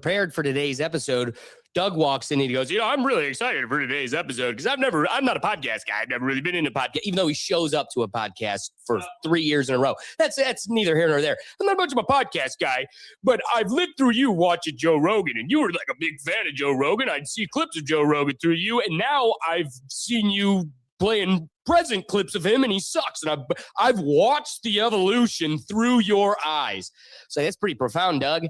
Prepared for today's episode, Doug walks in and he goes, I'm really excited for today's episode because I'm not a podcast guy. I've never really been in a podcast, even though he shows up to a podcast for 3 years in a row. That's neither here nor there. I'm not much of a podcast guy, but I've lived through you watching Joe Rogan, and you were like a big fan of Joe Rogan. I'd see clips of Joe Rogan through you, and now I've seen you playing present clips of him, and he sucks. And I've watched the evolution through your eyes. So that's pretty profound, Doug.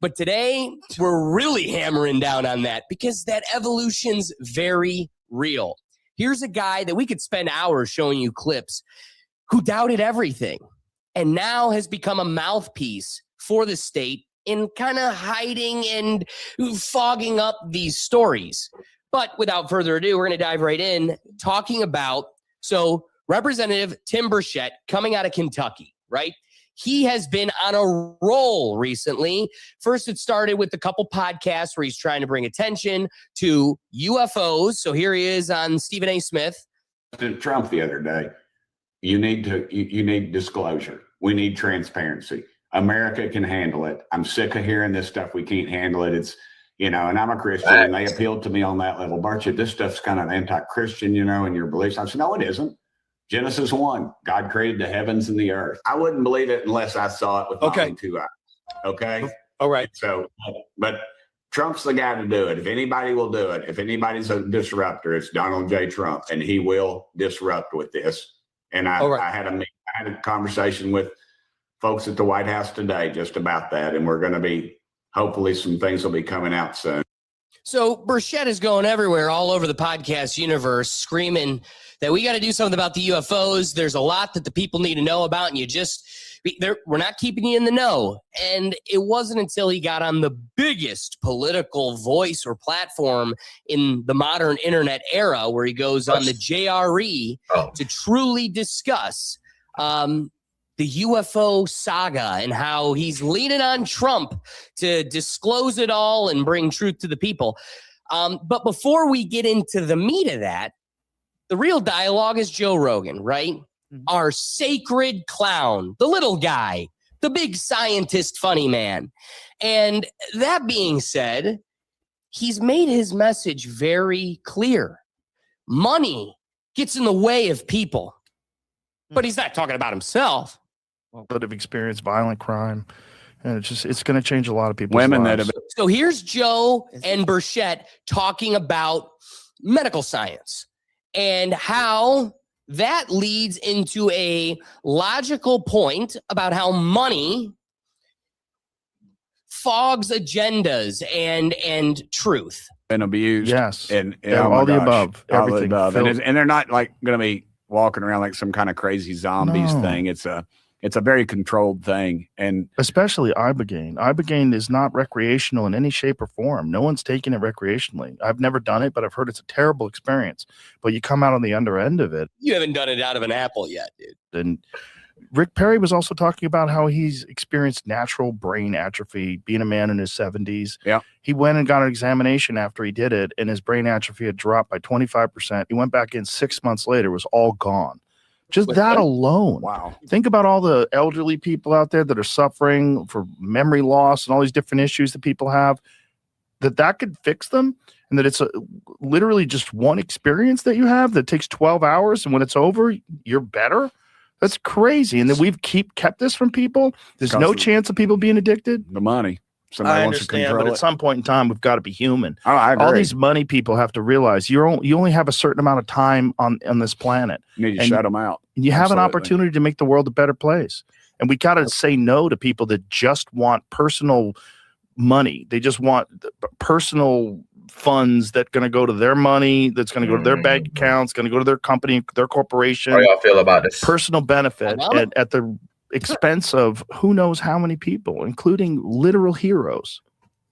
But today, we're really hammering down on that because that evolution's very real. Here's a guy that we could spend hours showing you clips who doubted everything and now has become a mouthpiece for the state in kind of hiding and fogging up these stories. But without further ado, we're going to dive right in talking about, Representative Tim Burchett coming out of Kentucky, right? He has been on a roll recently. First, it started with a couple podcasts where he's trying to bring attention to UFOs. So here he is on Stephen A. Smith. Trump the other day, you need disclosure. We need transparency. America can handle it. I'm sick of hearing this stuff. We can't handle it. It's, and I'm a Christian, and they appealed to me on that level. Burchett, this stuff's kind of anti-Christian, and your beliefs. I said, no, it isn't. Genesis 1, God created the heavens and the earth. I wouldn't believe it unless I saw it with my own 2 eyes. Okay? All right. So, but Trump's the guy to do it. If anybody will do it, if anybody's a disruptor, it's Donald J. Trump, and he will disrupt with this. And I had a conversation with folks at the White House today just about that, and we're going to be, hopefully some things will be coming out soon. So Burchett is going everywhere, all over the podcast universe, screaming that we got to do something about the UFOs. There's a lot that the people need to know about, and we're not keeping you in the know. And it wasn't until he got on the biggest political voice or platform in the modern internet era, where he goes on the JRE to truly discuss the UFO saga and how he's leaning on Trump to disclose it all and bring truth to the people. But before we get into the meat of that, the real dialogue is Joe Rogan, right? Mm-hmm. Our sacred clown, the little guy, the big scientist, funny man. And that being said, he's made his message very clear. Money gets in the way of people, but he's not talking about himself. That have experienced violent crime, and it's going to change a lot of people's women lives. that have. So here's Joe and Burchett talking about medical science and how that leads into a logical point about how money fogs agendas and truth And abused. Yes. And all the above. Everything. And they're not like going to be walking around like some kind of crazy zombies thing. It's a very controlled thing. And especially Ibogaine. Ibogaine is not recreational in any shape or form. No one's taking it recreationally. I've never done it, but I've heard it's a terrible experience. But you come out on the under end of it. You haven't done it out of an apple yet, dude. And Rick Perry was also talking about how he's experienced natural brain atrophy, being a man in his 70s. Yeah. He went and got an examination after he did it, and his brain atrophy had dropped by 25%. He went back in 6 months later, it was all gone. Just that alone. Wow. Think about all the elderly people out there that are suffering for memory loss and all these different issues that people have, that could fix them, and that it's literally just one experience that you have that takes 12 hours, and when it's over, you're better. That's crazy. And that we've kept this from people. There's no chance of people being addicted. The money. Somebody wants to control it. At some point in time, we've got to be human. Oh, I agree. All these money people have to realize you only have a certain amount of time on this planet. You need to shut them out. And you have an opportunity to make the world a better place. And we got to say no to people that just want personal money. They just want personal funds that going to go to their money, that's going to go to their bank accounts, going to go to their company, their corporation. How do y'all feel about this? Personal benefit at the expense of who knows how many people, including literal heroes.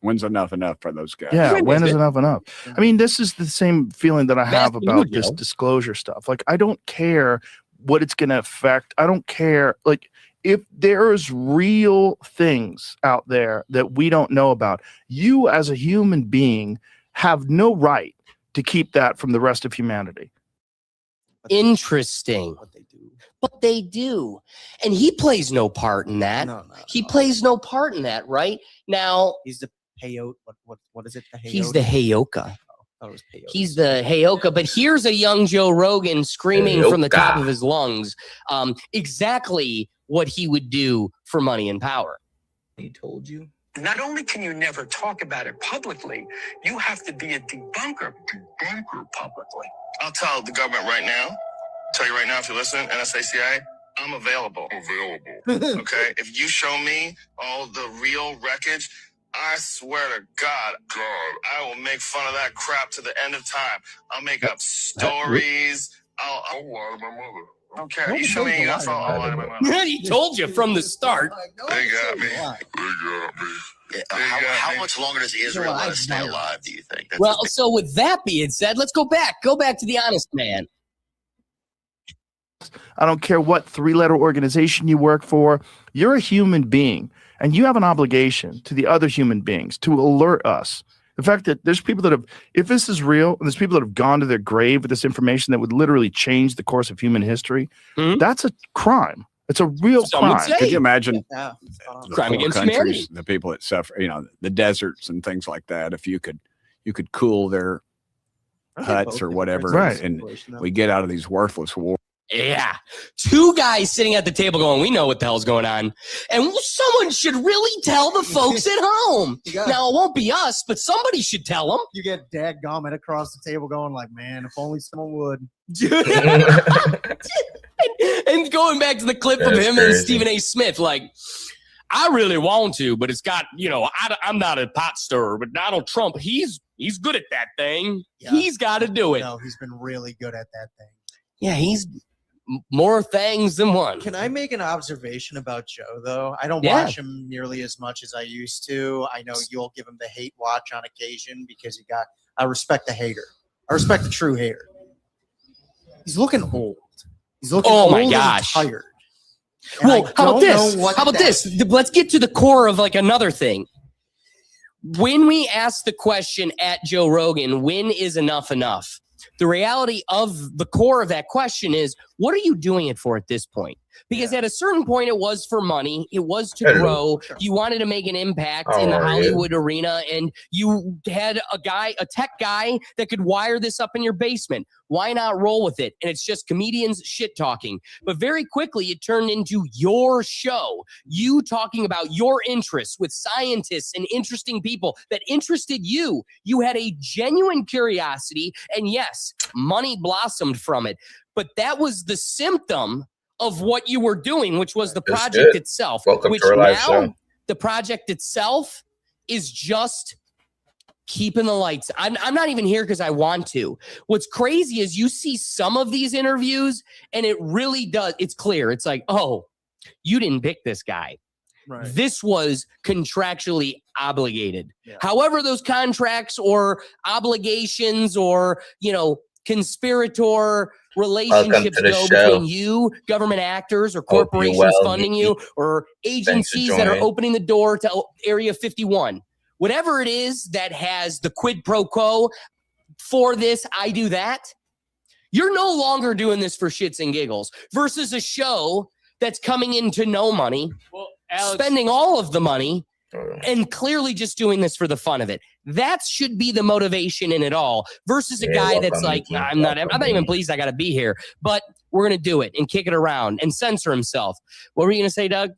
When's enough for those guys? Yeah, when is enough? I mean, this is the same feeling that I have about this disclosure stuff. Like, I don't care what it's going to affect. I don't care. Like, if there's real things out there that we don't know about, you as a human being have no right to keep that from the rest of humanity. Interesting. But they do. And he plays no part in that. No. He plays no part in that, right? Now, What is it? The He's the Heyoka. Oh, it was peyote. He's the Heyoka, but here's a young Joe Rogan screaming from the top of his lungs exactly what he would do for money and power. He told you. Not only can you never talk about it publicly, you have to be a debunker publicly. I'll tell the government right now, tell you right now if you listen, NSA, CIA, I'm available. Okay? If you show me all the real wreckage, I swear to God, I will make fun of that crap to the end of time. I'll make up stories. I'll lie to my mother. I don't care. You show me enough, I'll lie to my mother. He told you from the start. They got me. How much longer does Israel let us stay alive, do you think? That's Well, so with that being said, let's go back to the honest man. I don't care what 3-letter organization you work for. You're a human being, and you have an obligation to the other human beings to alert us. The fact that there's people that have, if this is real, and there's people that have gone to their grave with this information that would literally change the course of human history, that's a crime. It's a real crime. Could you imagine crime against countries, humanity? the people that suffer, the deserts and things like that, if you could cool their huts or whatever, Right. and we get out of these worthless wars. Yeah. 2 guys sitting at the table going, we know what the hell's going on. And someone should really tell the folks at home. Now, it won't be us, but somebody should tell them. You get dadgummit across the table going like, man, if only someone would. And going back to the clip of him and Stephen A. Smith, like, I really want to, but it's got, I'm not a pot stirrer, but Donald Trump, he's good at that thing. Yeah. He's got to do it. No, he's been really good at that thing. Yeah, he's more things than one. Can I make an observation about Joe, though? I don't watch him nearly as much as I used to. I know you'll give him the hate watch on occasion because I respect the hater. I respect the true hater. He's looking old. He's looking old my gosh. and tired. And well, how about this? Let's get to the core of like another thing. When we ask the question at Joe Rogan, when is enough enough? The reality of the core of that question is, what are you doing it for at this point? Because at a certain point, it was for money. It was to grow. Sure. You wanted to make an impact in the Hollywood arena, and you had a tech guy that could wire this up in your basement. Why not roll with it? And it's just comedians shit talking. But very quickly, it turned into your show. You talking about your interests with scientists and interesting people that interested you. You had a genuine curiosity, and yes, money blossomed from it. But that was the symptom of what you were doing, which was the project itself. Welcome which to our live now show. The project itself is just keeping the lights. I'm not even here because I want to. What's crazy is you see some of these interviews and it really does. It's clear. It's like, oh, you didn't pick this guy. Right. This was contractually obligated. Yeah. However, those contracts or obligations or, conspirator relationships go between you, government actors, or corporations funding you, or agencies that are opening the door to Area 51. Whatever it is that has the quid pro quo for this, I do that. You're no longer doing this for shits and giggles versus a show that's coming into no money, spending all of the money, and clearly just doing this for the fun of it. That should be the motivation in it all versus a guy that's like, I'm not even pleased I got to be here, but we're going to do it and kick it around and censor himself. What were you going to say, Doug?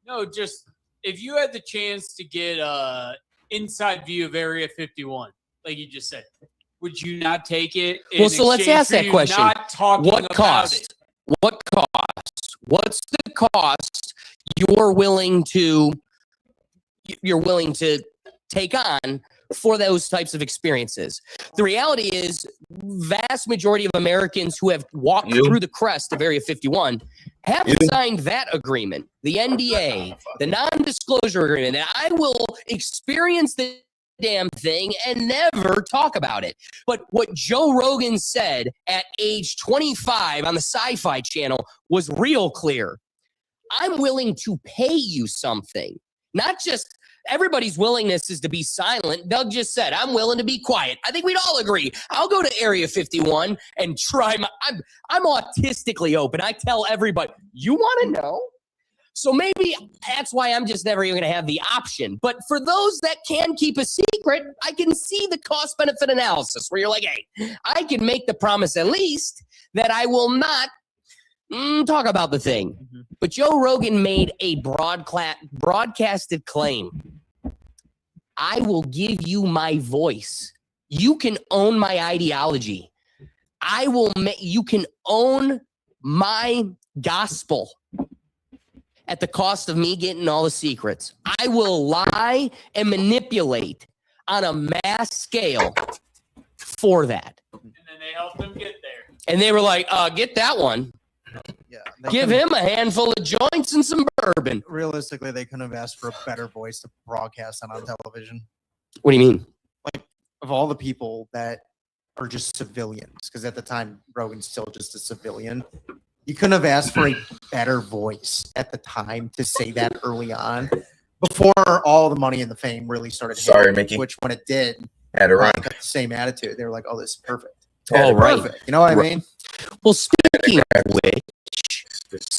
No, just if you had the chance to get inside view of Area 51, like you just said, would you not take it? Well, so let's ask that question. What cost? What cost? What's the cost you're willing to take on for those types of experiences? The reality is vast majority of Americans who have walked through the crest of Area 51 have signed that agreement, the NDA, the non-disclosure agreement, that I will experience the damn thing and never talk about it. But what Joe Rogan said at age 25 on the Sci-Fi Channel was real clear. I'm willing to pay you something. Not just everybody's willingness is to be silent. Doug just said, I'm willing to be quiet. I think we'd all agree. I'll go to Area 51 and try I'm autistically open. I tell everybody, you want to know? So maybe that's why I'm just never even going to have the option. But for those that can keep a secret, I can see the cost benefit analysis where you're like, hey, I can make the promise at least that I will not talk about the thing. Mm-hmm. But Joe Rogan made a broadcasted claim. I will give you my voice. You can own my ideology. You can own my gospel at the cost of me getting all the secrets. I will lie and manipulate on a mass scale for that. And then they helped him get there. And they were like, get that one. Yeah, give him a handful of joints and some bourbon. Realistically, they couldn't have asked for a better voice to broadcast on television. What do you mean? Like, of all the people that are just civilians, because at the time, Rogan's still just a civilian. You couldn't have asked for a better voice at the time to say that early on, before all the money and the fame really started hitting. Sorry, Mickey. Which, when it did, had to run. got the same attitude. They were like, "Oh, this is perfect." Oh, right. Perfect. You know what I mean? Well, speaking of which,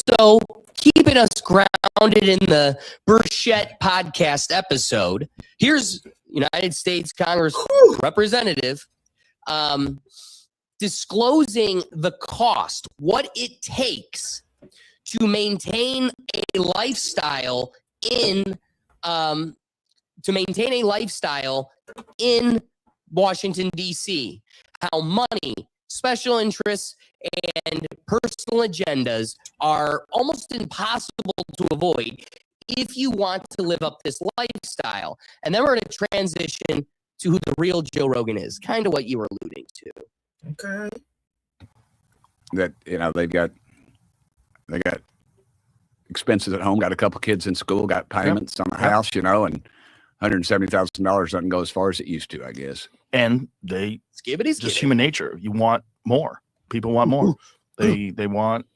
so keeping us grounded in the Burchette podcast episode, here's United States Congress representative. Disclosing the cost, what it takes to maintain a lifestyle in Washington, D.C. How money, special interests, and personal agendas are almost impossible to avoid if you want to live up this lifestyle. And then we're going to transition to who the real Joe Rogan is, kind of what you were alluding to. Okay. That they got expenses at home, got a couple kids in school, got payments on the house, and $170,000 doesn't go as far as it used to, I guess. And they just human nature. You want more. People want more. They want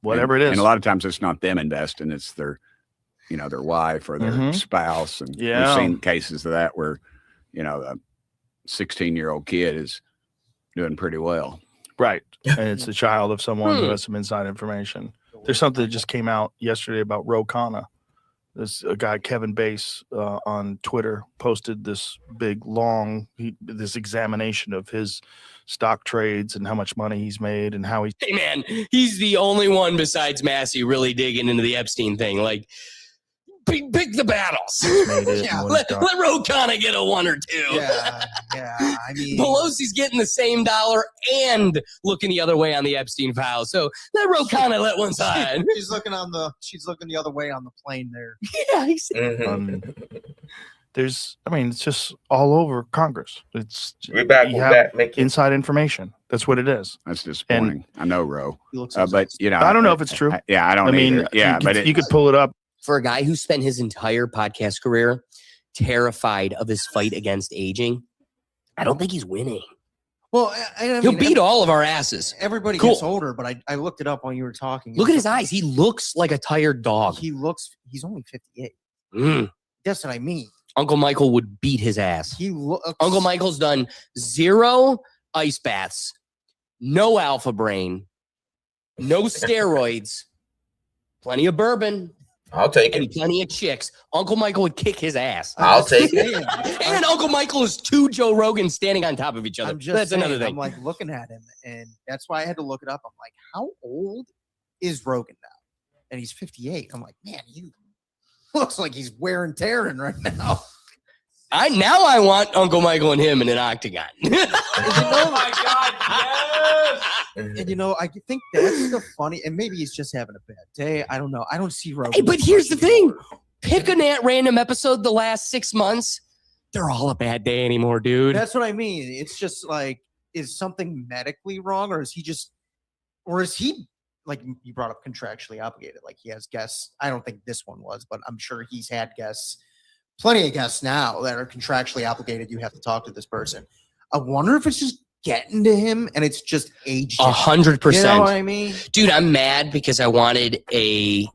whatever it is. And a lot of times it's not them investing; it's their wife or their spouse. And we've seen cases of that where a 16-year-old kid is doing pretty well. Right. And it's the child of someone who has some inside information. There's something that just came out yesterday about Ro Khanna. This guy, Kevin Bass, on Twitter posted this big, long, this examination of his stock trades and how much money he's made and how Hey, man, he's the only one besides Massey really digging into the Epstein thing. Like, pick the battles. Let Ro Khanna get a one or two. Yeah. I mean, Pelosi's getting the same dollar and looking the other way on the Epstein file. So let Ro Khanna let one side. She's looking the other way on the plane there. Yeah, exactly. It's just all over Congress. We're back. Inside information. That's what it is. That's disappointing. I know, Ro. But I don't know if it's true. I don't. You could pull it up. For a guy who spent his entire podcast career terrified of his fight against aging, I don't think he's winning. Well, he'll beat all of our asses. Everybody gets older, but I looked it up while you were talking. Look at his eyes. He looks like a tired dog. He's only 58. That's what I mean. Uncle Michael would beat his ass. Uncle Michael's done 0 ice baths, no alpha brain, no steroids, plenty of bourbon. I'll take it. And plenty of chicks. Uncle Michael would kick his ass. I'll take it. And Uncle Michael is 2 Joe Rogans standing on top of each other. That's another thing. I'm like looking at him, and that's why I had to look it up. I'm like, how old is Rogan now? And he's 58. I'm like, man, he looks like he's wearing tearing right now. I want Uncle Michael and him in an octagon. Oh my God, yes! And I think that's the funny, and maybe he's just having a bad day. I don't know. I don't see Rogan. Hey, but here's the thing. Pick a random episode the last 6 months. They're all a bad day anymore, dude. That's what I mean. It's just like, is something medically wrong, or is he like you brought up contractually obligated? Like he has guests. I don't think this one was, but I'm sure he's had guests. Plenty of guests now that are contractually obligated. You have to talk to this person. I wonder if it's just getting to him and it's just aged. 100%. You know what I mean? Dude, I'm mad because I wanted a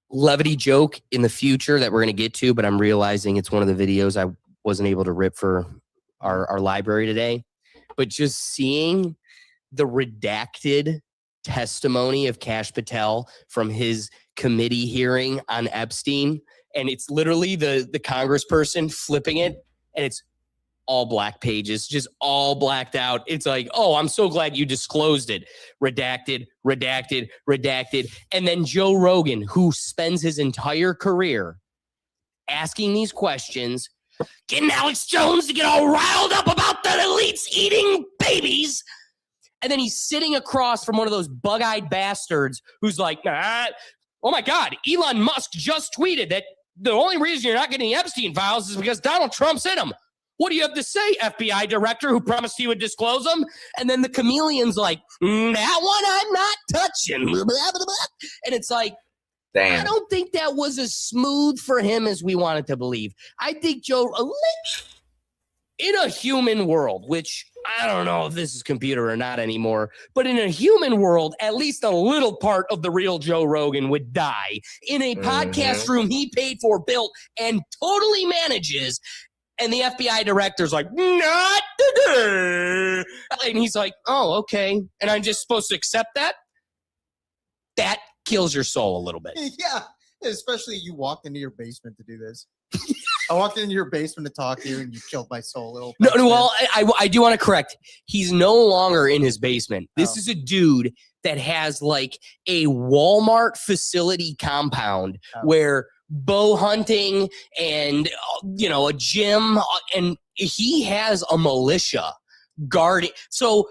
levity joke in the future that we're going to get to, but I'm realizing it's one of the videos I wasn't able to rip for our library today. But just seeing the redacted testimony of Kash Patel from his committee hearing on Epstein. And it's literally the congressperson flipping it, and it's all black pages, just all blacked out. It's like, oh, I'm so glad you disclosed it. Redacted, redacted, redacted. And then Joe Rogan, who spends his entire career asking these questions, getting Alex Jones to get all riled up about the elites eating babies. And then he's sitting across from one of those bug-eyed bastards who's like, oh my God, Elon Musk just tweeted that the only reason you're not getting the Epstein files is because Donald Trump's in them. What do you have to say, FBI director who promised he would disclose them? And then the chameleon's like, that one I'm not touching. And it's like, damn. I don't think that was as smooth for him as we wanted to believe. I think Joe, in a human world, which I don't know if this is computer or not anymore, but in a human world, at least a little part of the real Joe Rogan would die in a podcast room he paid for, built, and totally manages. And the FBI director's like, not today. And he's like, oh, okay. And I'm just supposed to accept that? That kills your soul a little bit. Yeah. Especially you walked into your basement to do this. I walked into your basement to talk to you, and you killed my soul a little. No, well, I do want to correct. He's no longer in his basement. This is a dude that has like a Walmart facility compound where bow hunting and, a gym, and he has a militia guarding. So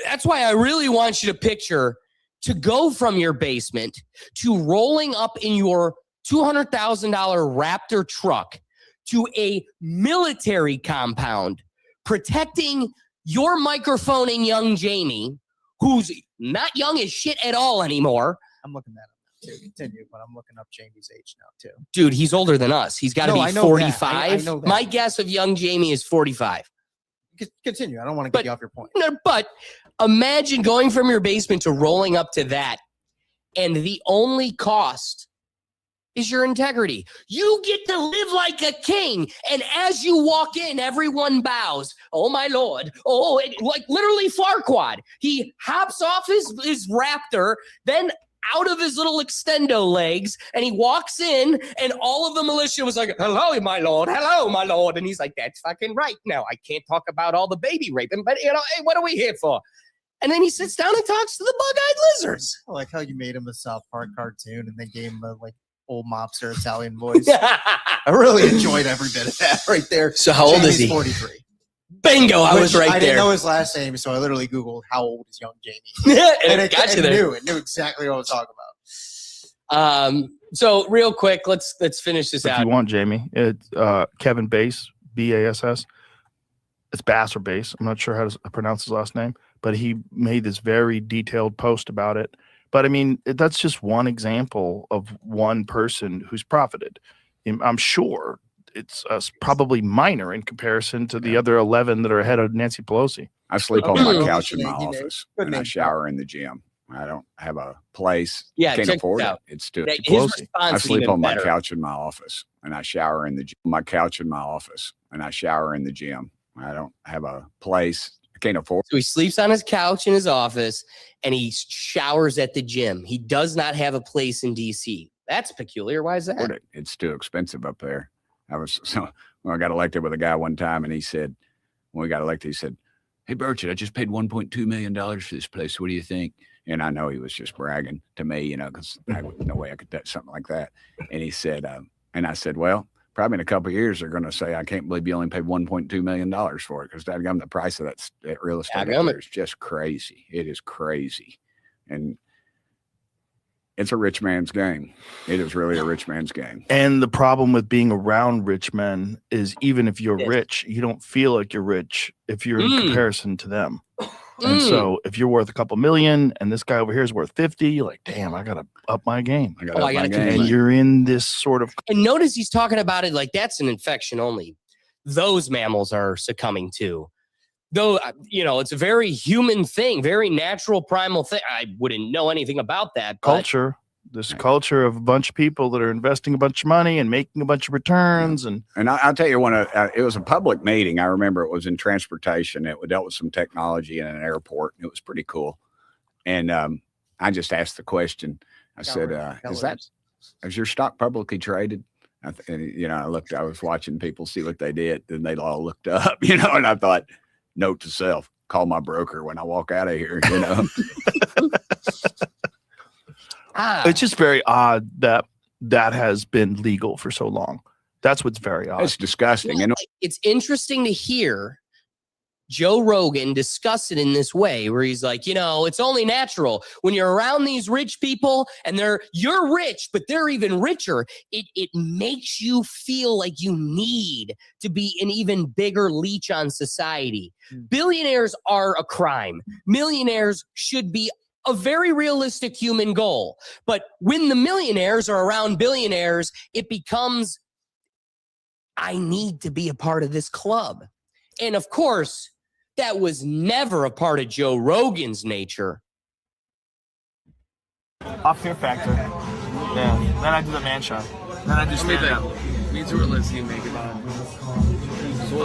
that's why I really want you to picture to go from your basement to rolling up in your $200,000 Raptor truck to a military compound, protecting your microphoning young Jamie, who's not young as shit at all anymore. I'm looking that up too. Continue, but I'm looking up Jamie's age now too. Dude, he's older than us. He's got to be 45. I know that. My guess of young Jamie is 45. Continue. I don't want to get you off your point. No, but imagine going from your basement to rolling up to that, and the only cost is your integrity. You get to live like a king, and as you walk in, everyone bows. Oh, my Lord. Oh, like literally Farquaad. He hops off his Raptor, then out of his little extendo legs, and he walks in, and all of the militia was like, hello, my lord, hello, my lord. And he's like, that's fucking right. Now, I can't talk about all the baby raping, but, hey, what are we here for? And then he sits down and talks to the bug-eyed lizards. I like how you made him a South Park cartoon, and then gave him a, old mobster Italian voice. I really enjoyed every bit of that right there. So how old is he? 43. Bingo, I was right there. I didn't know his last name, so I literally Googled how old is young Jamie. and it got you there. It knew exactly what I was talking about. So real quick, let's finish this out. If you want, Jamie, it's Kevin Bass, B-A-S-S. It's Bass or Bass. I'm not sure how to pronounce his last name, but he made this very detailed post about it. But I mean, that's just one example of one person who's profited. I'm sure it's probably minor in comparison to the other 11 that are ahead of Nancy Pelosi. I sleep on my couch in my office, and I shower in the gym. I don't have a place. Yeah, can't afford it. It's too Pelosi. I sleep on my couch in my office, and I shower in the gym. My couch in my office, and I shower in the gym. I don't have a place. I can't afford. So he sleeps on his couch in his office, and he showers at the gym. He does not have a place in D.C. That's peculiar. Why is that? It's too expensive up there. I got elected with a guy one time, and he said, when we got elected, he said, hey, Burchett, I just paid $1.2 million for this place. What do you think? And I know he was just bragging to me, because no way I could do something like that. And he said, and I said, well, probably in a couple of years, they're going to say, I can't believe you only paid $1.2 million for it, because the price of that real estate is just crazy. It is crazy. And it's a rich man's game. It is really a rich man's game. And the problem with being around rich men is even if you're rich, you don't feel like you're rich if you're in comparison to them. And so if you're worth a couple million and this guy over here is worth 50, you're like, damn, I got to up my game. And you're in this sort of. And notice he's talking about it like that's an infection only. Those mammals are succumbing to. Though, it's a very human thing, very natural, primal thing. I wouldn't know anything about that. Culture. This culture of a bunch of people that are investing a bunch of money and making a bunch of returns. And I'll tell you, it was a public meeting. I remember it was in transportation. It dealt with some technology in an airport. It was pretty cool. And I just asked the question. I said, is your stock publicly traded? And, I was watching people see what they did. Then they all looked up, and I thought, note to self, call my broker when I walk out of here, It's just very odd that has been legal for so long. That's what's very odd. It's disgusting. Well, it's interesting to hear Joe Rogan discuss it in this way where he's like, it's only natural when you're around these rich people and you're rich, but they're even richer. It makes you feel like you need to be an even bigger leech on society. Billionaires are a crime. Millionaires should be a very realistic human goal. But when the millionaires are around billionaires, it becomes, I need to be a part of this club. And of course, that was never a part of Joe Rogan's nature. Off Fear Factor. Yeah. Then I do the Man Show. Then I do stand-up. Means realistically you make about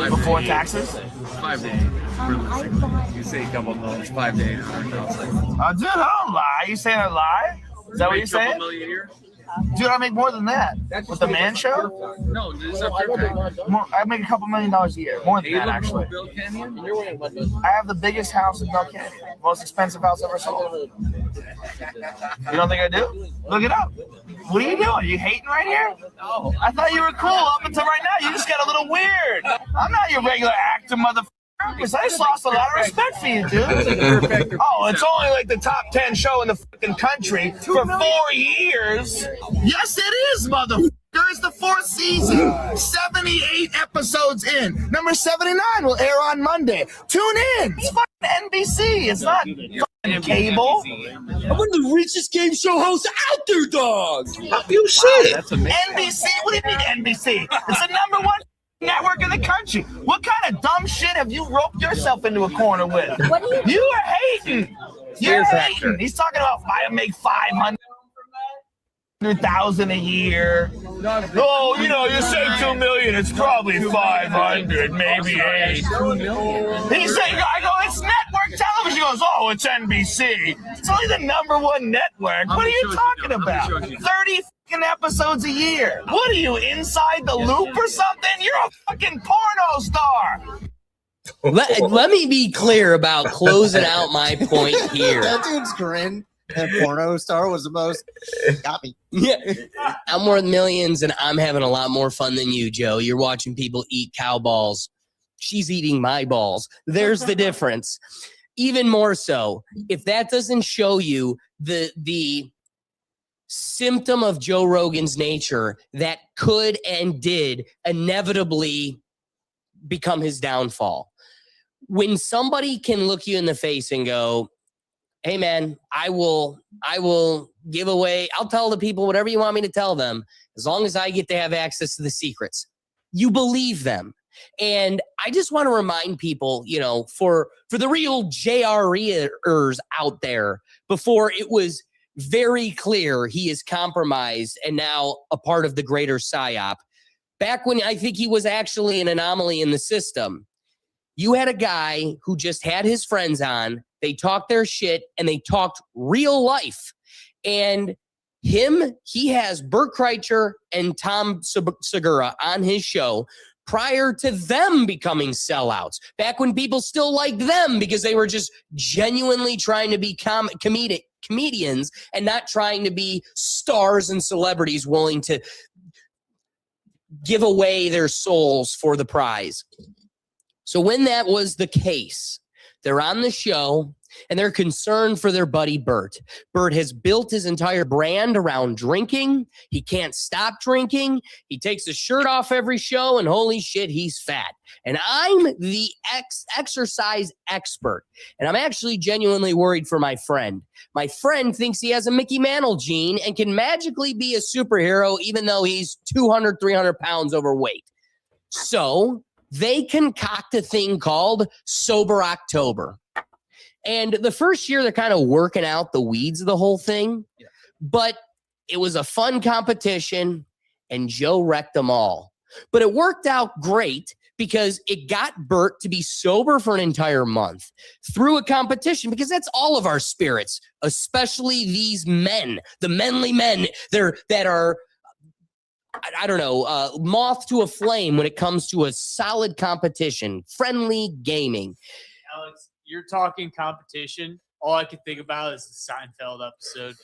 before taxes? 5 days, realistically. You say a couple million, 5 days. Dude, I don't lie. You saying I lie? Is that what you're saying? $2 million a year? Dude, I make more than that. With the Man Show? No, it's not Fear Factor. I make a couple $1 million a year. More than that, actually. Bill Canyon? I have the biggest house in Bell Canyon. Most expensive house ever sold. You don't think I do? Look it up. What are you doing? You hating right here? No. I thought you were cool up until right now. You just got a little weird. I'm not your regular actor, motherfucker. I just lost a lot of respect for you, dude. Oh, it's only like the top 10 show in the fucking country for 4 years. Yes, it is, motherfucker. It's the 4th season. 78 episodes in. Number 79 will air on Monday. Tune in. It's fucking NBC. It's not fucking cable. I'm one of the richest game show hosts out there, dog. You shit. NBC? What do you mean NBC? It's the number 1 network in the country. What kind of dumb shit have you roped yourself into a corner with? You are hating. You're hating. He's talking about I make 500,000 a year. Oh, you say 2 million. It's probably 500, maybe 8. He's saying, I go, it's network television. He goes, oh, it's NBC. It's only the number 1 network. What are you talking about? 30 episodes a year. What are you, inside the loop or something? You're a fucking porno star. Let me be clear about closing out my point here. That dude's grin and porno star was the most got me. Yeah, I'm worth millions and I'm having a lot more fun than you, Joe. You're watching people eat cow balls. She's eating my balls. There's the difference. Even more so, if that doesn't show you the symptom of Joe Rogan's nature that could and did inevitably become his downfall. When somebody can look you in the face and go, hey man, I will give away, I'll tell the people whatever you want me to tell them, as long as I get to have access to the secrets. You believe them. And I just want to remind people, for the real JREers out there, before it was very clear he is compromised and now a part of the greater PSYOP. Back when I think he was actually an anomaly in the system, you had a guy who just had his friends on, they talked their shit, and they talked real life. And he has Bert Kreischer and Tom Segura on his show prior to them becoming sellouts, back when people still liked them because they were just genuinely trying to be comedians and not trying to be stars and celebrities willing to give away their souls for the prize. So when that was the case, they're on the show and they're concerned for their buddy Bert. Bert has built his entire brand around drinking. He can't stop drinking. He takes his shirt off every show and holy shit, he's fat. And I'm the exercise expert. And I'm actually genuinely worried for my friend. My friend thinks he has a Mickey Mantle gene and can magically be a superhero even though he's 200, 300 pounds overweight. So they concoct a thing called Sober October. And the first year, they're kind of working out the weeds of the whole thing. Yeah. But it was a fun competition, and Joe wrecked them all. But it worked out great because it got Bert to be sober for an entire month through a competition, because that's all of our spirits, especially these men, the manly men that are, I don't know, moth to a flame when it comes to a solid competition, friendly gaming. Alex, you're talking competition. All I can think about is the Seinfeld episode.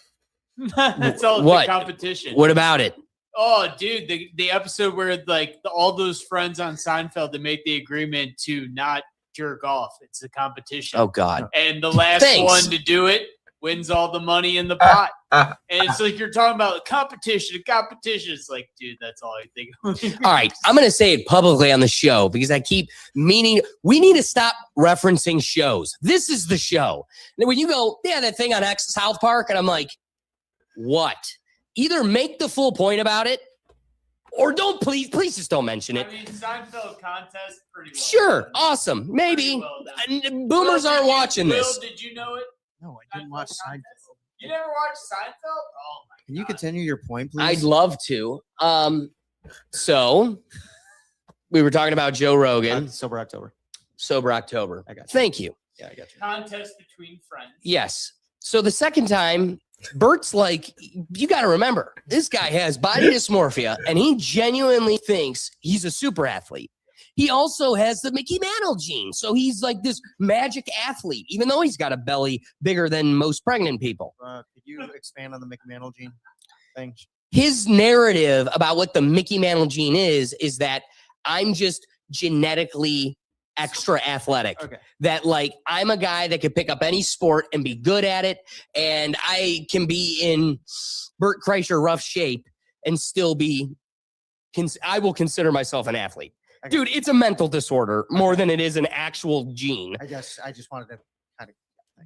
That's all. What? The competition. What about it? Oh, dude, the episode where like all those friends on Seinfeld that make the agreement to not jerk off. It's a competition. Oh God! And the last one to do it wins all the money in the pot. And it's like you're talking about competition. It's like, dude, that's all I think. All right, I'm going to say it publicly on the show because I keep meaning we need to stop referencing shows. This is the show. And when you go, yeah, that thing on South Park, and I'm like, what? Either make the full point about it, or don't. Please just don't mention it. I mean, Seinfeld contest, pretty well. Sure, awesome, maybe. Well Boomers aren't watching this. Did you know it? No, I didn't watch Seinfeld. You never watched Seinfeld? Oh my God. Can you continue your point, please? I'd love to. So we were talking about Joe Rogan. Sober October. Sober October. I got you. Thank you. Yeah, I got you. Contest between friends. Yes. So the second time, Bert's like, you got to remember, this guy has body dysmorphia, and he genuinely thinks he's a super athlete. He also has the Mickey Mantle gene. So he's like this magic athlete, even though he's got a belly bigger than most pregnant people. Could you expand on the Mickey Mantle gene thing? His narrative about what the Mickey Mantle gene is that I'm just genetically extra athletic. Okay. That like I'm a guy that can pick up any sport and be good at it, and I can be in Bert Kreischer rough shape and still be. I will consider myself an athlete. Dude, it's a mental disorder more than it is an actual gene. I guess I just wanted to kind of.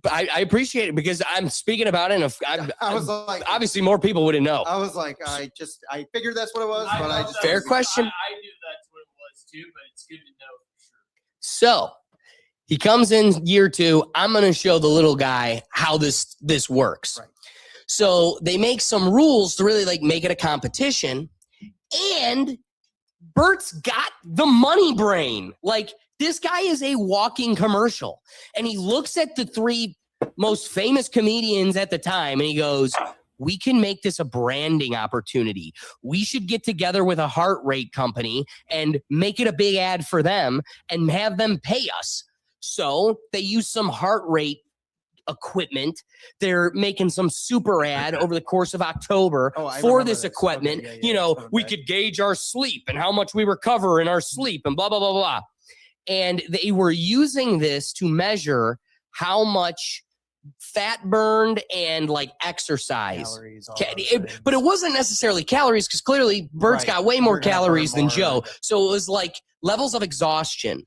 But I appreciate it because I'm speaking about it. And I was like, obviously more people wouldn't know. I was like, I figured that's what it was, but I just. Fair question. I knew that's what it was too, but it's good to know for sure. So he comes in year 2. I'm going to show the little guy how this works. Right. So they make some rules to really like make it a competition, and Bert's got the money brain. Like this guy is a walking commercial, and he looks at the 3 most famous comedians at the time and he goes, we can make this a branding opportunity. We should get together with a heart rate company and make it a big ad for them and have them pay us. So they use some heart rate equipment. They're making some super ad over the course of October for this equipment. Okay, you know, we could gauge our sleep and how much we recover in our sleep and blah, blah, blah, blah. And they were using this to measure how much fat burned and like exercise. But it wasn't necessarily calories because clearly Bert's got way more calories than Joe. So it was like levels of exhaustion.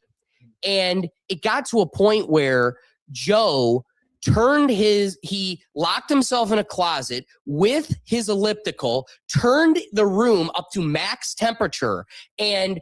And it got to a point where Joe he locked himself in a closet with his elliptical, turned the room up to max temperature, and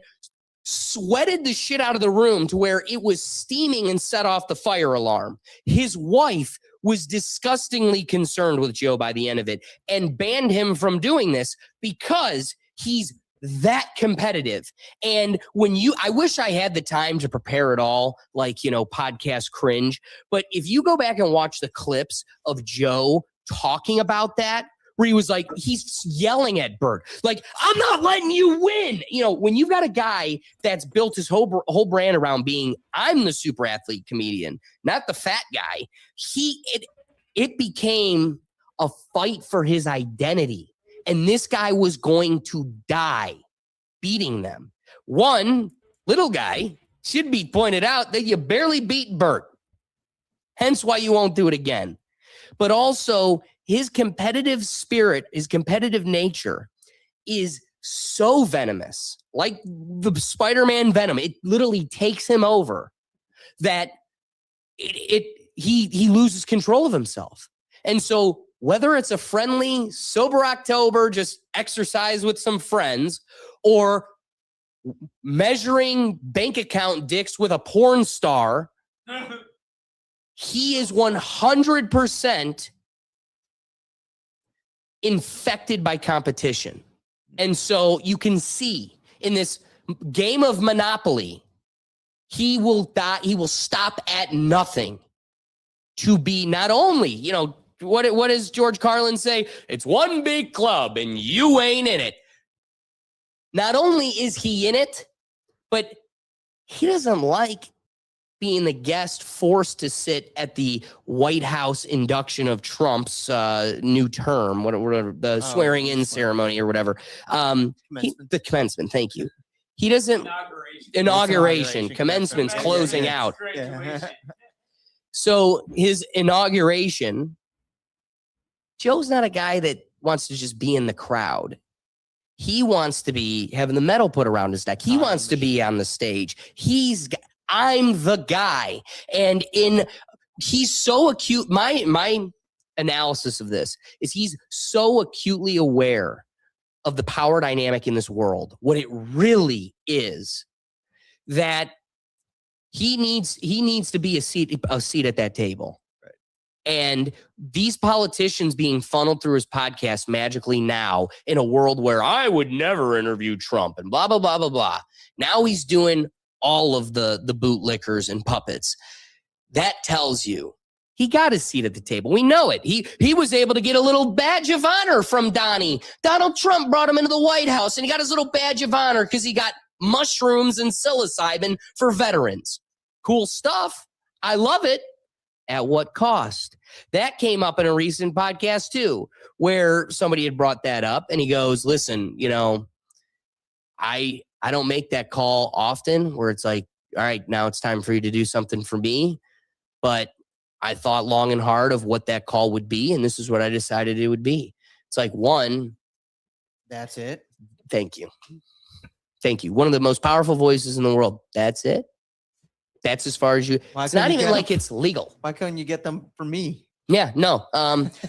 sweated the shit out of the room to where it was steaming and set off the fire alarm. His wife was disgustingly concerned with Joe by the end of it and banned him from doing this because he's that competitive. And I wish I had the time to prepare it all, like, you know, podcast cringe. But if you go back and watch the clips of Joe talking about that, where he was like, he's yelling at Bert, like, I'm not letting you win. You know, when you've got a guy that's built his whole brand around being, I'm the super athlete comedian, not the fat guy. It became a fight for his identity. And this guy was going to die beating them. One little guy should be pointed out that you barely beat Bert. Hence why you won't do it again. But also his competitive spirit, his competitive nature is so venomous, like the Spider-Man venom. It literally takes him over that he loses control of himself. And so whether it's a friendly, sober October, just exercise with some friends, or measuring bank account dicks with a porn star, he is 100% infected by competition. And so you can see in this game of Monopoly he will die. He will stop at nothing to be not only, what does George Carlin say? It's one big club and you ain't in it. Not only is he in it, but he doesn't like being the guest forced to sit at the White House induction of Trump's new term, whatever the swearing in ceremony or whatever. The commencement. Thank you. He doesn't inauguration. Commencement's closing out. So his inauguration, Joe's not a guy that wants to just be in the crowd. He wants to be having the medal put around his neck. He wants to be on the stage. I'm the guy. And he's so acute. My analysis of this is he's so acutely aware of the power dynamic in this world, what it really is, that he needs to be a seat at that table. Right. And these politicians being funneled through his podcast magically now in a world where I would never interview Trump and blah, blah, blah, blah, blah. Now he's doing all of the bootlickers and puppets. That tells you he got his seat at the table. We know it. He was able to get a little badge of honor from Donnie. Donald Trump brought him into the White House, and he got his little badge of honor because he got mushrooms and psilocybin for veterans. Cool stuff. I love it. At what cost? That came up in a recent podcast too, where somebody had brought that up, and he goes, listen, I don't make that call often where it's like, all right, now it's time for you to do something for me. But I thought long and hard of what that call would be, and this is what I decided it would be. It's like, one. That's it. Thank you. Thank you. One of the most powerful voices in the world. That's it. That's as far as you. It's not even like it's legal. Why couldn't you get them for me? Yeah, no.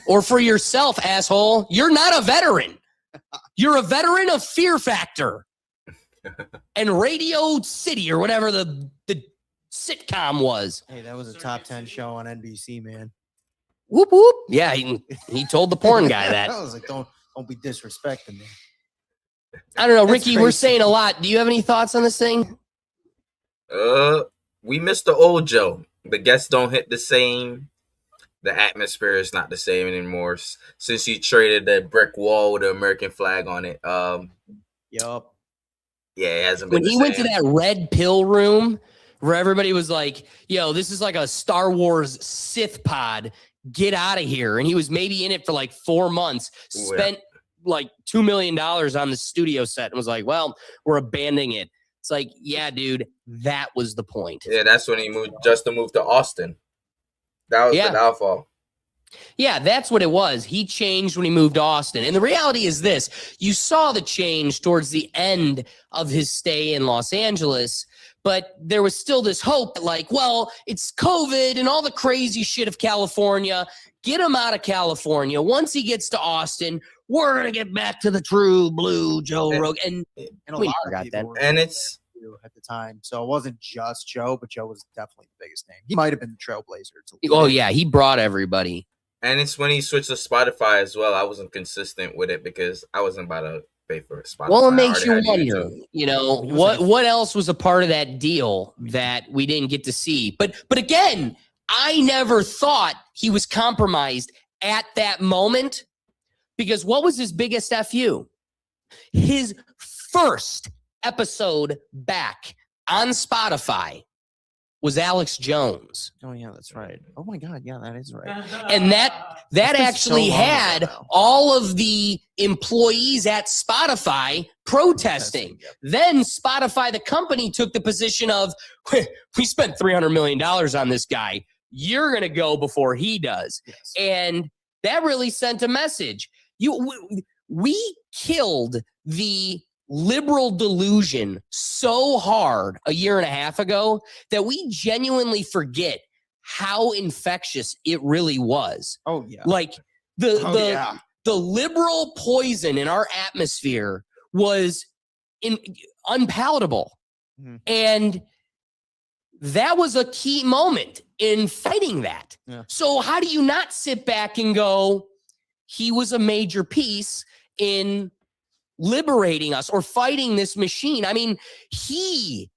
Or for yourself, asshole. You're not a veteran. You're a veteran of Fear Factor and Radio City or whatever the sitcom was. Hey, that was a top 10 show on NBC, man. Whoop whoop. Yeah, he told the porn guy that. I was like, don't be disrespecting me. I don't know, Ricky. We're saying a lot. Do you have any thoughts on this thing? We missed the old Joe. The guests don't hit the same. The atmosphere is not the same anymore since you traded that brick wall with the American flag on it. Yup. Yeah, it hasn't been. When he went to that red pill room where everybody was like, yo, this is like a Star Wars Sith pod. Get out of here. And he was maybe in it for like 4 months, spent like $2 million on the studio set and was like, well, we're abandoning it. It's like, yeah, dude, that was the point. Yeah, that's when he moved to Austin. That was the downfall. Yeah, that's what it was. He changed when he moved to Austin. And the reality is this. You saw the change towards the end of his stay in Los Angeles, but there was still this hope that, like, well, it's COVID and all the crazy shit of California. Get him out of California. Once he gets to Austin, we're going to get back to the true blue Joe Rogan. And a lot of people were at the time. So it wasn't just Joe, but Joe was definitely the biggest name. He might have been the trailblazer. Oh, yeah. He brought everybody. And it's when he switched to Spotify as well. I wasn't consistent with it because I wasn't about to pay for Spotify. Well, it makes you wonder, what else was a part of that deal that we didn't get to see. But again, I never thought he was compromised at that moment, because what was his biggest FU? His first episode back on Spotify was Alex Jones. Oh, yeah, that's right. Oh, my God. Yeah, that is right. And that actually had all of the employees at Spotify protesting. Then Spotify, the company, took the position of, we spent $300 million on this guy. You're going to go before he does. Yes. And that really sent a message. We killed the liberal delusion so hard a year and a half ago that we genuinely forget how infectious it really was. Oh, yeah. Like the liberal poison in our atmosphere was unpalatable. Mm-hmm. And that was a key moment in fighting that. Yeah. So how do you not sit back and go, he was a major piece in liberating us or fighting this machine? I mean, he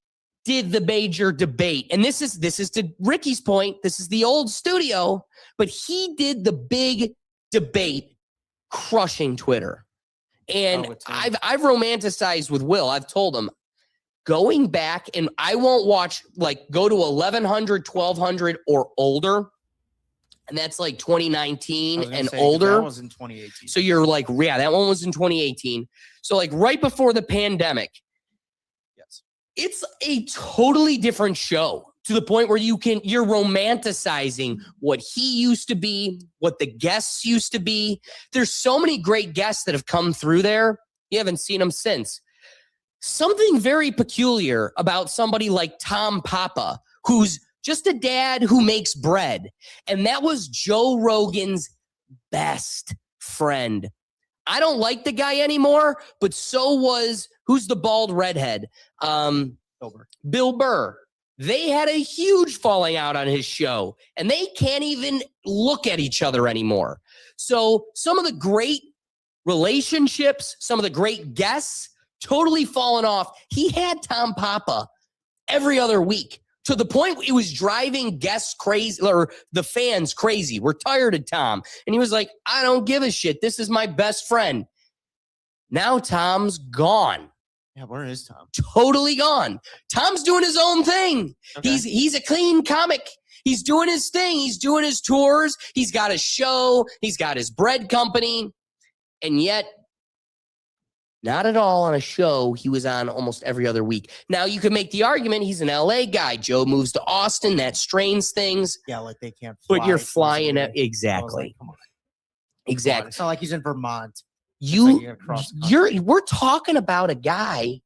did the major debate. And this is to Ricky's point. This is the old studio, but he did the big debate, crushing Twitter. And I've romanticized with Will. I've told him, going back, and I won't watch, like, go to 1100, 1200 or older. And that's like 2019 and older. That was in 2018. So you're like, yeah, that one was in 2018. So like right before the pandemic. Yes. It's a totally different show, to the point where you're romanticizing what he used to be, what the guests used to be. There's so many great guests that have come through there. You haven't seen them since. Something very peculiar about somebody like Tom Papa, who's just a dad who makes bread. And that was Joe Rogan's best friend. I don't like the guy anymore, but so was, who's the bald redhead? Bill Burr. They had a huge falling out on his show, and they can't even look at each other anymore. So some of the great relationships, some of the great guests, totally fallen off. He had Tom Papa every other week, to the point it was driving guests crazy, or the fans crazy. We're tired of Tom. And he was like, I don't give a shit. This is my best friend. Now Tom's gone. Yeah, where is Tom? Totally gone. Tom's doing his own thing. Okay. He's a clean comic. He's doing his thing. He's doing his tours. He's got a show. He's got his bread company. And yet, not at all on a show he was on almost every other week. Now, you could make the argument he's an LA guy. Joe moves to Austin. That strains things. Yeah, like they can't fly. But you're flying at, exactly. Like, come on. Exactly. It's not like he's in Vermont. We're talking about a guy.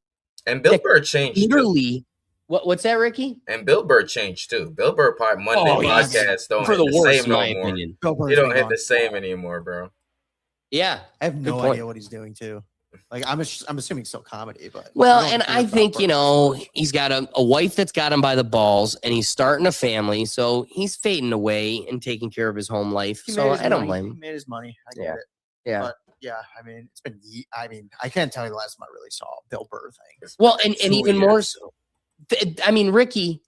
And Bill Burr changed. Literally. What's that, Ricky? And Bill Burr changed too. Bill Burr Monday podcasts don't hit the same no more. He don't hit the same anymore, bro. Yeah. I have no idea what he's doing too. Like I'm assuming still comedy, but and I think he's got a wife that's got him by the balls, and he's starting a family, so he's fading away and taking care of his home life. So I don't blame him. He made his money. I get it. Yeah. But yeah, I mean, it's been. I mean, I can't tell you the last time I really saw a Bill Burr thing. Well, and even more so. I mean, Ricky,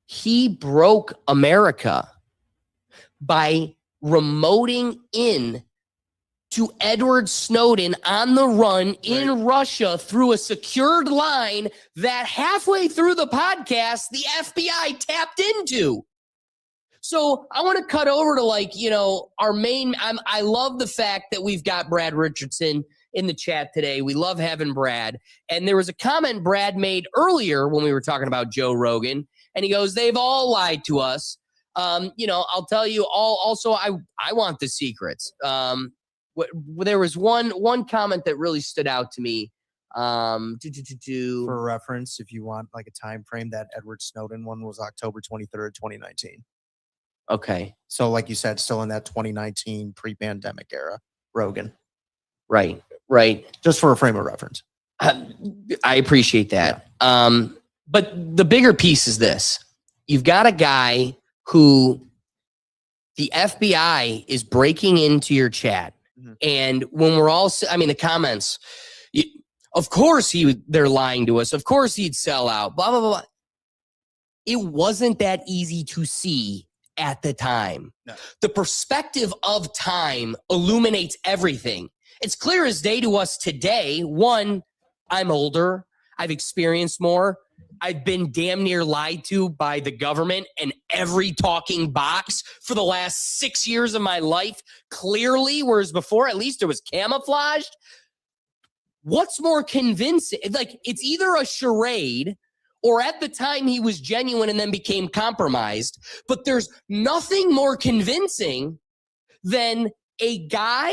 he broke America by remoting in to Edward Snowden on the run in Russia through a secured line that halfway through the podcast, the FBI tapped into. So I want to cut over to our main, I love the fact that we've got Brad Richardson in the chat today. We love having Brad. And there was a comment Brad made earlier when we were talking about Joe Rogan, and he goes, they've all lied to us. I'll tell you also, I want the secrets. There was one comment that really stood out to me. For reference, if you want like a time frame, that Edward Snowden one was October 23rd, 2019. Okay. So like you said, still in that 2019 pre-pandemic era, Rogan. Right. Just for a frame of reference. I appreciate that. Yeah. But the bigger piece is this. You've got a guy who the FBI is breaking into your chat. Mm-hmm. And when we're all, the comments, of course they're lying to us. Of course he'd sell out, blah, blah, blah. It wasn't that easy to see at the time. No. The perspective of time illuminates everything. It's clear as day to us today. One, I'm older. I've experienced more. I've been damn near lied to by the government and every talking box for the last 6 years of my life, clearly, whereas before, at least it was camouflaged. What's more convincing? Like, it's either a charade or at the time he was genuine and then became compromised. But there's nothing more convincing than a guy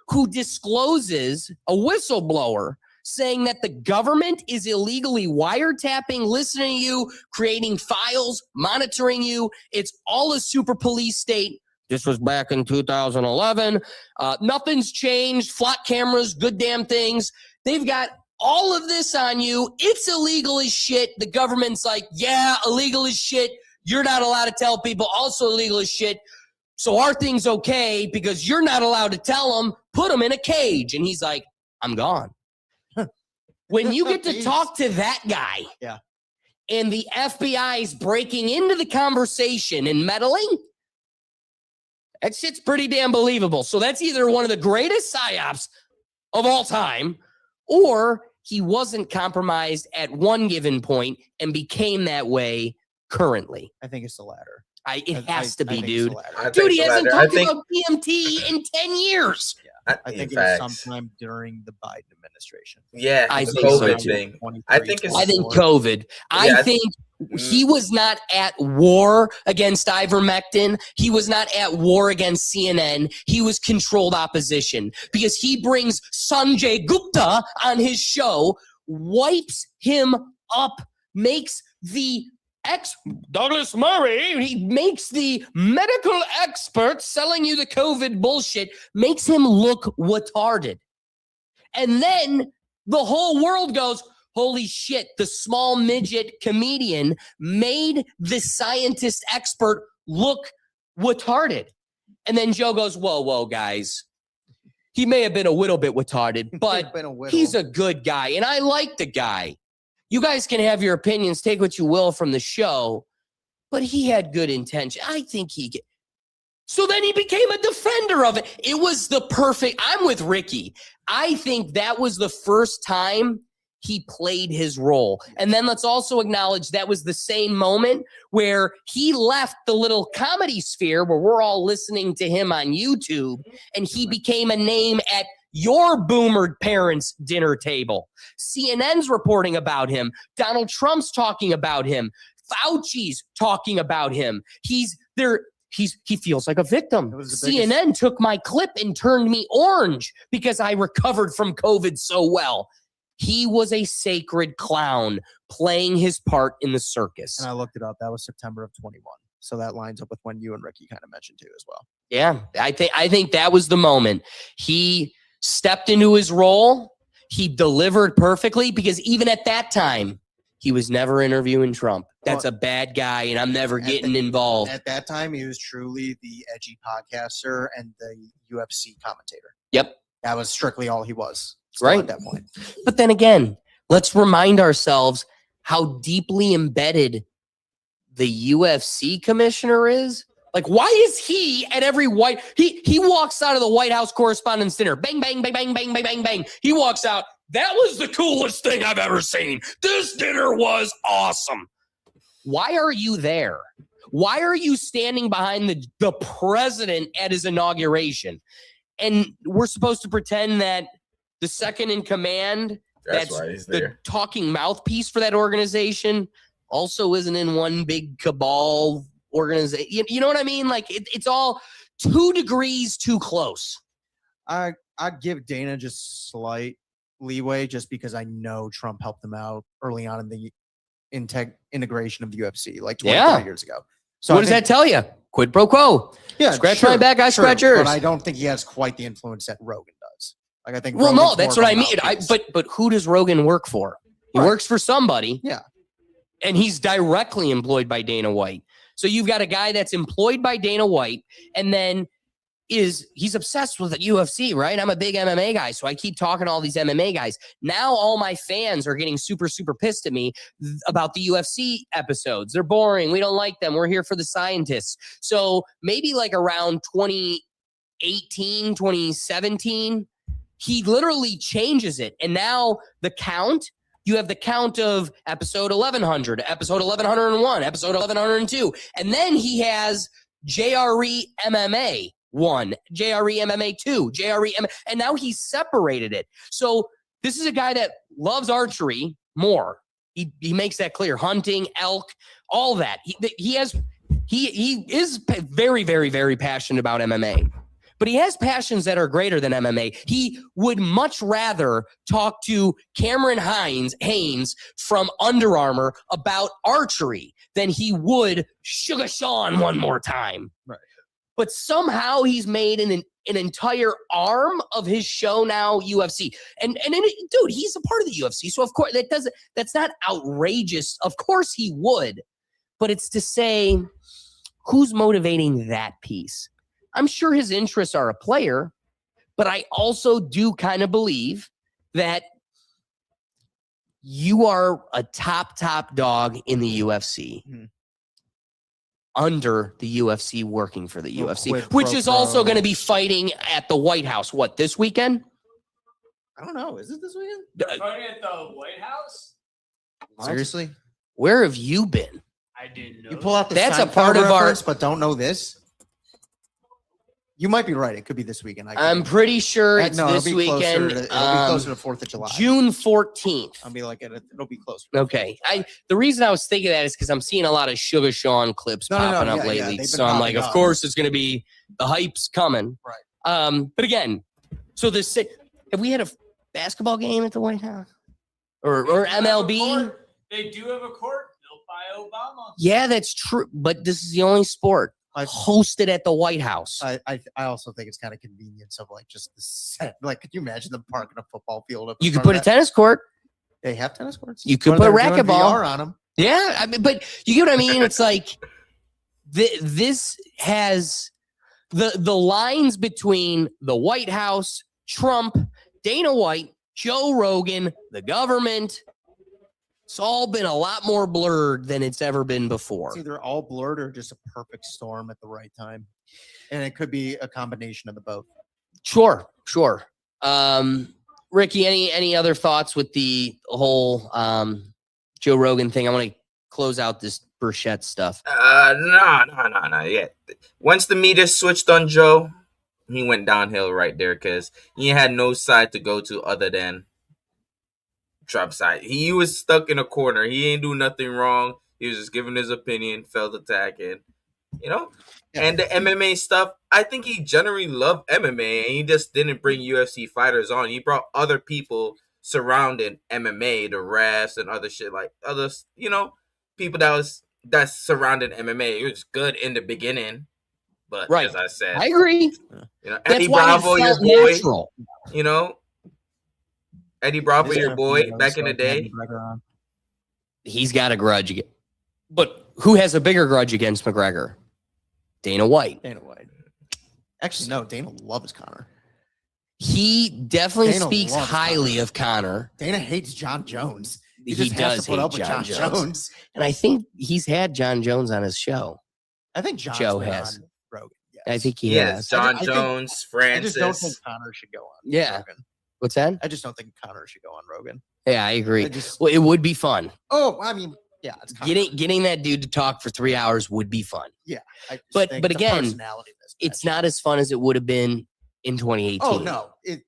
who discloses, a whistleblower, saying that the government is illegally wiretapping, listening to you, creating files, monitoring you. It's all a super police state. This was back in 2011. Nothing's changed. Flock cameras, good damn things. They've got all of this on you. It's illegal as shit. The government's like, yeah, illegal as shit. You're not allowed to tell people. Also illegal as shit. So our thing's okay because you're not allowed to tell them. Put them in a cage. And he's like, I'm gone. When you get to talk to that guy, yeah, and the FBI's breaking into the conversation and meddling, that shit's pretty damn believable. So that's either one of the greatest psyops of all time, or he wasn't compromised at one given point and became that way currently. I think it's the latter. It has to be, dude. Dude, he hasn't talked about PMT in 10 years. Yeah, I think it was sometime during the Biden administration. Yeah, I the think so COVID too. thing. I think COVID. I think he was not at war against ivermectin. He was not at war against CNN. He was controlled opposition because he brings Sanjay Gupta on his show, wipes him up, makes the Douglas Murray, he makes the medical expert selling you the COVID bullshit, makes him look retarded. And then the whole world goes, holy shit, the small midget comedian made the scientist expert look retarded. And then Joe goes, whoa, guys. He may have been a little bit retarded, but he's a good guy. And I like the guy. You guys can have your opinions, take what you will from the show, but he had good intention. I think so then he became a defender of it. It was the perfect, I'm with Ricky. I think that was the first time he played his role. And then let's also acknowledge that was the same moment where he left the little comedy sphere where we're all listening to him on YouTube, and he became a name at your boomer parents' dinner table. CNN's reporting about him. Donald Trump's talking about him. Fauci's talking about him. He feels like a victim. CNN took my clip and turned me orange because I recovered from COVID so well. He was a sacred clown playing his part in the circus. And I looked it up. That was September of 21. So that lines up with when you and Ricky kind of mentioned too as well. Yeah, I think that was the moment. He stepped into his role. He delivered perfectly because even at that time, he was never interviewing Trump. That's a bad guy, and I'm never getting involved. At that time, he was truly the edgy podcaster and the UFC commentator. Yep. That was strictly all he was. Right. At that point. But then again, let's remind ourselves how deeply embedded the UFC commissioner is. Like, why is he at every he walks out of the White House Correspondents' Dinner, bang, bang, bang, bang, bang, bang, bang, bang. He walks out. That was the coolest thing I've ever seen. This dinner was awesome. Why are you there? Why are you standing behind the president at his inauguration? And we're supposed to pretend that the second in command, that's the talking mouthpiece for that organization, also isn't in one big cabal organization. You know what I mean? Like it's all 2 degrees too close. I'd give Dana just slight leeway just because I know Trump helped him out early on in the integration of the UFC, like 20 years ago. So what does that tell you? Quid pro quo. Yeah, scratch my back, I scratch yours. But I don't think he has quite the influence that Rogan does. Like I think. Well, no, that's what I mean. But who does Rogan work for? He works for somebody. Yeah, and he's directly employed by Dana White. So you've got a guy that's employed by Dana White, and then he's obsessed with the UFC, right? I'm a big MMA guy, so I keep talking to all these MMA guys. Now all my fans are getting super, super pissed at me about the UFC episodes. They're boring. We don't like them. We're here for the scientists. So maybe like around 2018, 2017, he literally changes it. And now you have the count of episode 1100, episode 1101, episode 1102. And then he has JRE MMA 1, JRE MMA 2, JRE MMA, and now he's separated it. So this is a guy that loves archery more. He makes that clear. Hunting, elk, all that. He is very, very, very passionate about MMA. But he has passions that are greater than MMA. He would much rather talk to Cameron Haynes from Under Armour about archery than he would Sugar Sean one more time. Right. But somehow he's made an entire arm of his show now, UFC. And dude, he's a part of the UFC. So of course that's not outrageous. Of course he would. But it's to say, who's motivating that piece? I'm sure his interests are a player, but I also do kind of believe that you are a top dog in the UFC. Under the UFC, working for the UFC, which is also going to be fighting at the White House. What, this weekend? I don't know. Is it this weekend? Fighting at the White House? Seriously? Where have you been? I didn't know. You pull out the That's a Seinfeld part of our. reference, but don't know this. You might be right. It could be this weekend. I'm pretty sure it's no, this it'll be weekend. It'll be closer to 4th of July. June 14th. I'll be like, it'll be closer. Okay. The reason I was thinking that is because I'm seeing a lot of Sugar Sean clips popping up lately. So I'm like, of course, it's going to be the hype's coming. Right. But again, so have we had a basketball game at the White House or MLB? They do have a court built by Obama. Yeah, that's true. But this is the only sport hosted at the White House. I also think it's kind of convenience of like just the set. Like, could you imagine them parking a football field up? You could put a tennis court. They have tennis courts. You could put racquetball on them. Yeah, I mean, but you get what I mean. It's like this has the lines between the White House, Trump, Dana White, Joe Rogan, the government. It's all been a lot more blurred than it's ever been before. It's either all blurred or just a perfect storm at the right time. And it could be a combination of the both. Sure. Ricky, any other thoughts with the whole Joe Rogan thing? I want to close out this Burchett stuff. No. Yeah. Once the media switched on Joe, he went downhill right there because he had no side to go to other than Trump's side. He was stuck in a corner. He ain't do nothing wrong. He was just giving his opinion, felt attacking, And the MMA stuff, I think he generally loved MMA, and he just didn't bring UFC fighters on. He brought other people surrounding MMA, the refs and other shit, like others, people that's surrounding MMA. It was good in the beginning, but as I said, I agree. Eddie Bravo, your boy, natural. Eddie Bravo, your boy, back in the day. He's got a grudge. But who has a bigger grudge against McGregor? Dana White. Actually, no, Dana loves Conor. He definitely speaks highly of Conor. Dana hates John Jones. He does hate John Jones. And I think he's had John Jones on his show. I think Joe has. On Rogan. Yes. I think he has. John Jones, Francis. I just don't think Conor should go on Rogan. What's that? I just don't think Conor should go on Rogan. Yeah, I agree. Well, it would be fun. Oh, I mean, yeah, it's getting that dude to talk for 3 hours would be fun. Yeah, but again, it's not as fun as it would have been in 2018. Oh no, and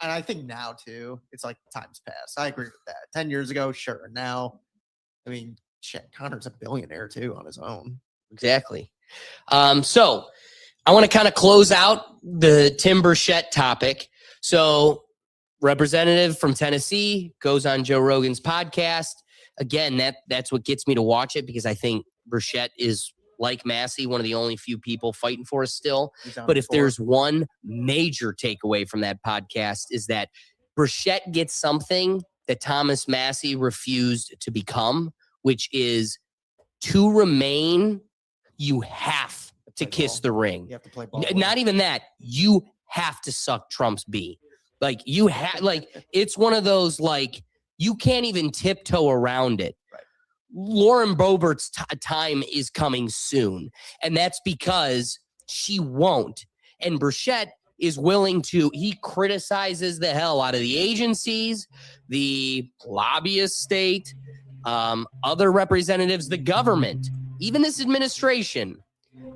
I think now too, it's like time's passed. I agree with that. 10 years ago, sure. Now, I mean, shit, Conor's a billionaire too on his own. Exactly. So I want to kind of close out the Tim Burchett topic. So, representative from Tennessee goes on Joe Rogan's podcast. Again, that's what gets me to watch it, because I think Burchett is, like Massey, one of the only few people fighting for us still. But if there's one major takeaway from that podcast, is that Burchett gets something that Thomas Massey refused to become, which is to remain, you have to kiss the ring. You have to play ball. Not even that. You have to suck Trump's B. Like, you have, like, it's one of those, like, you can't even tiptoe around it. Right. Lauren Boebert's time is coming soon. And that's because she won't. And Burchett is willing to, he criticizes the hell out of the agencies, the lobbyist state, other representatives, the government, even this administration.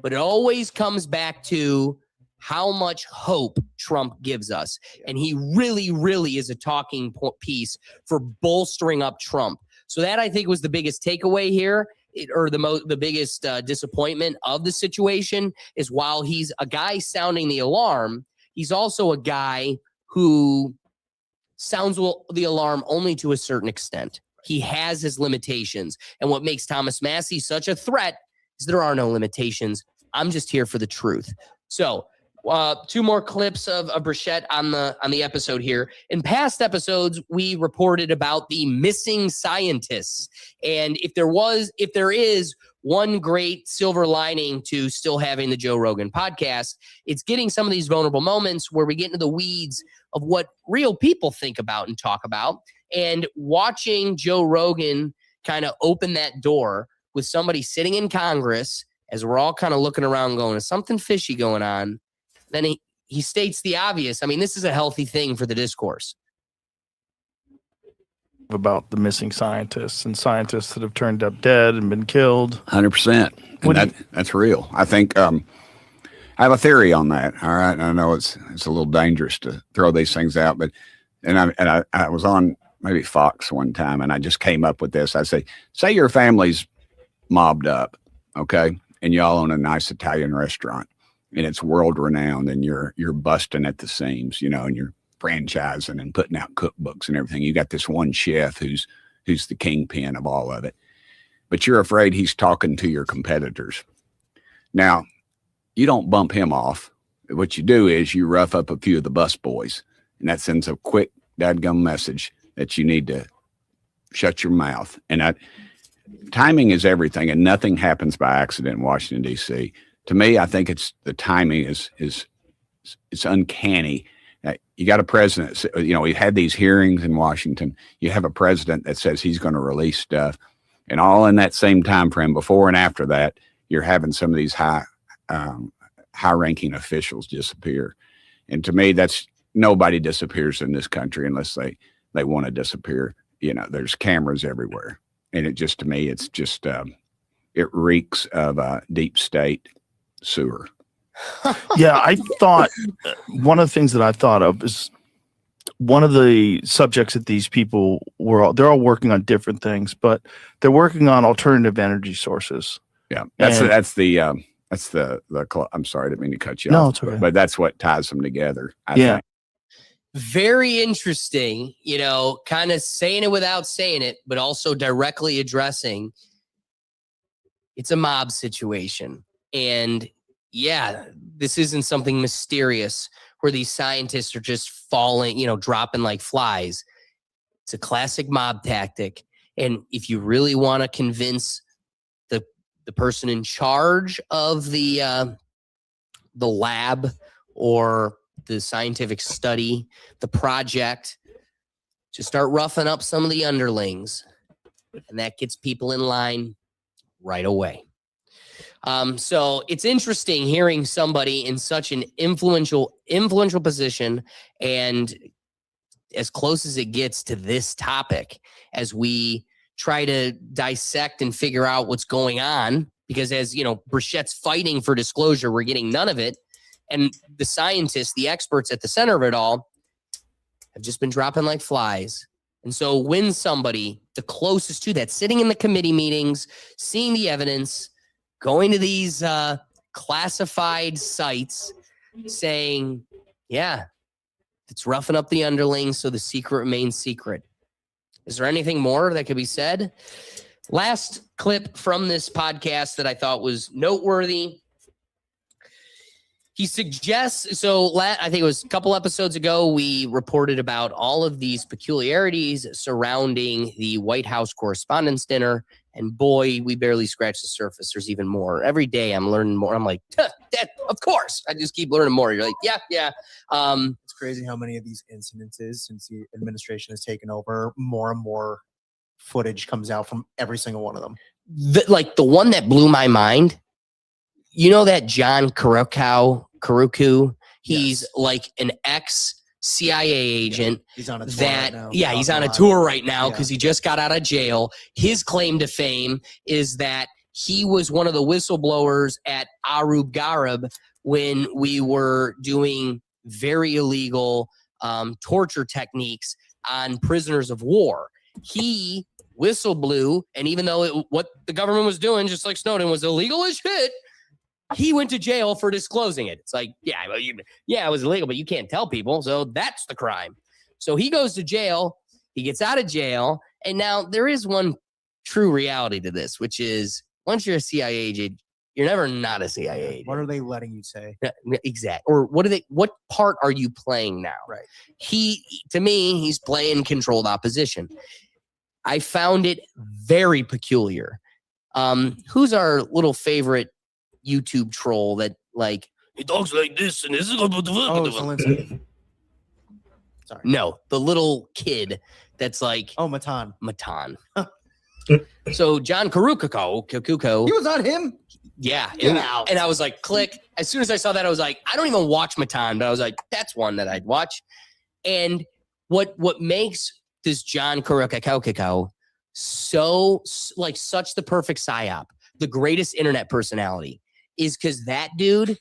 But it always comes back to how much hope Trump gives us. And he really, really is a talking piece for bolstering up Trump. So that, I think, was the biggest takeaway here, or the biggest disappointment of the situation, is while he's a guy sounding the alarm, he's also a guy who sounds the alarm only to a certain extent. He has his limitations. And what makes Thomas Massey such a threat is there are no limitations. I'm just here for the truth. So, 2 more clips of Burchett on the episode here. In past episodes, we reported about the missing scientists. And if there is one great silver lining to still having the Joe Rogan podcast, it's getting some of these vulnerable moments where we get into the weeds of what real people think about and talk about. And watching Joe Rogan kind of open that door with somebody sitting in Congress, as we're all kind of looking around going, is something fishy going on? Then he states the obvious. I mean, this is a healthy thing for the discourse. About the missing scientists and scientists that have turned up dead and been killed. 100%. And that's real. I think I have a theory on that. All right. I know it's a little dangerous to throw these things out, but I was on maybe Fox one time and I just came up with this. I say your family's mobbed up, okay, and y'all own a nice Italian restaurant and it's world renowned and you're busting at the seams, you know, and you're franchising and putting out cookbooks and everything. You got this one chef who's the kingpin of all of it, but you're afraid he's talking to your competitors. Now, you don't bump him off. What you do is you rough up a few of the bus boys, and that sends a quick dadgum message that you need to shut your mouth. And timing is everything, and nothing happens by accident in Washington, D.C. To me, I think the timing is it's uncanny. You got a president, you know, we had these hearings in Washington. You have a president that says he's going to release stuff, and all in that same time frame, before and after that, you're having some of these high-ranking officials disappear. And to me, nobody disappears in this country unless they want to disappear. You know, there's cameras everywhere, and to me, it's just it reeks of deep state sewer. Yeah, I thought one of the things that I thought of is one of the subjects that these people they're all working on different things, but they're working on alternative energy sources. Yeah, that's the I'm sorry, I didn't mean to cut you off. No, it's okay. But that's what ties them together. I think. Very interesting, you know, kind of saying it without saying it, but also directly addressing it's a mob situation. And yeah, this isn't something mysterious where these scientists are just falling, you know, dropping like flies. It's a classic mob tactic. And if you really want to convince the person in charge of the lab or the scientific study, the project, to start roughing up some of the underlings, and that gets people in line right away. So it's interesting hearing somebody in such an influential position and as close as it gets to this topic as we try to dissect and figure out what's going on, because as you know, Brichette's fighting for disclosure, we're getting none of it. And the scientists, the experts at the center of it all have just been dropping like flies. And so when somebody, the closest to that, sitting in the committee meetings, seeing the evidence, going to these classified sites, saying, yeah, it's roughing up the underlings so the secret remains secret. Is there anything more that could be said? Last clip from this podcast that I thought was noteworthy. He suggests, I think it was a couple episodes ago, we reported about all of these peculiarities surrounding the White House Correspondents' Dinner. And boy, we barely scratched the surface. There's even more. Every day I'm learning more. I'm like, of course. I just keep learning more. You're like, yeah. It's crazy how many of these incidences, since the administration has taken over, more and more footage comes out from every single one of them. The one that blew my mind, you know that John Karuku, he's like an ex-CIA agent. He's on a tour right now. Yeah, he's on a tour right now because he just got out of jail. His claim to fame is that he was one of the whistleblowers at Arub Garib when we were doing very illegal torture techniques on prisoners of war. He whistleblew, and even though what the government was doing, just like Snowden, was illegal as shit, he went to jail for disclosing it. It's like, yeah, it was illegal, but you can't tell people, so that's the crime. So he goes to jail, he gets out of jail, and now there is one true reality to this, which is once you're a CIA agent, you're never not a CIA agent. What are they letting you say? Exactly. Or what part are you playing now? Right. To me, he's playing controlled opposition. I found it very peculiar. Who's our little favorite YouTube troll that like he talks like this and this is Sorry. No, the little kid that's like Matan. So John Kukuko. He was on him. Yeah. Get out. And I was like, click. As soon as I saw that, I was like, I don't even watch Matan, but I was like, that's one that I'd watch. And what makes this John Kukuko so like such the perfect psyop, the greatest internet personality, is because that dude,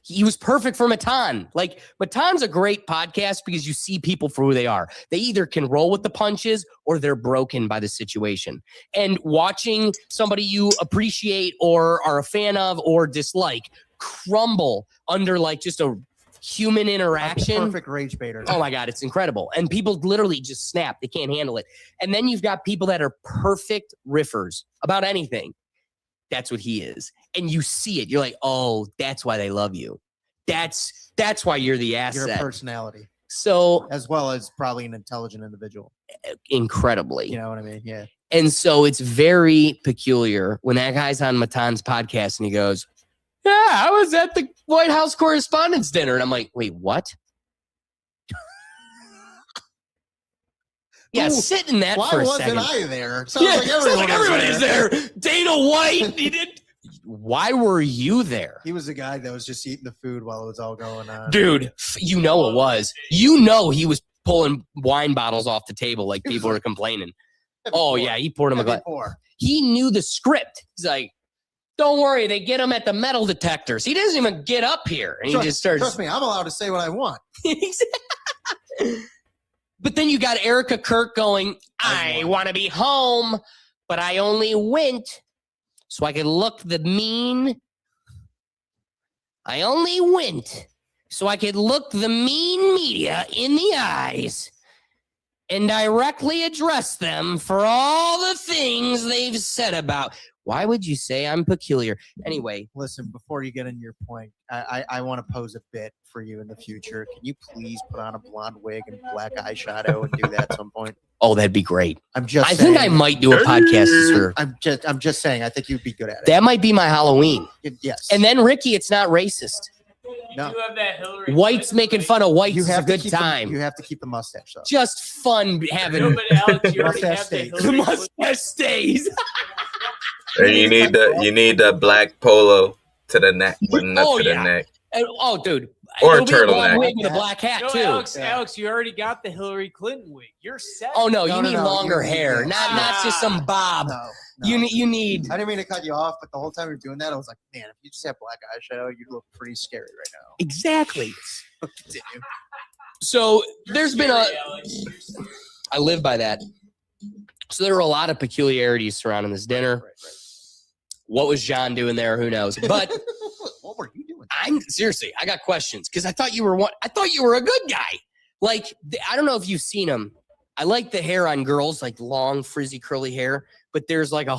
he was perfect for Matan. Like, Matan's a great podcast because you see people for who they are. They either can roll with the punches or they're broken by the situation. And watching somebody you appreciate or are a fan of or dislike crumble under like just a human interaction. Perfect rage baiter. Oh my God, it's incredible. And people literally just snap. They can't handle it. And then you've got people that are perfect riffers about anything. That's what he is. And you see it. You're like, oh, that's why they love you. That's why you're the asset. Your personality. So, as well as probably an intelligent individual. Incredibly. You know what I mean? Yeah. And so it's very peculiar when that guy's on Matan's podcast and he goes, yeah, I was at the White House Correspondents' Dinner. And I'm like, wait, what? Yeah, sit in that for a second. Why wasn't I there? Sounds like everybody's there. Dana White. He did. Why were you there? He was the guy that was just eating the food while it was all going on. Dude, you know it was. You know he was pulling wine bottles off the table like people were complaining. Oh, yeah, he poured him a glass. He knew the script. He's like, don't worry, they get him at the metal detectors. He doesn't even get up here. And he just starts. Trust me, I'm allowed to say what I want. But then you got Erica Kirk going, I want to be home, but I only went so I could look the mean. I only went so I could look the mean media in the eyes and directly address them for all the things they've said about. Why would you say I'm peculiar? Anyway. Listen, before you get into your point, I want to pose a bit for you in the future. Can you please put on a blonde wig and black eyeshadow and do that at some point? Oh, that'd be great. I think I might do a podcast this year. I'm just saying, I think you'd be good at it. That might be my Halloween. Yes. And then, Ricky, it's not racist. No. Whites making fun of whites is a good time. You have to keep the mustache though. Just fun having mustache stays. The mustache stays. And you need the black polo to the neck, button up to the neck. And, dude. Or a turtleneck. Wig with a black hat too. Alex, you already got the Hillary Clinton wig. You're set. Oh no, you need longer hair, not just some bob. No. You need. I didn't mean to cut you off, but the whole time you're doing that, I was like, man, if you just have black eyeshadow, you'd look pretty scary right now. Exactly. Continue. So there's been I live by that. So there were a lot of peculiarities surrounding this dinner. Right. What was John doing there? Who knows? But what were you doing? Seriously, I got questions because I thought you were one. I thought you were a good guy. Like, I don't know if you've seen him. I like the hair on girls, like long, frizzy, curly hair. But there's like a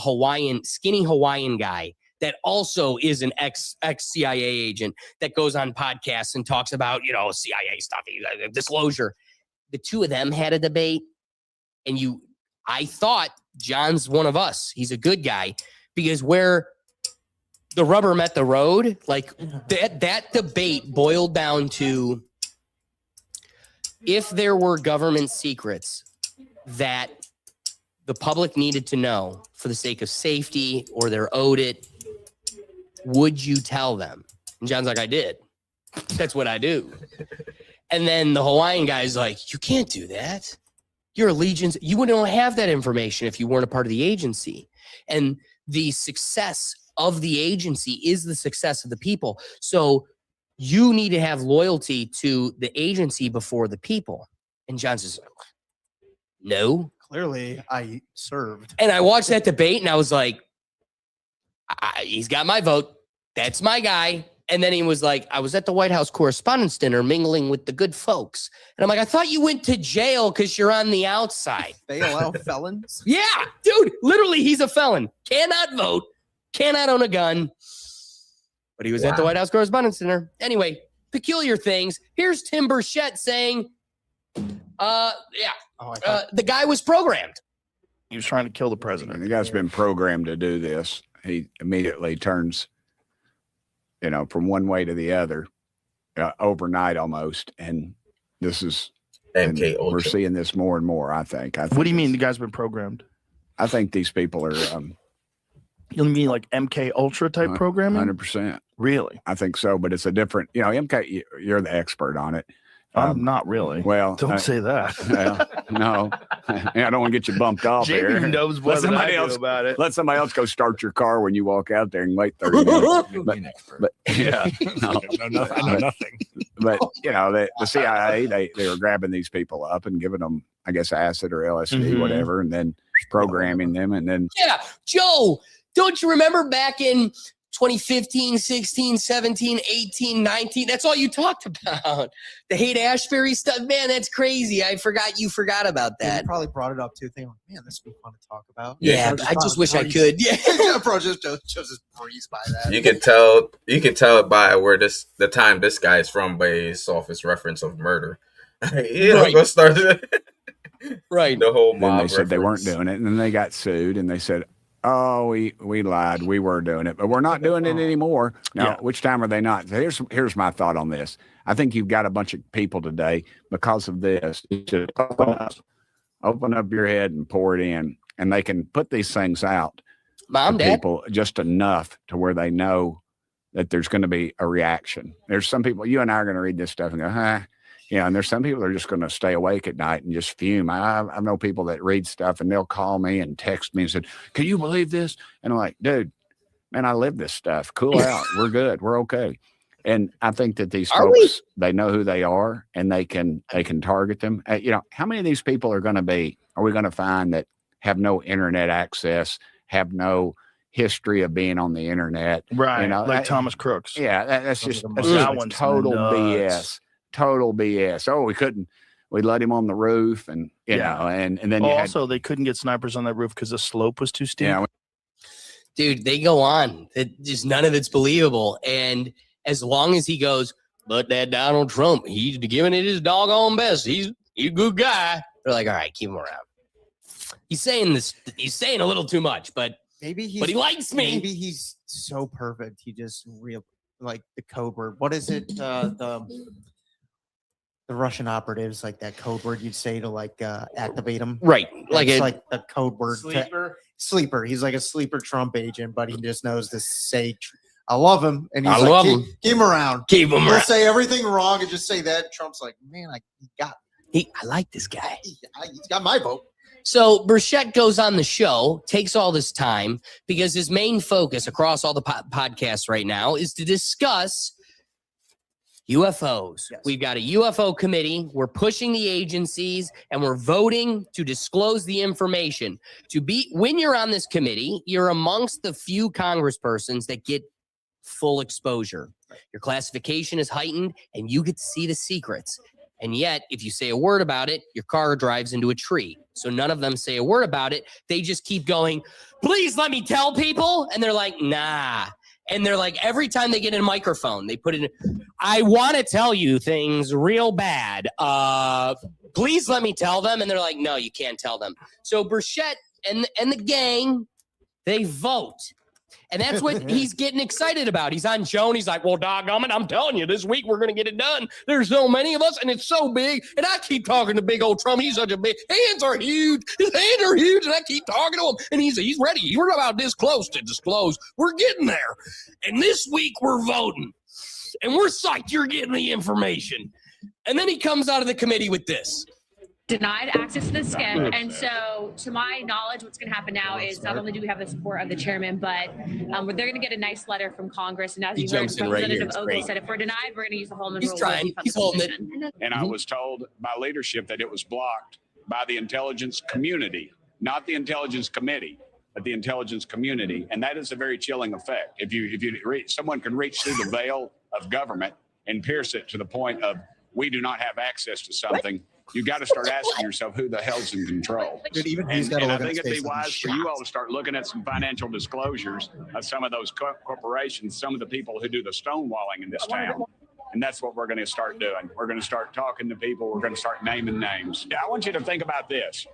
skinny Hawaiian guy that also is an ex-CIA agent that goes on podcasts and talks about, CIA stuff, disclosure. The two of them had a debate, and I thought John's one of us. He's a good guy because where the rubber met the road, like that debate boiled down to if there were government secrets that the public needed to know for the sake of safety or they're owed it, would you tell them? And John's like, I did. That's what I do. And then the Hawaiian guy's like, you can't do that. Your allegiance, you wouldn't have that information if you weren't a part of the agency. And the success of the agency is the success of the people. So you need to have loyalty to the agency before the people. And John says, no. Clearly, I served. And I watched that debate and I was like, he's got my vote. That's my guy. And then he was like, I was at the White House Correspondents' Dinner mingling with the good folks. And I'm like, I thought you went to jail because you're on the outside. They allow felons? Yeah, dude, literally, he's a felon. Cannot vote, cannot own a gun. But he was at the White House Correspondents' Dinner. Anyway, peculiar things. Here's Tim Burchett saying, the guy was programmed. He was trying to kill the president. The guy's been programmed to do this. He immediately turns, from one way to the other overnight almost. And this is MK Ultra. We're seeing this more and more, I think. What do you mean the guy's been programmed? I think these people are... you mean like MK Ultra type programming? 100%. Really? I think so, but it's a different... MK, you're the expert on it. I'm not really. Well, don't say that. No, I don't want to get you bumped off Jamie here. knows more than I do about it. Let somebody else go start your car when you walk out there and wait 30 minutes. But yeah, I know nothing. But the CIA, they were grabbing these people up and giving them, I guess, acid or LSD, whatever, and then programming them, and then Joe, don't you remember back in 2015, 16, 17, 18, 19. That's all you talked about. The Haight-Ashbury stuff. Man, that's crazy. I forgot you forgot about that. You probably brought it up too, thinking, man, this would be fun to talk about. Yeah, I just wish I could. Yeah. Bro, just breeze by that. You can tell by where the time this guy is from by his softest reference of murder. Go start it. Right. The whole mob. Then they said reference. they weren't doing it, and then they got sued, and they said, "Oh, we lied. We were doing it, but we're not doing it anymore." Now, which time are they not? Here's my thought on this. I think you've got a bunch of people today because of this. Just open up your head and pour it in, and they can put these things out to people just enough to where they know that there's going to be a reaction. There's some people, you and I are going to read this stuff and go, and there's some people that are just going to stay awake at night and just fume. I know people that read stuff and they'll call me and text me and said, "Can you believe this?" And I'm like, "Dude, man, I live this stuff. Cool out. We're good. We're okay." And I think that these folks, they know who they are and they can target them. How many of these people are we going to find that have no internet access, have no history of being on the internet? Right. Like Thomas Crooks. Yeah. That's just total BS. Total BS. Oh, we let him on the roof and and then also they couldn't get snipers on that roof because the slope was too steep. Yeah. Dude, they go on. Just none of it's believable. And as long as he goes, but that Donald Trump, he's giving it his doggone best. He's a good guy. They're like, all right, keep him around. He's saying a little too much, but he likes me. Maybe he's so perfect. He just like the code word. What is it? The Russian operatives, like that code word you'd say to activate them. Right. Like the code word. Sleeper. He's like a sleeper Trump agent, but he just knows to say, "I love him." And he's keep him around. Keep him around. He'll say everything wrong and just say that. Trump's like, man, I like this guy. He's got my vote. So Burchett goes on the show, takes all this time because his main focus across all the podcasts right now is to discuss UFOs. Yes. We've got a UFO committee. We're pushing the agencies and we're voting to disclose the information. When you're on this committee, you're amongst the few congresspersons that get full exposure. Your classification is heightened and you get to see the secrets. And yet, if you say a word about it, your car drives into a tree. So none of them say a word about it. They just keep going, "Please let me tell people." And they're like, "Nah." And they're like, every time they get in a microphone, they put it in, "I want to tell you things real bad. Please let me tell them." And they're like, "No, you can't tell them." So Burchett and the gang, they vote. And that's what he's getting excited about. He's on Joe and he's like, "Well, doggone it, I'm telling you, this week we're going to get it done. There's so many of us and it's so big. And I keep talking to big old Trump. He's such a big, hands are huge. His hands are huge. And I keep talking to him. And he's ready. We're about this close to disclose. We're getting there. And this week we're voting. And we're psyched you're getting the information." And then he comes out of the committee with this. Denied access to the SCIF. And so, to my knowledge, what's going to happen now is not only do we have the support of the chairman, but they're going to get a nice letter from Congress. And as you heard, Representative Ogle said, if we're denied, we're going to use the Holman rule. He's trying. He's holding it. And I was told by leadership that it was blocked by the intelligence community, not the intelligence committee, but the intelligence community. And that is a very chilling effect. If someone can reach through the veil of government and pierce it to the point of we do not have access to something, you got to start asking yourself who the hell's in control. Dude, even and I think it'd be wise for you all to start looking at some financial disclosures of some of those corporations, some of the people who do the stonewalling in this town. And that's what we're going to start doing. We're going to start talking to people. We're going to start naming names. I want you to think about this.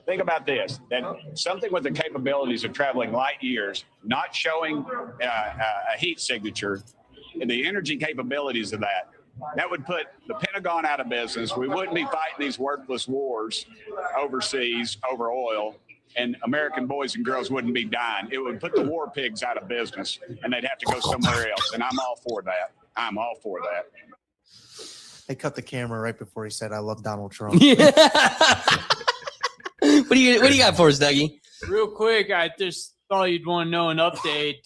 Think about this, that something with the capabilities of traveling light years, not showing a heat signature, and the energy capabilities of that, That would put the Pentagon out of business. We wouldn't be fighting these worthless wars overseas over oil, and American boys and girls wouldn't be dying. It would put the war pigs out of business, and they'd have to go somewhere else. And I'm all for that. I'm all for that. They cut the camera right before he said, "I love Donald Trump." Yeah. What do you got for us, Dougie? Real quick, I just thought you'd want to know an update.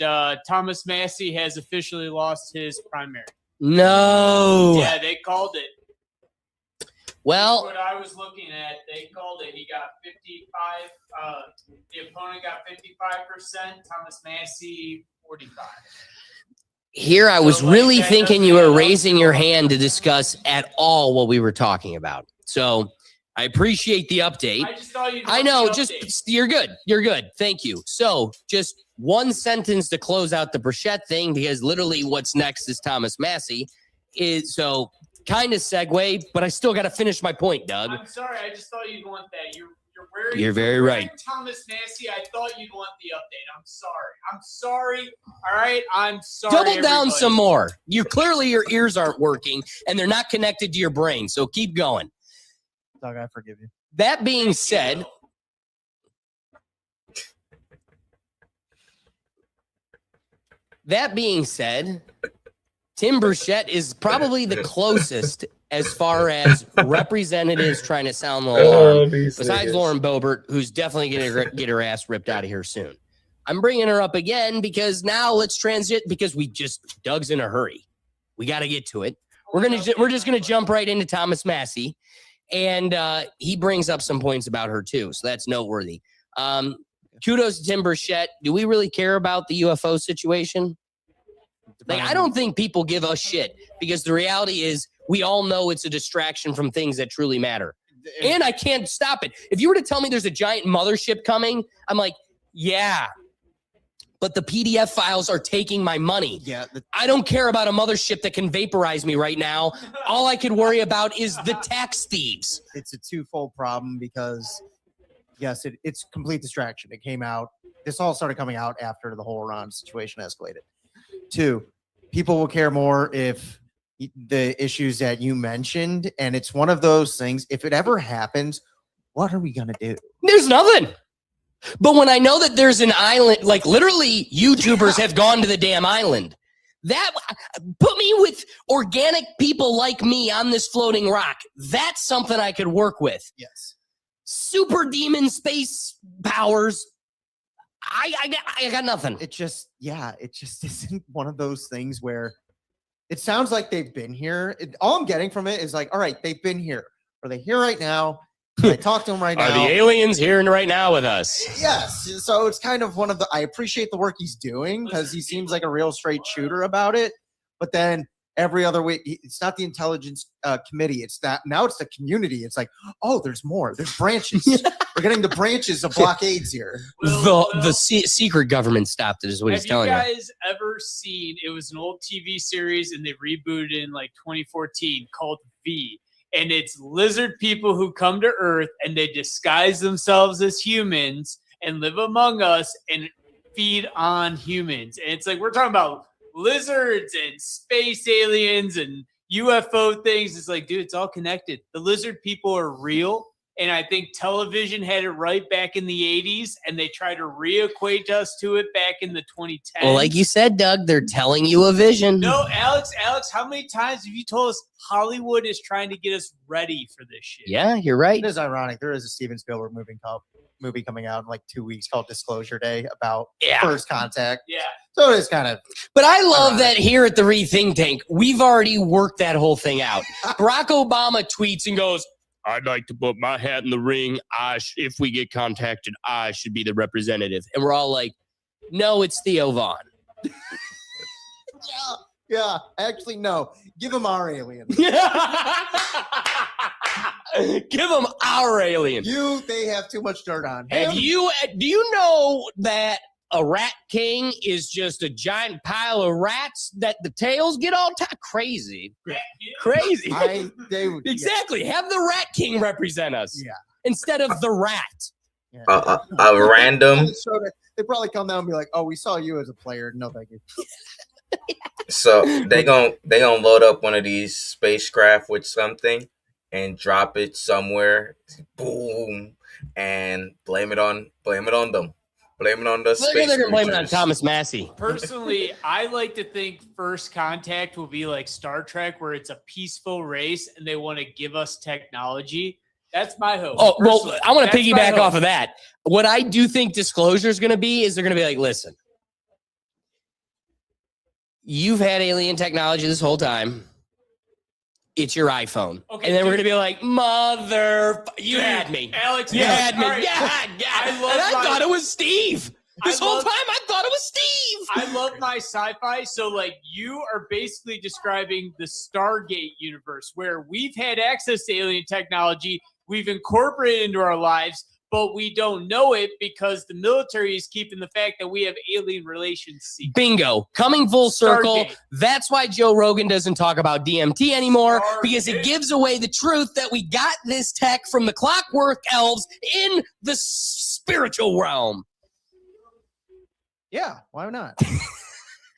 Thomas Massey has officially lost his primary. No. Yeah, they called it. Well, What I was looking at, they called it. He got 55. The opponent got 55%. Thomas Massey 45. here I was really thinking you were raising your hand to discuss at all what we were talking about. So I appreciate the update. I just thought you'd I know, want the just update. you're good. You're good. Thank you. So just one sentence to close out the Burchett thing, because literally what's next is Thomas Massey. So kind of segue, but I still got to finish my point, Doug. I'm sorry. I just thought you'd want that. You're very right. Thomas Massey, I thought you'd want the update. I'm sorry. All right. I'm sorry. Double down everybody. some more. You clearly your ears aren't working and they're not connected to your brain. So keep going. Doug, I forgive you. That being said, Tim Burchett is probably the closest as far as representatives trying to sound the alarm, besides Lauren Boebert, who's definitely going to get her ass ripped out of here soon. I'm bringing her up again because now let's transit, because Doug's in a hurry. We got to get to it. We're just going to jump right into Thomas Massey, and he brings up some points about her too, so that's noteworthy. Kudos to Tim Burchett. Do we really care about the UFO situation? Like, I don't think people give us shit, because the reality is we all know it's a distraction from things that truly matter. And I can't stop it. If you were to tell me there's a giant mothership coming, I'm like, yeah, but the PDF files are taking my money. Yeah, I don't care about a mothership that can vaporize me right now. All I could worry about is the tax thieves. It's a twofold problem, because yes, it's complete distraction. It came out. This all started coming out after the whole Iran situation escalated. 2, people will care more if the issues that you mentioned, and it's one of those things, if it ever happens, what are we going to do? There's nothing. But when I know that there's an island, like literally YouTubers have gone to the damn island, that put me with organic people like me on this floating rock. That's something I could work with. Yes. Super demon space powers. I got nothing. It just isn't one of those things where it sounds like they've been here. All I'm getting from it is like, all right, they've been here. Are they here right now? Can I talk to them right now? Are the aliens here and right now with us? Yes. So it's kind of I appreciate the work he's doing, because he seems like a real straight shooter about it. But then every other week, it's not the intelligence committee. It's now it's the community. It's like, oh, there's more. There's branches. We're getting the branches of blockades here. The secret government stopped it, is what he's telling you. Have you guys ever seen, it was an old TV series and they rebooted in like 2014 called V. And it's lizard people who come to Earth and they disguise themselves as humans and live among us and feed on humans. And it's like, we're talking about lizards and space aliens and UFO things. It's like, dude, it's all connected. The lizard people are real. And I think television had it right back in the 80s, and they tried to reequate us to it back in the 2010s. Well, like you said, Doug, they're telling you a vision. No, Alex, how many times have you told us Hollywood is trying to get us ready for this shit? Yeah, you're right. It is ironic. There is a Steven Spielberg movie coming out in like 2 weeks called Disclosure Day about first contact. Yeah. So it is kind of. But I love that here at the Rethink Tank, we've already worked that whole thing out. Barack Obama tweets and goes, I'd like to put my hat in the ring. If we get contacted, I should be the representative. And we're all like, no, it's Theo Vaughn. Yeah, actually, no. Give him our alien. Give him our alien. They have too much dirt on him. Do you know that a rat king is just a giant pile of rats that the tails get all crazy? Crazy. Exactly. Yeah. Have the rat king represent us. Yeah. Instead of the rat. Yeah. A random. They probably come down and be like, oh, we saw you as a player. No, thank you. So they gonna load up one of these spacecraft with something and drop it somewhere. Boom, and blame it on them. Blame it on the space. They're gonna blame it on Thomas Massey. Personally, I like to think First Contact will be like Star Trek, where it's a peaceful race and they want to give us technology. That's my hope. Oh, well, I want to piggyback off of that. What I do think disclosure is going to be is they're going to be like, listen, you've had alien technology this whole time. It's your iPhone. Okay, and then we're going to be like, you had me. Alex, you had me. Right. Yeah. I thought it was Steve. This whole time I thought it was Steve. I love my sci-fi. So, like, you are basically describing the Stargate universe where we've had access to alien technology. We've incorporated it into our lives, but we don't know it because the military is keeping the fact that we have alien relations secret. Bingo. Coming full circle. Stargate. That's why Joe Rogan doesn't talk about DMT anymore, because it gives away the truth that we got this tech from the Clockwork Elves in the spiritual realm. Yeah, why not?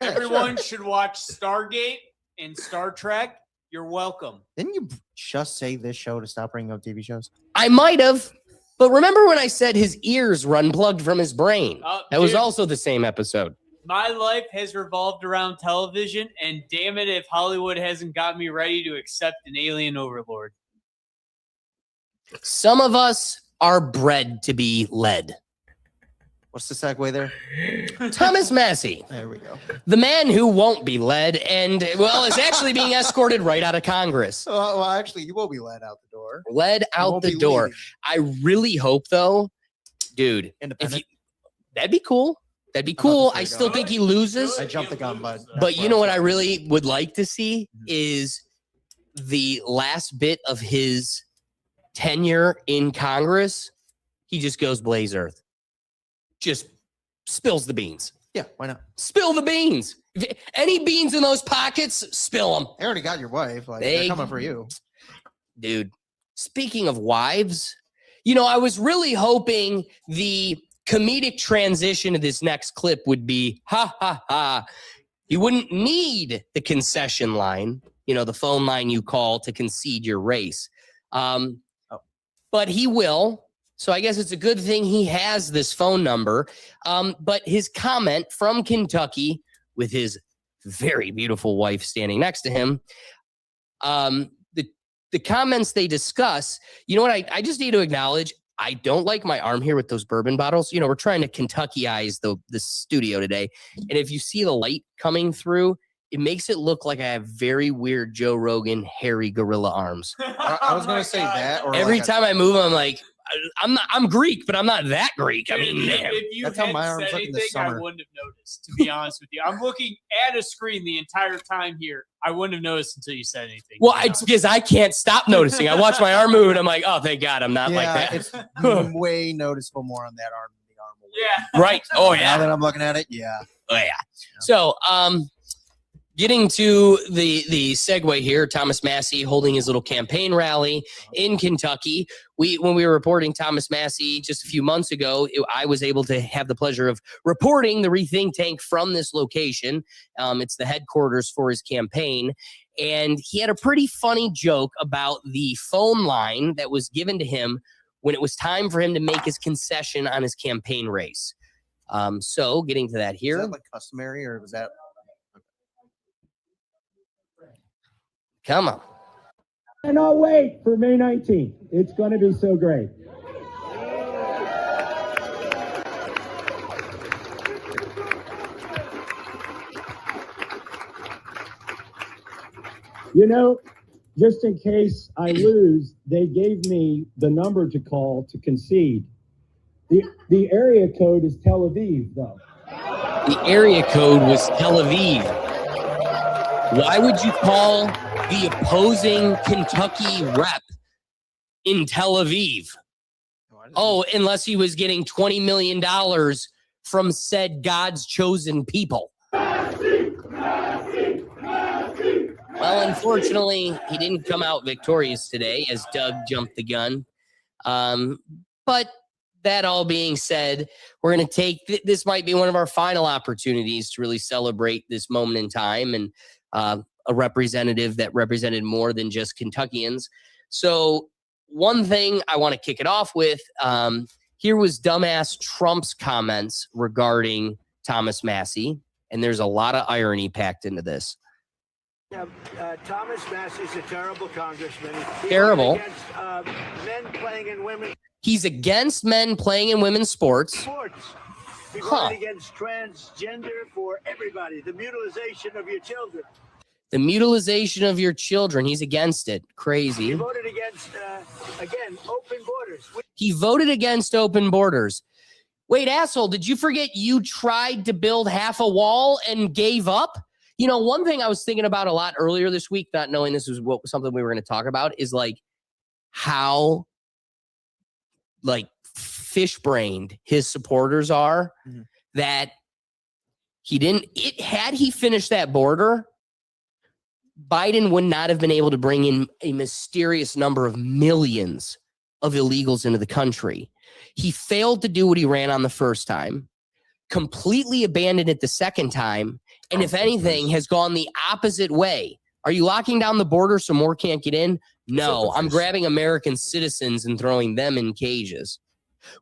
Everyone should watch Stargate and Star Trek. You're welcome. Didn't you just say this show to stop bringing up TV shows? I might have, but remember when I said his ears were unplugged from his brain? That was also the same episode. My life has revolved around television, and damn it if Hollywood hasn't got me ready to accept an alien overlord. Some of us are bred to be led. What's the segue there? Thomas Massey. There we go. The man who won't be led and, well, is actually being escorted right out of Congress. Well, actually, you will be led out the door. Led out the door. Leaving. I really hope, though, dude, that'd be cool. That'd be cool. I still think he loses. I jumped the gun, but you know what I really would like to see is the last bit of his tenure in Congress. He just goes blaze earth. Just spills the beans. Yeah, why not? Spill the beans. Any beans in those pockets, spill them. They already got your wife. Like, they're coming for you. Dude, speaking of wives, you know, I was really hoping the comedic transition of this next clip would be, ha, ha, ha. You wouldn't need the concession line, you know, the phone line you call to concede your race. But he will. So I guess it's a good thing he has this phone number. But his comment from Kentucky with his very beautiful wife standing next to him, the comments they discuss, you know what, I just need to acknowledge, I don't like my arm here with those bourbon bottles. You know, we're trying to Kentuckyize the studio today. And if you see the light coming through, it makes it look like I have very weird Joe Rogan hairy gorilla arms. I was going to say that. Or every time I move, I'm like, I'm Greek, but I'm not that Greek. I mean, if you hadn't said anything, I wouldn't have noticed, to be honest with you. I'm looking at a screen the entire time here. I wouldn't have noticed until you said anything. Well, it's because I can't stop noticing. I watch my arm move and I'm like, oh, thank God I'm not like that. It's way noticeable more on that arm than the arm away. Yeah. Right. Oh, yeah. Now that I'm looking at it, yeah. Oh, yeah. So, getting to the segue here, Thomas Massey holding his little campaign rally in Kentucky. When we were reporting Thomas Massey just a few months ago, I was able to have the pleasure of reporting the Rethink Tank from this location. It's the headquarters for his campaign. And he had a pretty funny joke about the phone line that was given to him when it was time for him to make his concession on his campaign race. So getting to that here. Is that like customary or was that... Come on. And I'll wait for May 19th. It's going to be so great. You know, just in case I lose, they gave me the number to call to concede. The area code is Tel Aviv, though. The area code was Tel Aviv. Why would you call the opposing Kentucky rep in Tel Aviv? Oh, unless he was getting $20 million from said God's chosen people. Well, unfortunately, he didn't come out victorious today as Doug jumped the gun. But that all being said, we're going to take this might be one of our final opportunities to really celebrate this moment in time and a representative that represented more than just Kentuckians. So one thing I want to kick it off with, here was dumbass Trump's comments regarding Thomas Massie, and there's a lot of irony packed into this. Thomas Massie's a terrible congressman. Terrible. Against, men playing in women. He's against men playing in women's sports. He voted against transgender for everybody. The mutilization of your children. The mutilization of your children. He's against it. Crazy. He voted against, again, open borders. He voted against open borders. Wait, asshole, did you forget you tried to build half a wall and gave up? You know, one thing I was thinking about a lot earlier this week, not knowing this was something we were going to talk about, is like how like fish-brained his supporters are. That he didn't, had he finished that border, Biden would not have been able to bring in a mysterious number of millions of illegals into the country. He failed to do what he ran on the first time, completely abandoned it the second time, and if anything, has gone the opposite way. Are you locking down the border so more can't get in? No, I'm grabbing American citizens and throwing them in cages.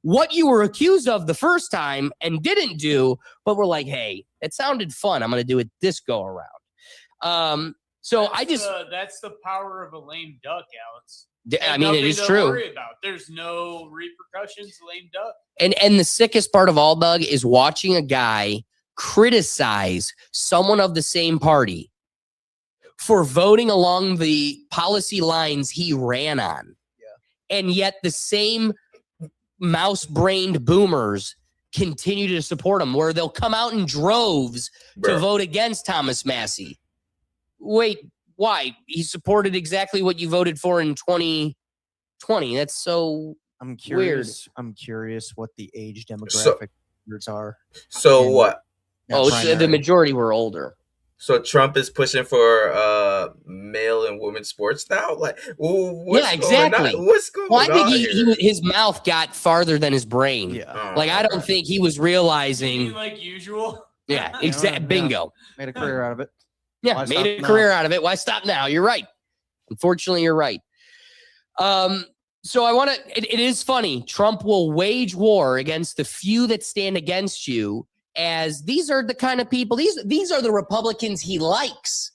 What you were accused of the first time and didn't do, but we're like, hey, it sounded fun. I'm going to do it this go around. So that's the power of a lame duck, Alex. I mean, it is true. Worry about. There's no repercussions. Lame duck. And the sickest part of all, Doug, is watching a guy criticize someone of the same party for voting along the policy lines he ran on. Yeah. And yet the same mouse-brained boomers continue to support him, where they'll come out in droves to vote against Thomas Massie. Wait, why? He supported exactly what you voted for in 2020. That's so I'm curious. weird. I'm curious what the age demographic are. So what? The majority were older. So Trump is pushing for male and women's sports now. Like, what's exactly. What's going on? I think here? his mouth got farther than his brain. Yeah. Like I don't think he was realizing. Like usual. Yeah. Exactly. Bingo. Made a career out of it. Yeah. Made a career out of it. Why stop now? You're right. Unfortunately, you're right. So I want to. It is funny. Trump will wage war against the few that stand against you. As these are the kind of people, these are the Republicans he likes.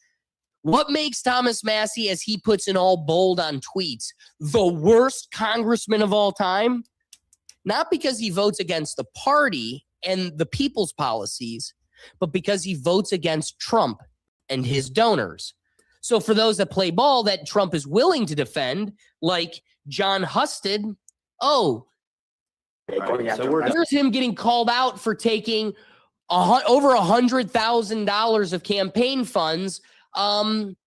What makes Thomas Massie, as he puts in all bold on tweets, the worst congressman of all time? Not because he votes against the party and the people's policies, but because he votes against Trump and his donors. So for those that play ball that Trump is willing to defend, like John Husted, there's him getting called out for taking over $100,000 of campaign funds from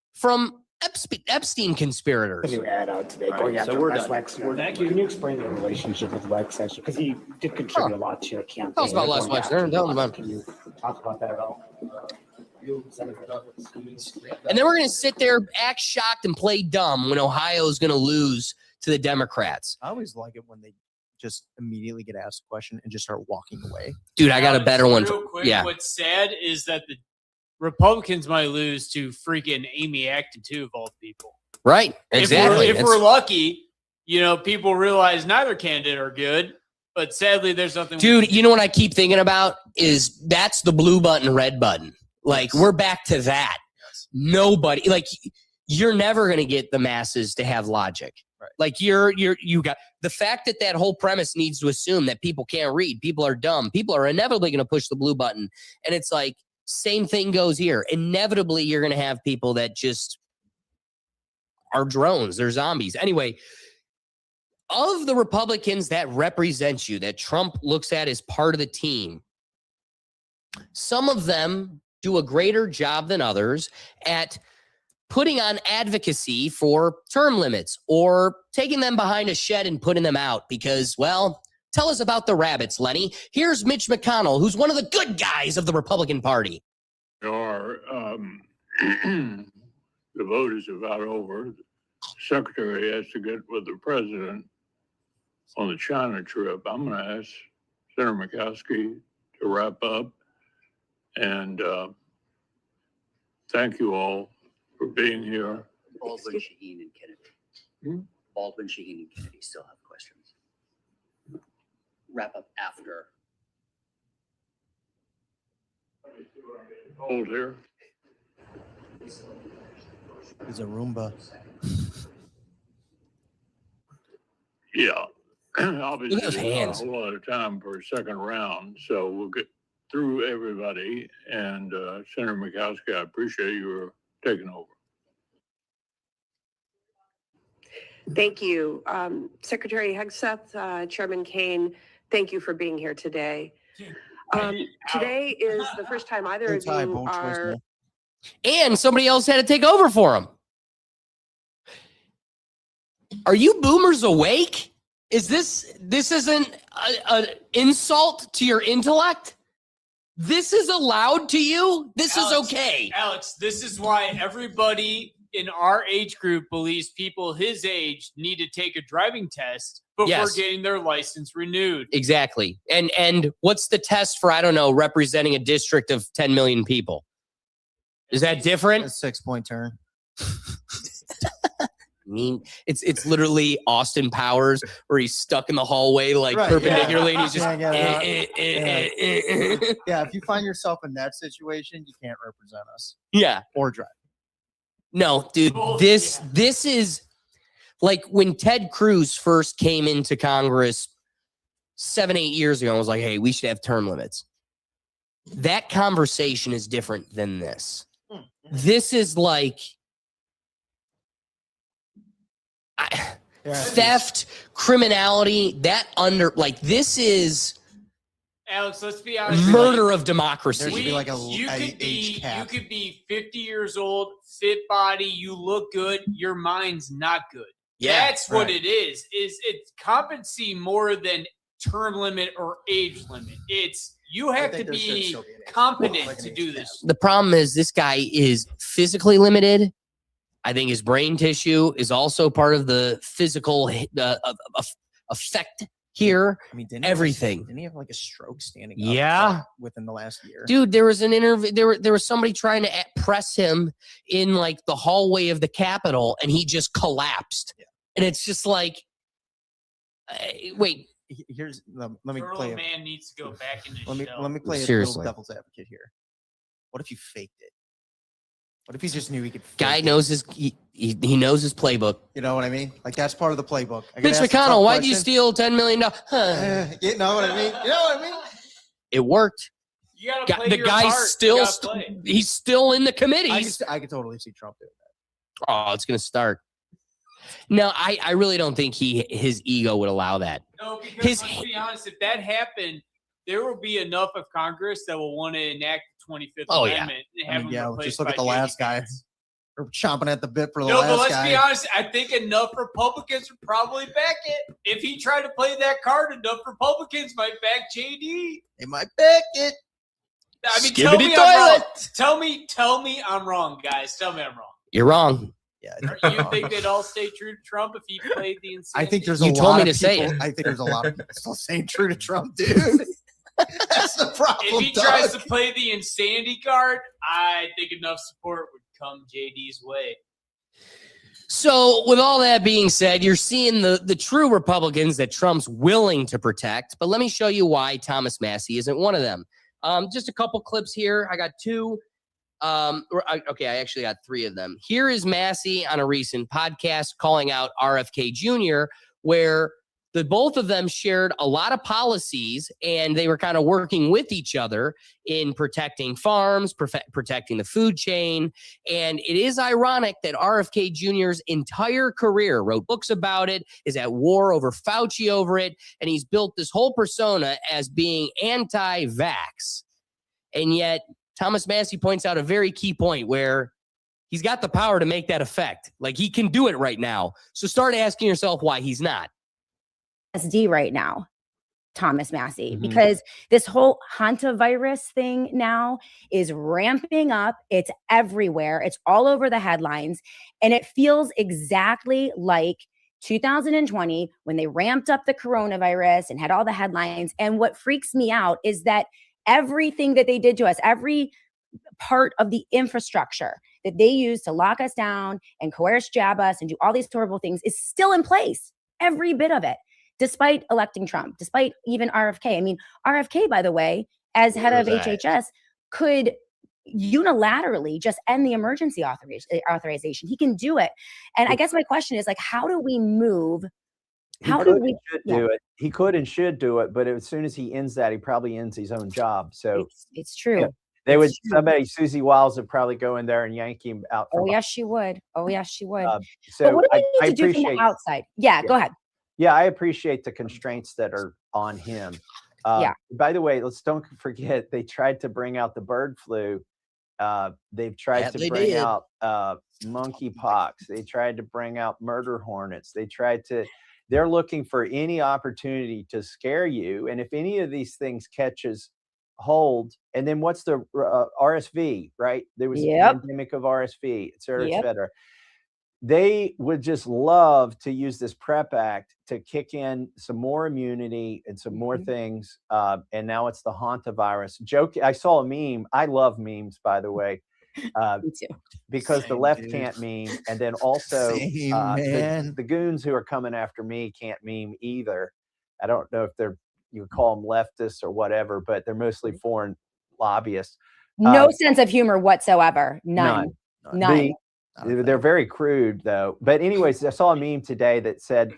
Epstein conspirators. Can you add out today? So we're done. Can you explain the relationship with Lex actually? Because he did contribute a lot to your campaign. Tell us about Les Wexner. Can you talk about that at all? And then we're going to sit there, act shocked, and play dumb when Ohio is going to lose to the Democrats. I always like it when they just immediately get asked a question and just start walking away. Dude, I got a better one. Yeah. What's sad is that the Republicans might lose to freaking Amy Acton too, of all people. Right. Exactly. If we're lucky, people realize neither candidate are good. But sadly, there's nothing. Dude, you know what I keep thinking about is that's the blue button, red button. Like we're back to that. Nobody, like you're never going to get the masses to have logic. Right. Like you got the fact that whole premise needs to assume that people can't read, people are dumb, people are inevitably going to push the blue button. And it's like, same thing goes here. Inevitably, you're going to have people that just are drones. They're zombies. Anyway, of the Republicans that represent you, that Trump looks at as part of the team, some of them do a greater job than others at putting on advocacy for term limits or taking them behind a shed and putting them out because, well, tell us about the rabbits, Lenny. Here's Mitch McConnell, who's one of the good guys of the Republican Party. The vote is about over. The secretary has to get with the president on the China trip. I'm going to ask Senator Murkowski to wrap up. And thank you all for being here. Baldwin, Shaheen, and Kennedy. Baldwin, Shaheen, and Kennedy still have questions. Wrap up after. Hold here. He's a Roomba. Yeah. Obviously, Look at those hands. a whole lot of time for a second round, so we'll get through everybody. And Senator Murkowski, I appreciate you taking over. Thank you. Secretary Hegseth, Chairman Kane, thank you for being here today. Today is the first time either of you are... And somebody else had to take over for him. Are you boomers awake? This isn't an insult to your intellect? This is allowed to you? This is okay. Alex, this is why everybody in our age group believes people his age need to take a driving test before getting their license renewed. Exactly. And what's the test for, I don't know, representing a district of 10 million people? Is that different? A 6-point turn. I mean, it's literally Austin Powers where he's stuck in the hallway like perpendicularly and he's just yeah, if you find yourself in that situation, you can't represent us. Yeah. Or drive. No, dude, this is like when Ted Cruz first came into Congress 7-8 years ago and was like, hey, we should have term limits. That conversation is different than this. This is like theft, criminality, this is Alex, let's be honest. Murder of democracy. There should be like you could be 50 years old, fit body, you look good, your mind's not good. Yeah, that's what it is. It's competency more than term limit or age limit. It's you have to be competent to do this. The problem is this guy is physically limited. I think his brain tissue is also part of the physical effect here. I mean, everything. Didn't he have like a stroke standing up? Yeah. Within the last year. Dude, there was an interview. There was somebody trying to press him in like the hallway of the Capitol, and he just collapsed. Yeah. And it's just like, wait. Here's let me play. A man needs to go back in his shell. Let me play a little devil's advocate here. What if you faked it? What if he just knew he could? Guy knows he knows his playbook. You know what I mean? Like that's part of the playbook. Mitch McConnell, why'd you steal $10 million? You know what I mean? You know what I mean? It worked. You gotta play the your guy's part. He's still in the committees. I could totally see Trump doing that. Oh, it's gonna start. No, I really don't think his ego would allow that. No, because let's be honest, if that happened, there will be enough of Congress that will want to enact the 25th Amendment. And have just look at the last guy. We're chomping at the bit for the last guy. No, but let's be honest. I think enough Republicans would probably back it. If he tried to play that card, enough Republicans might back JD. They might back it. I mean, tell me I'm wrong. Tell me I'm wrong, guys. Tell me I'm wrong. You're wrong. Yeah, you think they'd all stay true to Trump if he played the insanity? I think there's a lot of people. I think there's a lot of people still staying true to Trump, dude. That's the problem. If he tries to play the insanity card, I think enough support would come JD's way. So, with all that being said, you're seeing the true Republicans that Trump's willing to protect. But let me show you why Thomas Massie isn't one of them. Just a couple clips here. I got two. Okay, I actually got three of them. Here is Massie on a recent podcast calling out RFK Jr., where the both of them shared a lot of policies and they were kind of working with each other in protecting farms, protecting the food chain. And it is ironic that RFK Jr.'s entire career wrote books about it, is at war over Fauci over it, and he's built this whole persona as being anti-vax. And yet Thomas Massie points out a very key point where he's got the power to make that effect. Like he can do it right now. So start asking yourself why he's not. SD right now, Thomas Massie, because this whole hantavirus thing now is ramping up. It's everywhere. It's all over the headlines. And it feels exactly like 2020, when they ramped up the coronavirus and had all the headlines. And what freaks me out is that everything that they did to us, every part of the infrastructure that they used to lock us down and coerce, jab us, and do all these horrible things is still in place. Every bit of it, despite electing Trump, despite even RFK. I mean, RFK, by the way, as head of HHS, could unilaterally just end the emergency authorization. He can do it. And I guess my question is, like, how do we move? How do we do it? He could and should do it, but as soon as he ends that, he probably ends his own job. So it's true. Yeah, they would. Somebody, Susie Wiles, would probably go in there and yank him out. Oh yes, she would. Oh yes, she would. So but what do we need to do from the outside? Yeah, go ahead. Yeah, I appreciate the constraints that are on him. By the way, don't forget they tried to bring out the bird flu. They've tried to bring out monkeypox. They tried to bring out murder hornets. They're looking for any opportunity to scare you. And if any of these things catches hold, and then what's the RSV, right? There was a pandemic of RSV, et cetera, et cetera. They would just love to use this PrEP Act to kick in some more immunity and some more things. And now it's the hantavirus. I saw a meme. I love memes, by the way. Me too. Because the left can't meme. And then also the goons who are coming after me can't meme either. I don't know if you would call them leftists or whatever, but they're mostly foreign lobbyists. No sense of humor whatsoever. None. They're very crude, though. But anyways, I saw a meme today that said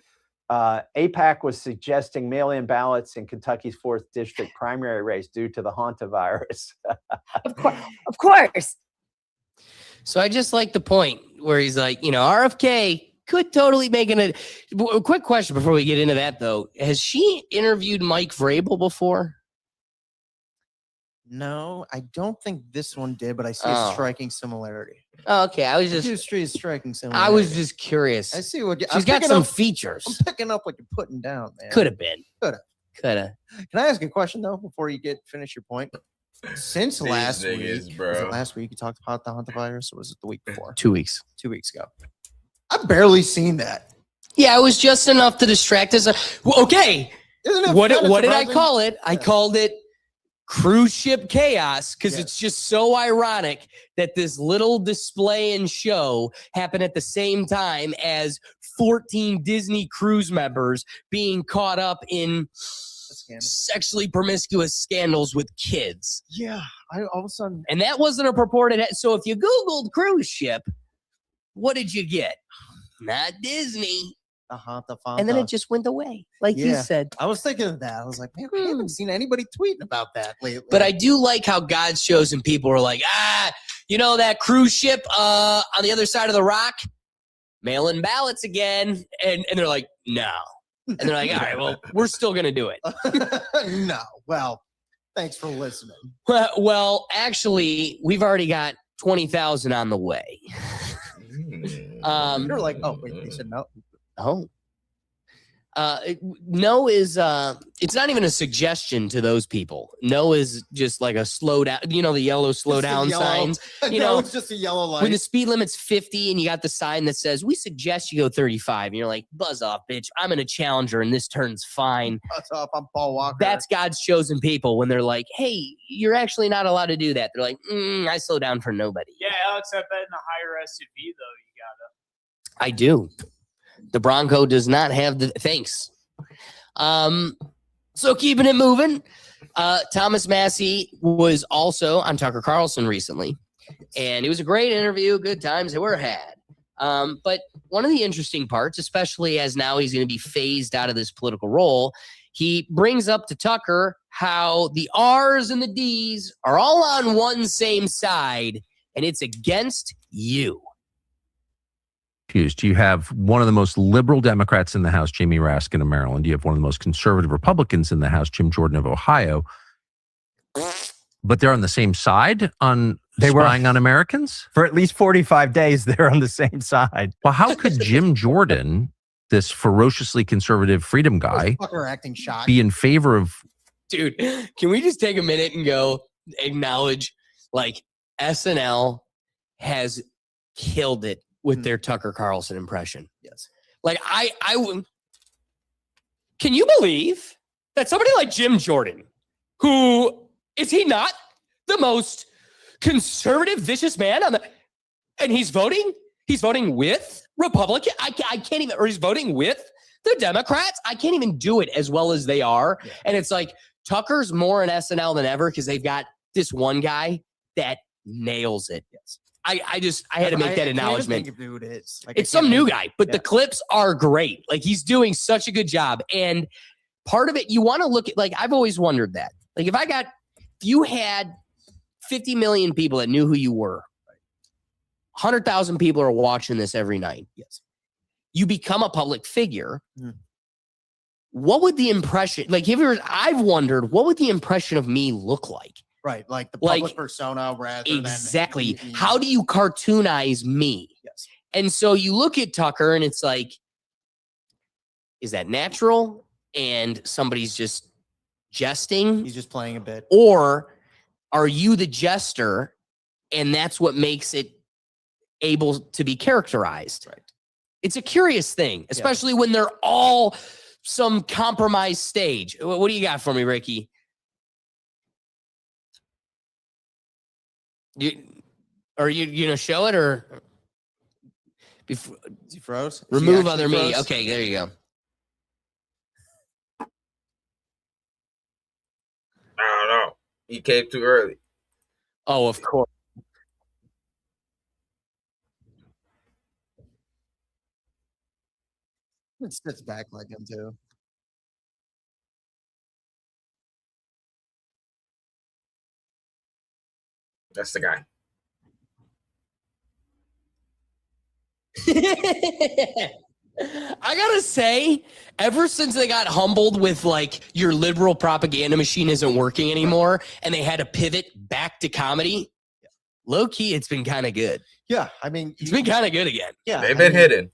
AIPAC was suggesting mail-in ballots in Kentucky's 4th district primary race due to the hantavirus. Of course. So I just like the point where he's like, RFK could totally make a quick question before we get into that, though. Has she interviewed Mike Vrabel before? No, I don't think this one did, but I see a striking similarity. Oh, okay. I was just striking similarity. I was just curious. I see what she's got some features. I'm picking up what you're putting down, man. Could have been. Could have. Can I ask a question though before you finish your point? Since last week, was it last week you talked about the hantavirus, or was it the week before? 2 weeks. 2 weeks ago. I've barely seen that. Yeah, it was just enough to distract us. Okay. What did I call it? I called it cruise ship chaos, because it's just so ironic that this little display and show happened at the same time as 14 Disney cruise members being caught up in sexually promiscuous scandals with kids. Yeah, all of a sudden. And that wasn't a purported. So if you Googled cruise ship, what did you get? Not Disney. And then it just went away, like you said. I was thinking of that. I was like, man, we haven't seen anybody tweeting about that lately. But I do like how God's chosen people are like, that cruise ship on the other side of the rock, mail-in ballots again. And they're like, no. And they're like, all right, well, we're still going to do it. No. Well, thanks for listening. Well, actually, we've already got 20,000 on the way. You're like, oh, wait, they said no. Oh. No is it's not even a suggestion to those people. No is just like a slow down, the yellow slow down signs. It's just a yellow light. When the speed limit's 50 and you got the sign that says, we suggest you go 35, and you're like, buzz off, bitch. I'm in a Challenger and this turn's fine. Buzz off, I'm Paul Walker. That's God's chosen people when they're like, hey, you're actually not allowed to do that. They're like, I slow down for nobody. Yeah, Alex, I bet in a higher SUV though, you gotta. I do. The Bronco does not have the thanks. So keeping it moving, Thomas Massey was also on Tucker Carlson recently, and it was a great interview. Good times that were had. But one of the interesting parts, especially as now he's going to be phased out of this political role, he brings up to Tucker how the R's and the D's are all on one same side, and it's against you. You have one of the most liberal Democrats in the House, Jamie Raskin of Maryland. You have one of the most conservative Republicans in the House, Jim Jordan of Ohio. But they're on the same side on spying on Americans? For at least 45 days, they're on the same side. Well, how could Jim Jordan, this ferociously conservative freedom guy, acting shocked, be in favor of... Dude, can we just take a minute and go acknowledge, like, SNL has killed it with their Tucker Carlson impression. Yes. Like can you believe that somebody like Jim Jordan, who is he not the most conservative, vicious man and he's voting with Republican. I can't even, or he's voting with the Democrats. I can't even do it as well as they are. Yeah. And it's like Tucker's more in SNL than ever because they've got this one guy that nails it. Yes. I had to make that acknowledgement. Think of who it is. Like, it's some new guy, but the clips are great. Like he's doing such a good job. And part of it, you want to look at, like, I've always wondered that. Like if you had 50 million people that knew who you were, 100,000 people are watching this every night. Yes. You become a public figure. What would the impression, like I've wondered, what would the impression of me look like? Right, like the public persona rather exactly. than How do you cartoonize me? Yes. And so you look at Tucker and it's like, is that natural? And somebody's just jesting? He's just playing a bit. Or are you the jester and that's what makes it able to be characterized? Right. It's a curious thing, especially when they're all some compromised stage. What do you got for me, Ricky? Are you gonna show it or before he froze? Remove other me. Okay, there you go. I don't know. He came too early. Oh, of course. It sits back like him too. That's the guy. I gotta say, ever since they got humbled with like your liberal propaganda machine isn't working anymore and they had to pivot back to comedy, low key, it's been kind of good. Yeah, I mean, it's been kind of good again. Yeah, they've been hitting.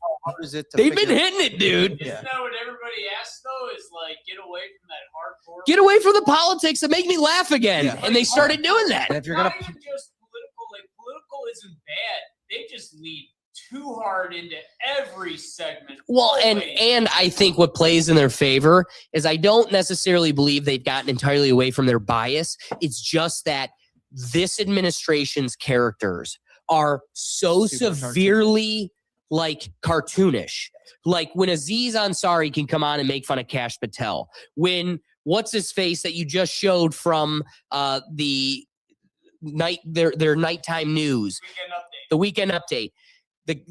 They've been hitting it, dude. Isn't that what everybody asks though? Is like, get away from that hardcore. Get away from the politics and make me laugh again. Yeah. And they started doing that. And if you're gonna not even just political, like political isn't bad. They just lead too hard into every segment. Well, and I think what plays in their favor is I don't necessarily believe they've gotten entirely away from their bias. It's just that this administration's characters are so severely like cartoonish. Like when Aziz Ansari can come on and make fun of Kash Patel. When what's his face that you just showed from the night their nighttime news, the weekend update.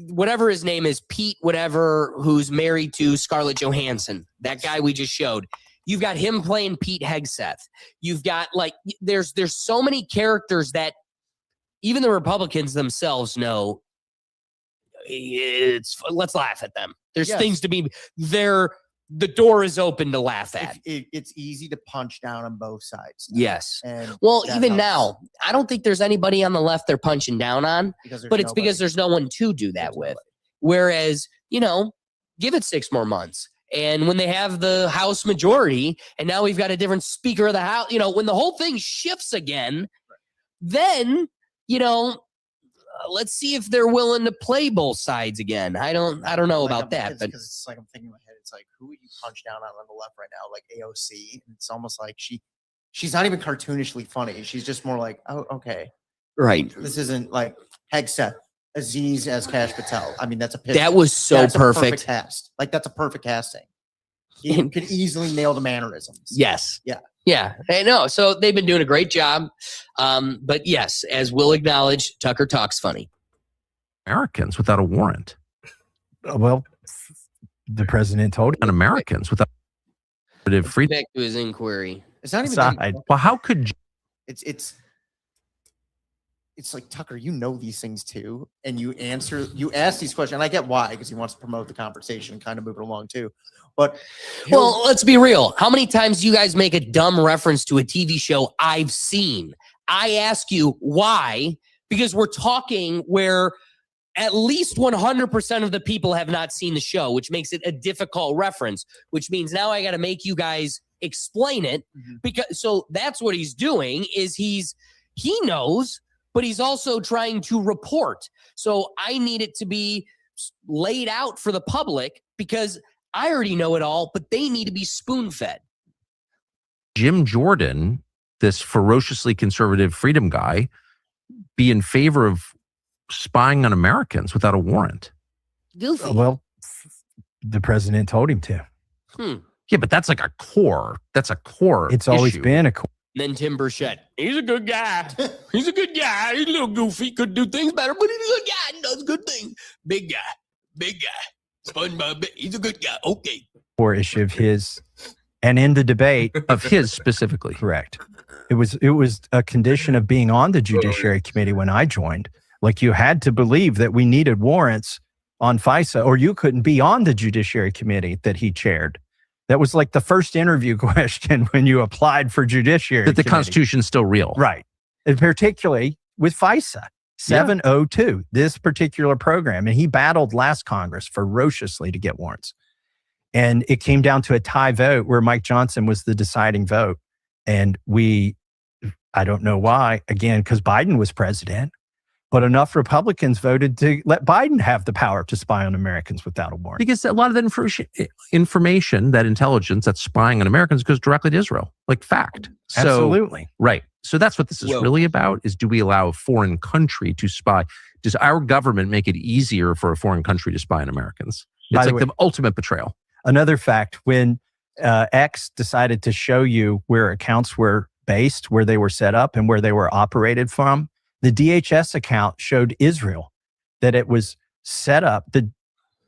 Whatever his name is, Pete, whatever, who's married to Scarlett Johansson, that guy we just showed. You've got him playing Pete Hegseth. You've got like there's so many characters that even the Republicans themselves know. Let's laugh at them. There's things to be there. The door is open to laugh at. It's easy to punch down on both sides. Yes. And well, even now, I don't think there's anybody on the left they're punching down on, but it's because there's no one to do that with. Whereas, give it 6 more months. And when they have the House majority, and now we've got a different Speaker of the House, when the whole thing shifts again, then, let's see if they're willing to play both sides again. I don't know about that, but it's like I'm thinking in my head, it's like who would you punch down on the left right now? Like AOC. And it's almost like she's not even cartoonishly funny. She's just more like, oh, okay, right. This isn't like Hegseth, Aziz as Kash Patel. I mean, that's a pitch. That was so perfect cast. Like that's a perfect casting. You could easily nail the mannerisms. Yes. Yeah. Yeah, I know. So they've been doing a great job. But yes, as we'll acknowledge, Tucker talks funny. Americans without a warrant. Well, the president told on Americans without free. Back to his inquiry. It's not even. Well, how could it's like Tucker, these things too, and you ask these questions, and I get why, because he wants to promote the conversation and kind of move it along too. But well, let's be real. How many times do you guys make a dumb reference to a TV show I've seen? I ask you why, because we're talking where at least 100% of the people have not seen the show, which makes it a difficult reference, which means now I got to make you guys explain it. Because so that's what he's doing is he knows, but he's also trying to report. So I need it to be laid out for the public because I already know it all, but they need to be spoon-fed. Jim Jordan, this ferociously conservative freedom guy, be in favor of spying on Americans without a warrant? Goofy. Well, the president told him to. Yeah, but that's like a core. That's a core. It's always issue. been a core. Then Tim Burchett. He's a good guy. He's a good guy. He's a little goofy. Could do things better, but he's a good guy. He does good things. Big guy. Big guy. SpongeBob. He's a good guy. Okay. Core issue of his, and in the debate of his specifically. Correct. It was a condition of being on the Judiciary Committee when I joined. Like, you had to believe that we needed warrants on FISA, or you couldn't be on the Judiciary Committee that he chaired. That was like the first interview question when you applied for Judiciary That the Committee. Constitution's still real. Right. And particularly with FISA 702, this particular program. And he battled last Congress ferociously to get warrants. And it came down to a tie vote where Mike Johnson was the deciding vote. And I don't know why, again, because Biden was president, but enough Republicans voted to let Biden have the power to spy on Americans without a warrant. Because a lot of that information, that intelligence that's spying on Americans goes directly to Israel, like fact. Absolutely. Right. So that's what this is really about, is do we allow a foreign country to spy? Does our government make it easier for a foreign country to spy on Americans? It's like the ultimate betrayal. Another fact, when X decided to show you where accounts were based, where they were set up and where they were operated from, the DHS account showed Israel, that it was set up. The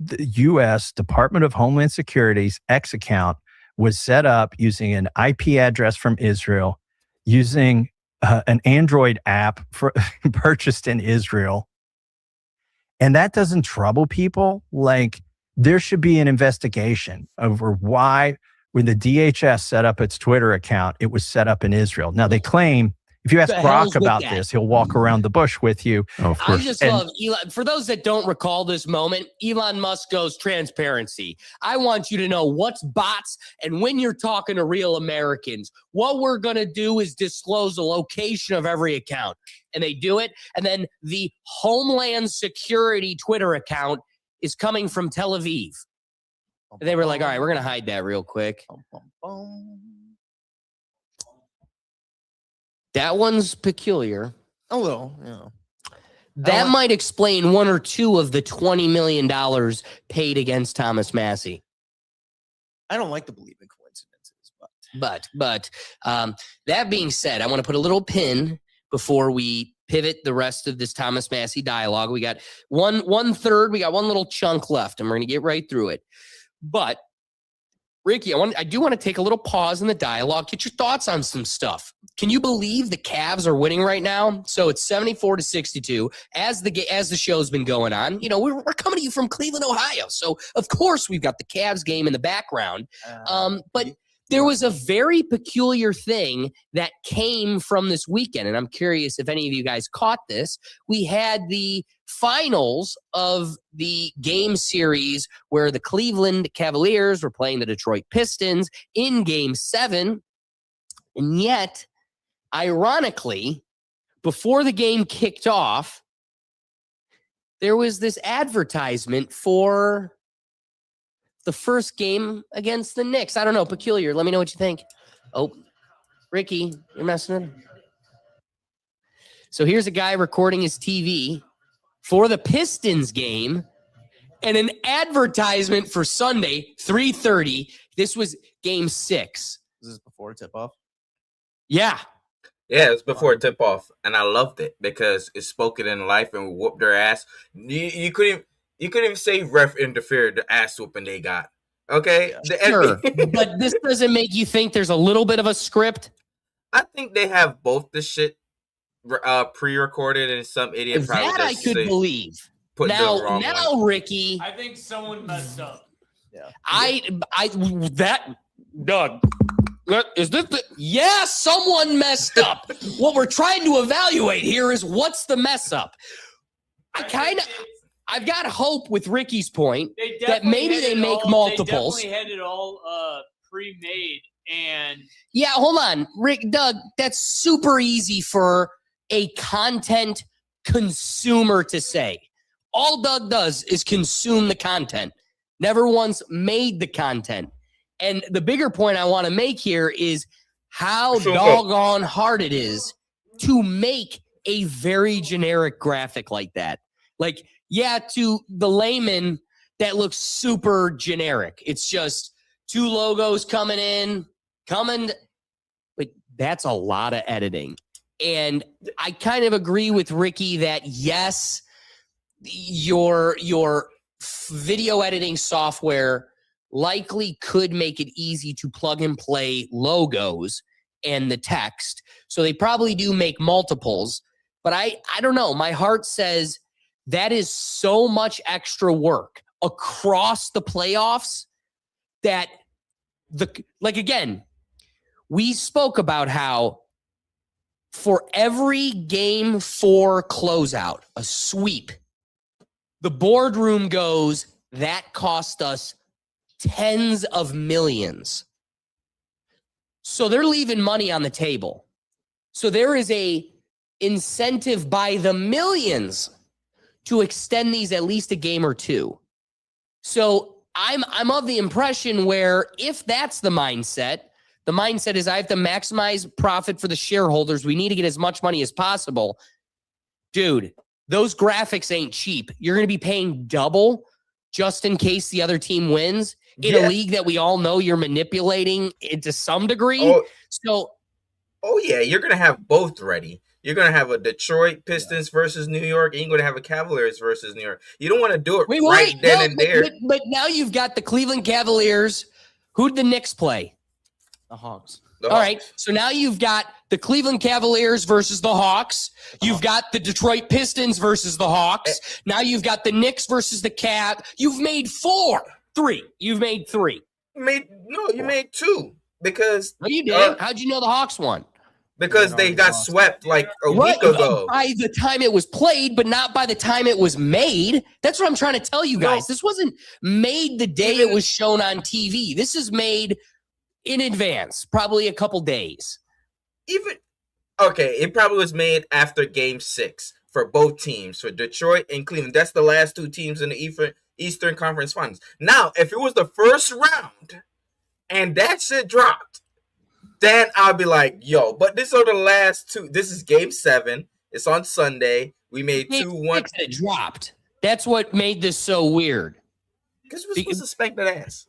U.S. Department of Homeland Security's X account was set up using an IP address from Israel, using an Android app purchased in Israel. And that doesn't trouble people. Like, there should be an investigation over why, when the DHS set up its Twitter account, it was set up in Israel. Now, they claim, if you ask Brock about this, he'll walk around the bush with you. Oh, of course. I just love Elon. For those that don't recall this moment, Elon Musk goes transparency. I want you to know what's bots, and when you're talking to real Americans, what we're going to do is disclose the location of every account. And they do it. And then the Homeland Security Twitter account is coming from Tel Aviv. And they were like, all right, we're going to hide that real quick. That one's peculiar. A little, yeah. That might explain one or two of the $20 million paid against Thomas Massey. I don't like to believe in coincidences, but that being said, I want to put a little pin before we pivot the rest of this Thomas Massey dialogue. We got one third. We got one little chunk left, and we're going to get right through it. But Ricky, I do want to take a little pause in the dialogue, get your thoughts on some stuff. Can you believe the Cavs are winning right now? So it's 74-62 as the show's been going on. You know, we're coming to you from Cleveland, Ohio. So of course we've got the Cavs game in the background. But there was a very peculiar thing that came from this weekend, and I'm curious if any of you guys caught this. We had the finals of the game series where the Cleveland Cavaliers were playing the Detroit Pistons in Game 7, and yet, ironically, before the game kicked off, there was this advertisement for the first game against the Knicks. I don't know, peculiar. Let me know what you think. Oh, Ricky, you're messing with him. So here's a guy recording his TV for the Pistons game and an advertisement for Sunday, 3:30. This was Game 6. Is this before tip-off? Yeah. Yeah, it was before tip-off, and I loved it because it spoke it in life and whooped their ass. You couldn't even say ref interfered, the ass whooping they got. Okay? Sure, but this doesn't make you think there's a little bit of a script? I think they have both the shit pre-recorded, and some idiot probably that I could believe. Now, Ricky, I think someone messed up. Yeah. Doug. Is this someone messed up. What we're trying to evaluate here is what's the mess up. I've got hope with Ricky's point that maybe they make multiples. They definitely had it all pre-made, and yeah, hold on, Doug. That's super easy for a content consumer to say. All Doug does is consume the content. Never once made the content. And the bigger point I want to make here is how doggone hard it is to make a very generic graphic like that. Like, yeah, to the layman, that looks super generic. It's just 2 logos coming in, like that's a lot of editing. And I kind of agree with Ricky that yes, your video editing software likely could make it easy to plug and play logos and the text. So they probably do make multiples, but I don't know. My heart says that is so much extra work across the playoffs that again, we spoke about how for every game 4 closeout, a sweep, the boardroom goes, that cost us tens of millions. So they're leaving money on the table. So there is a incentive by the millions to extend these at least a game or 2. So I'm of the impression where if that's the mindset is I have to maximize profit for the shareholders. We need to get as much money as possible. Dude, those graphics ain't cheap. You're going to be paying double just in case the other team wins in a league that we all know you're manipulating to some degree. Oh yeah, you're going to have both ready. You're going to have a Detroit Pistons versus New York, and you're going to have a Cavaliers versus New York. You don't want to do it then and there. But now you've got the Cleveland Cavaliers. Who'd the Knicks play? The Hawks. All right. So now you've got the Cleveland Cavaliers versus the Hawks. You've got the Detroit Pistons versus the Hawks. Now you've got the Knicks versus the Cavs. You've made 3. You've made 3. You made 2 because. No, you did. How'd you know the Hawks won? Because they got swept like a week ago. By the time it was played, but not by the time it was made. That's what I'm trying to tell you guys. This wasn't made the day it was shown on TV. This is made in advance, probably a couple days. It probably was made after Game 6 for both teams, for Detroit and Cleveland. That's the last 2 teams in the Eastern Conference Finals. Now, if it was the first round and that shit dropped, then I'll be like, yo, but this are the last 2. This is Game 7. It's on Sunday. We made 2-1. It dropped. That's what made this so weird. Because we're supposed to spank that ass.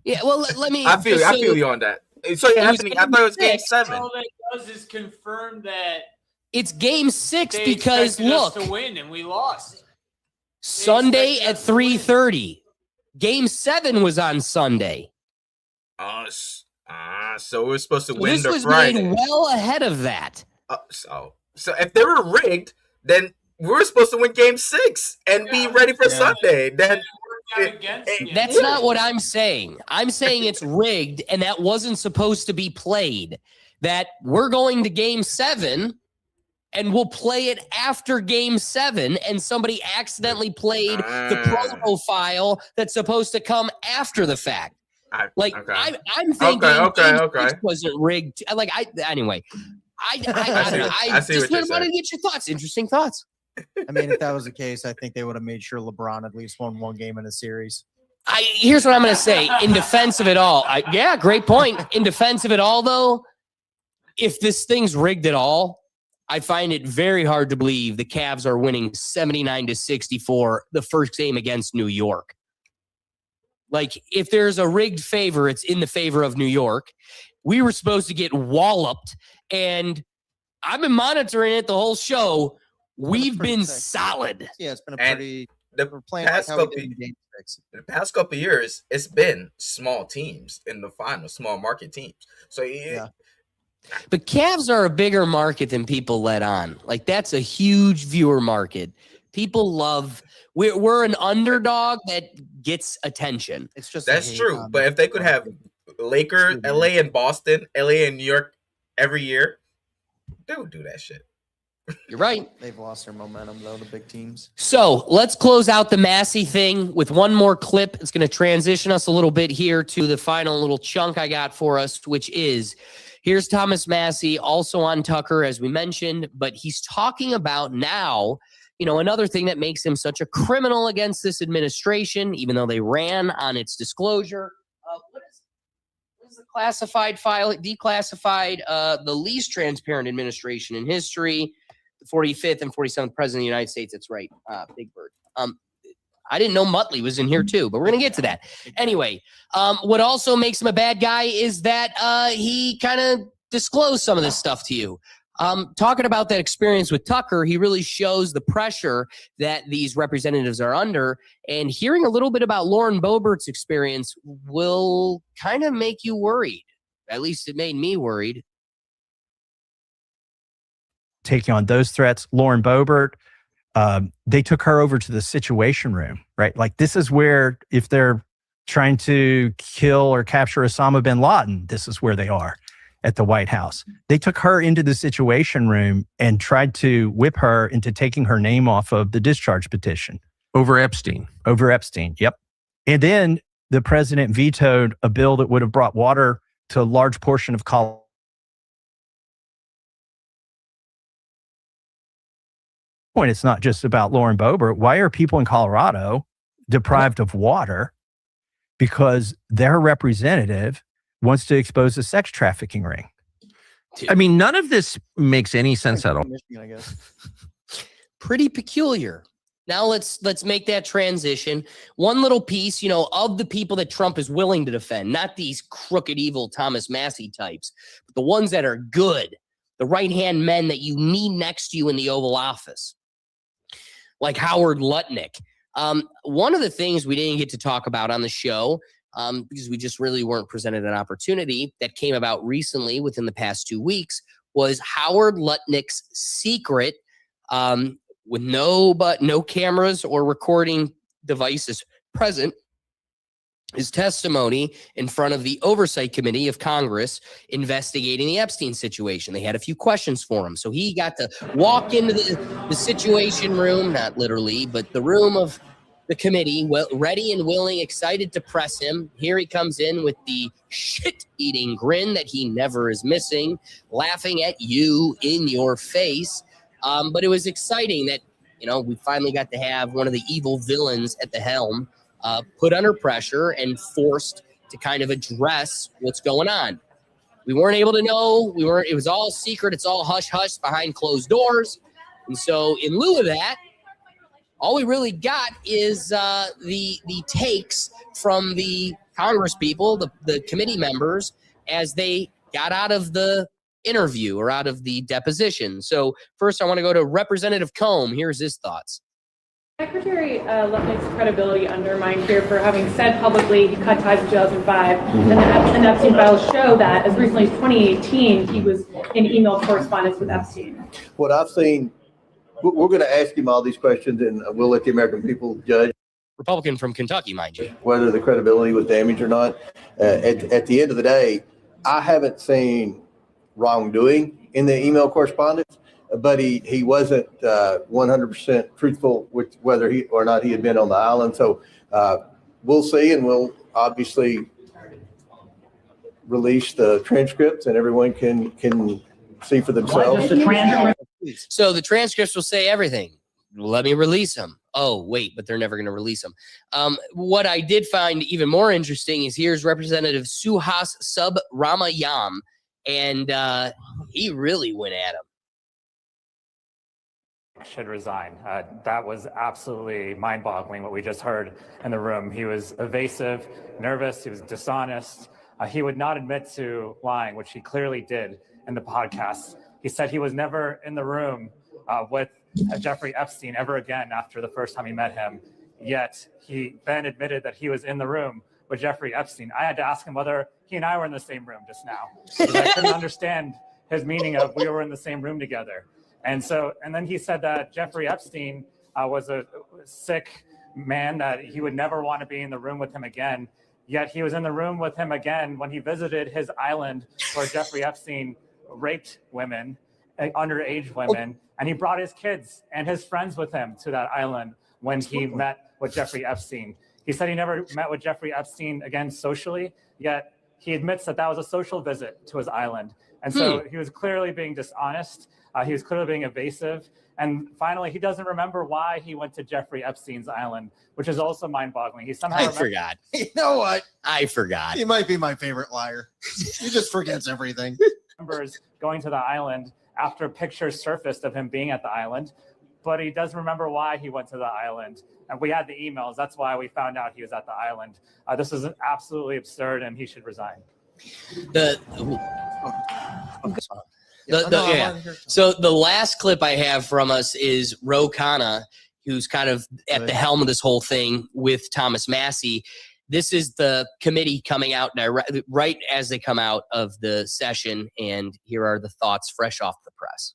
Yeah, well, let me. I feel you on that. So Anthony, I thought it was Game 7. All that does is confirm that it's Game 6 because look, us to win and we lost. Sunday at 3:30. Game 7 was on Sunday. So we're supposed to win this the was Friday. Made well ahead of that. So if they were rigged, then we were supposed to win Game 6 and be ready for Sunday. Then. That's not what I'm saying. I'm saying it's rigged and that wasn't supposed to be played. That we're going to Game 7 and we'll play it after Game 7 and somebody accidentally played the promo file that's supposed to come after the fact. I'm thinking Game 6 wasn't rigged. Anyway. I just wanted to get your thoughts. Interesting thoughts. I mean, if that was the case, I think they would have made sure LeBron at least won 1 game in a series. Here's what I'm going to say. In defense of it all, great point. In defense of it all, though, if this thing's rigged at all, I find it very hard to believe the Cavs are winning 79-64 the first game against New York. Like, if there's a rigged favor, it's in the favor of New York. We were supposed to get walloped, and I've been monitoring it the whole show. We've been solid. Yeah, it's been a pretty. The past couple years, it's been small teams in the finals, small market teams. So yeah. But Cavs are a bigger market than people let on. Like, that's a huge viewer market. People love. We're an underdog that gets attention. It's just that's true. But if they could have Lakers, LA, and Boston, LA, and New York every year, they would do that shit. You're right. They've lost their momentum, though, the big teams. So let's close out the Massey thing with one more clip. It's going to transition us a little bit here to the final little chunk I got for us, which is here's Thomas Massey, also on Tucker, as we mentioned, but he's talking about now another thing that makes him such a criminal against this administration, even though they ran on its disclosure. What is the classified file? It declassified the least transparent administration in history, the 45th and 47th president of the United States. That's right, Big Bird. I didn't know Muttley was in here too, but we're going to get to that. Anyway, what also makes him a bad guy is that he kind of disclosed some of this stuff to you. Talking about that experience with Tucker, he really shows the pressure that these representatives are under, and hearing a little bit about Lauren Boebert's experience will kind of make you worried. At least it made me worried. Taking on those threats, Lauren Boebert, they took her over to the Situation Room, right? Like, this is where, if they're trying to kill or capture Osama bin Laden, this is where they are at the White House. They took her into the Situation Room and tried to whip her into taking her name off of the discharge petition. Over Epstein. Over Epstein, yep. And then the president vetoed a bill that would have brought water to a large portion of Colorado. Point, it's not just about Lauren Boebert. Why are people in Colorado deprived of water? Because their representative wants to expose a sex trafficking ring. I mean, none of this makes any sense at all. I guess. Pretty peculiar. Now let's make that transition. One little piece, of the people that Trump is willing to defend, not these crooked, evil Thomas Massey types, but the ones that are good, the right-hand men that you need next to you in the Oval Office, like Howard Lutnick. One of the things we didn't get to talk about on the show, because we just really weren't presented an opportunity, that came about recently within the past 2 weeks, was Howard Lutnick's secret, with no cameras or recording devices present, his testimony in front of the Oversight Committee of Congress investigating the Epstein situation. They had a few questions for him. So he got to walk into the Situation Room, not literally, but the room of the committee, ready and willing, excited to press him. Here he comes in with the shit-eating grin that he never is missing, laughing at you in your face. But it was exciting that, we finally got to have one of the evil villains at the helm put under pressure and forced to kind of address what's going on. We weren't able to know. It was all secret. It's all hush-hush behind closed doors. And so in lieu of that, all we really got is the takes from the Congress people, the committee members, as they got out of the interview or out of the deposition. So first, I want to go to Representative Combe. Here's his thoughts. Secretary Lutnick's credibility undermined here for having said publicly he cut ties in 2005, and the Epstein files show that as recently as 2018, he was in email correspondence with Epstein. What I've seen, we're going to ask him all these questions, and we'll let the American people judge. Republican from Kentucky, mind you. Whether the credibility was damaged or not. At the end of the day, I haven't seen wrongdoing in the email correspondence, but he wasn't 100% truthful with whether he or not he had been on the island. So we'll see, and we'll obviously release the transcripts, and everyone can see for themselves. So the transcripts will say everything. Let me release them. Oh, wait, but they're never going to release them. What I did find even more interesting is here's Representative Suhas Subramayam, and he really went at him. Should resign. That was absolutely mind-boggling what we just heard in the room. He was evasive, nervous, he was dishonest. He would not admit to lying, which he clearly did in the podcast. He said he was never in the room with Jeffrey Epstein ever again after the first time he met him. Yet he then admitted that he was in the room with Jeffrey Epstein. I had to ask him whether he and I were in the same room just now, because I couldn't understand his meaning of we were in the same room together. And then he said that Jeffrey Epstein was a sick man, that he would never want to be in the room with him again. Yet he was in the room with him again when he visited his island where Jeffrey Epstein raped women, underage women, and he brought his kids and his friends with him to that island when he met with Jeffrey Epstein. He said he never met with Jeffrey Epstein again socially, yet he admits that that was a social visit to his island. And so he was clearly being dishonest. He was clearly being evasive. And finally, he doesn't remember why he went to Jeffrey Epstein's island, which is also mind-boggling. He somehow forgot. You know what? I forgot. He might be my favorite liar. He just forgets everything. remembers going to the island after pictures surfaced of him being at the island, but he doesn't remember why he went to the island. And we had the emails. That's why we found out he was at the island. This is absolutely absurd, and he should resign. So the last clip I have from us is Ro Khanna, who's kind of at the helm of this whole thing with Thomas Massie. This is the committee coming out right as they come out of the session, and here are the thoughts fresh off the press.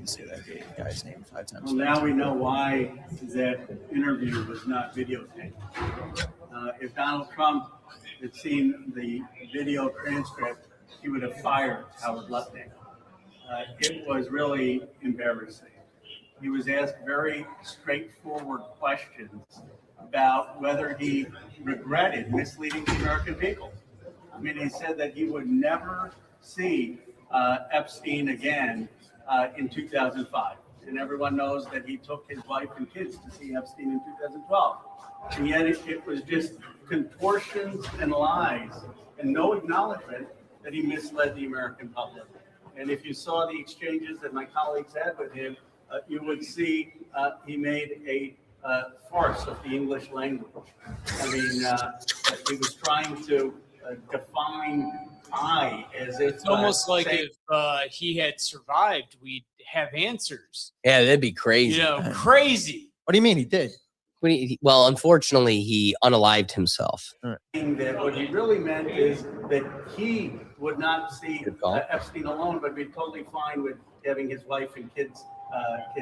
Say that guy's name 5 times. Well, now we know why that interview was not videotaped. If Donald Trump had seen the video transcript, he would have fired Howard Lutnick. It was really embarrassing. He was asked very straightforward questions about whether he regretted misleading the American people. I mean, he said that he would never see Epstein again in 2005. And everyone knows that he took his wife and kids to see Epstein in 2012. And yet it was just contortions and lies and no acknowledgement that he misled the American public. And if you saw the exchanges that my colleagues had with him, you would see he made a farce of the English language. I mean, he was trying to define I as if it's almost like if he had survived, we'd have answers. Yeah, that'd be crazy. You know, crazy. What do you mean he did? Well, unfortunately, he unalived himself. That what he really meant is that he would not see Epstein alone, but be totally fine with having his wife and kids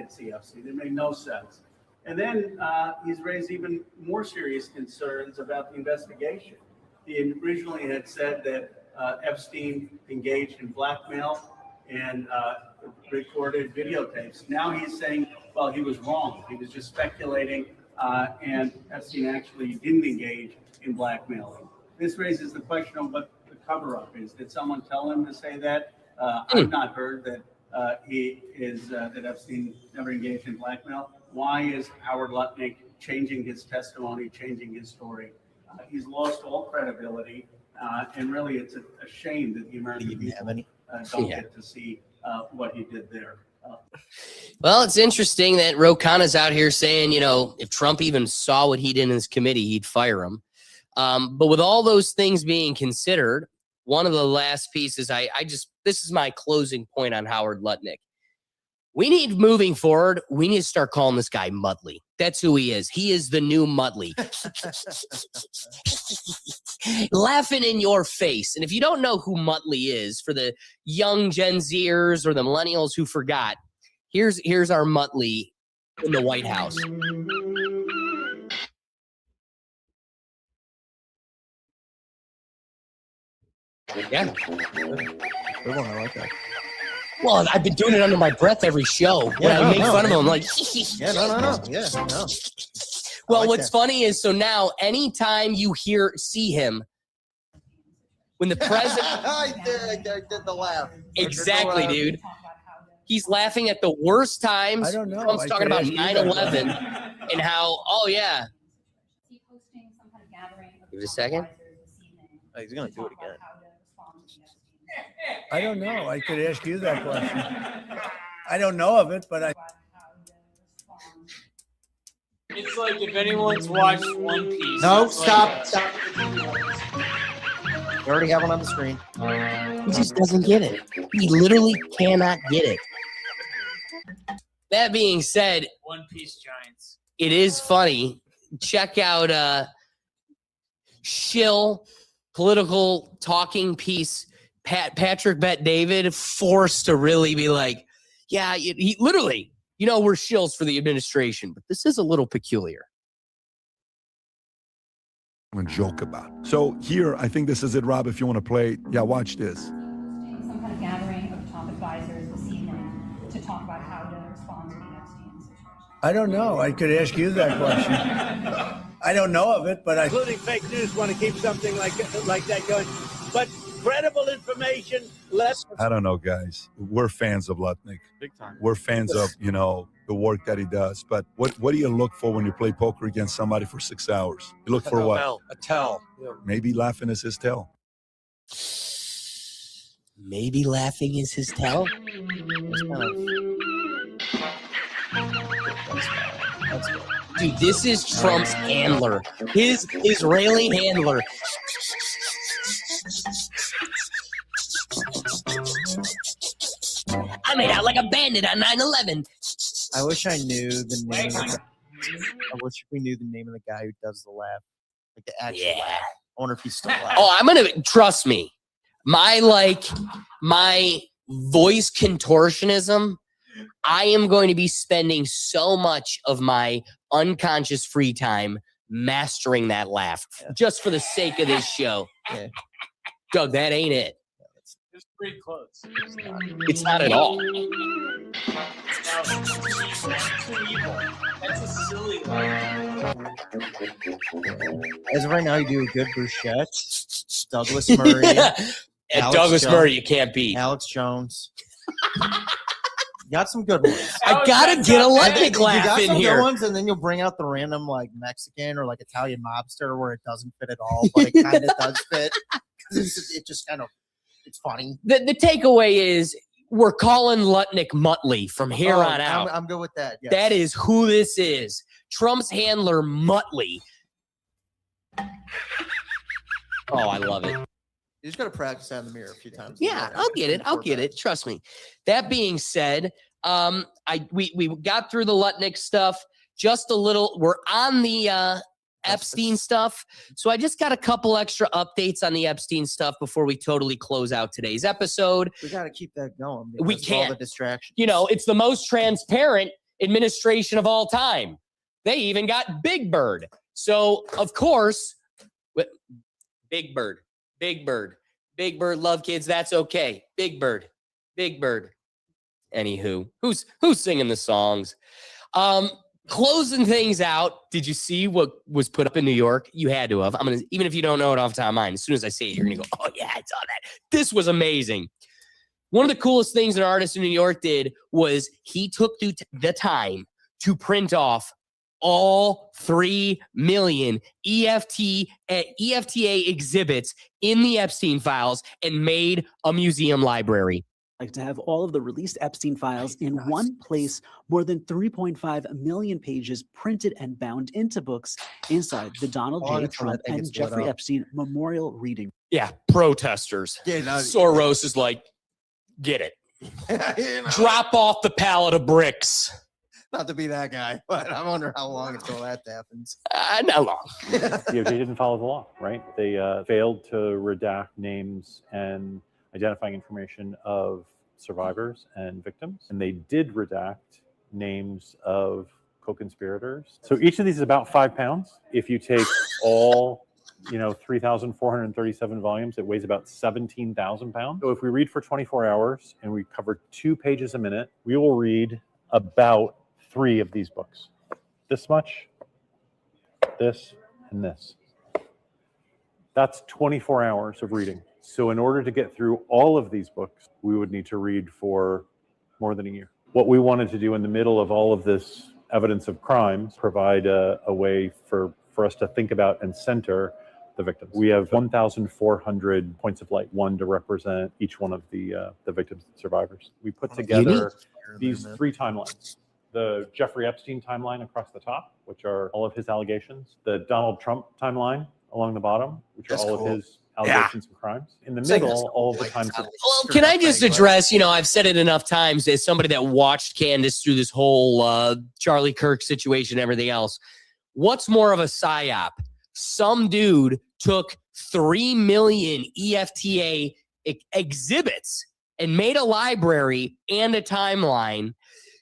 see Epstein. It made no sense. And then he's raised even more serious concerns about the investigation. He originally had said that Epstein engaged in blackmail and recorded videotapes. Now he's saying, well, he was wrong. He was just speculating, and Epstein actually didn't engage in blackmailing. This raises the question of what the cover-up is. Did someone tell him to say that? I've not heard that that Epstein never engaged in blackmail. Why is Howard Lutnick changing his testimony, changing his story? He's lost all credibility. And really, it's a shame that the American people don't get to see what he did there. Well, it's interesting that Ro Khanna's out here saying, you know, if Trump even saw what he did in his committee, he'd fire him. But with all those things being considered, one of the last pieces, this is my closing point on Howard Lutnick. We need, moving forward, we need to start calling this guy Mudley. That's who he is. He is the new Mudley. Laughing in your face. And if you don't know who Mudley is, for the young Gen Zers or the millennials who forgot, here's our Mudley in the White House. Yeah. Good one. I like that. Well, I've been doing it under my breath every show. When I make fun of him, I'm like, yeah, no. Yeah, no. Well, like what's funny is, so now anytime you see him, when the president, I did the laugh. Exactly, dude. He's laughing at the worst times. I don't know. Trump's talking about 9/11 and how, oh yeah. Give it a second. Oh, he's gonna do it again. I don't know. I could ask you that question. I don't know of it, but I. It's like if anyone's watched One Piece. No, stop. You already have one on the screen. He just doesn't get it. He literally cannot get it. That being said, One Piece Giants. It is funny. Check out shill political talking piece. Patrick Bet David forced to really be like, yeah, he literally, you know, we're shills for the administration, but this is a little peculiar. I'm gonna joke about. So here, I think this is it, Rob. If you want to play, yeah, watch this. Some kind of gathering of top advisors this evening to talk about how to respond to the Epstein situation. I don't know. I could ask you that question. I don't know of it, but including fake news, want to keep something like that going. But credible information, I don't know, guys. We're fans of Lutnick. Big time. We're fans of, the work that he does. But what do you look for when you play poker against somebody for 6 hours? You look for what? A tell. Maybe laughing is his tell. Maybe laughing is his tell. Dude, this is Trump's handler. His Israeli handler. I made out like a bandit on 9/11. I wish I knew the name. I wish we knew the name of the guy who does the laugh, like the actual laugh. I wonder if he's still alive. Oh, I'm gonna trust me. My voice contortionism. I am going to be spending so much of my unconscious free time mastering that laugh just for the sake of this show. Yeah. Doug, that ain't it. It's pretty close. It's not at all. That's a silly line. As of right now, you do a good bruschetta. Douglas Murray. Douglas Murray, you can't beat. Alex Jones. You got some good ones. I gotta get a Lutnick laugh you got in some here. Good ones, and then you'll bring out the random like Mexican or like Italian mobster where it doesn't fit at all, but it kind of does fit. It just kind of, it's funny. The takeaway is we're calling Lutnick Muttley from here on out. I'm good with that. Yes. That is who this is. Trump's handler, Muttley. Oh, I love it. You just got to practice that in the mirror a few times. Yeah, I'll get it. I'll get it. Trust me. That being said, we got through the Lutnick stuff just a little. We're on the Epstein stuff. So I just got a couple extra updates on the Epstein stuff before we totally close out today's episode. We got to keep that going. We All can't. the distractions. It's the most transparent administration of all time. They even got Big Bird. So, of course, Big Bird. Big Bird. Big Bird, love kids, that's okay. Big Bird. Big Bird. Anywho, who's singing the songs? Closing things out, did you see what was put up in New York? You had to have. Even if you don't know it off the top of mind, as soon as I say it, you're gonna go, oh yeah, I saw that. This was amazing. One of the coolest things an artist in New York did was he took the time to print off all 3 million EFTA exhibits in the Epstein files and made a museum library. Like to have all of the released Epstein files in one place, more than 3.5 million pages printed and bound into books inside the Donald J. Trump and Jeffrey Epstein Memorial Reading. Yeah, protesters. Yeah, no, Soros is like, get it. Drop off the pallet of bricks. Not to be that guy, but I wonder how long until that happens. Not long. DOJ didn't follow the law, right? They failed to redact names and identifying information of survivors and victims. And they did redact names of co-conspirators. So each of these is about 5 pounds. If you take all 3,437 volumes, it weighs about 17,000 pounds. So if we read for 24 hours and we cover 2 pages a minute, we will read about 3 of these books. This much, this, and this. That's 24 hours of reading. So in order to get through all of these books, we would need to read for more than a year. What we wanted to do in the middle of all of this evidence of crimes, provide a way for us to think about and center the victims. We have 1,400 points of light, one to represent each one of the victims and survivors. We put together these 3 timelines. The Jeffrey Epstein timeline across the top, which are all of his allegations. The Donald Trump timeline along the bottom, which are all of his allegations and crimes. In the middle, all of the times. Well, can I just address, I've said it enough times as somebody that watched Candace through this whole Charlie Kirk situation and everything else. What's more of a psyop? Some dude took 3 million EFTA exhibits and made a library and a timeline.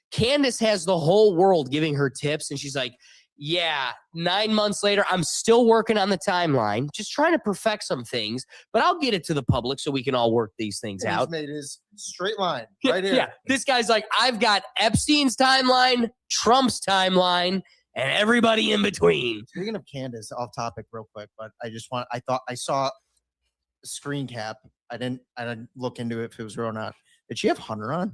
Candace has the whole world giving her tips, and she's like, yeah, 9 months later, I'm still working on the timeline, just trying to perfect some things, but I'll get it to the public so we can all work these things out. He's made his straight line right here. Yeah, this guy's like, I've got Epstein's timeline, Trump's timeline, and everybody in between. Speaking of Candace, off topic real quick, but I thought I saw a screen cap. I didn't look into it if it was real or not. Did she have Hunter on?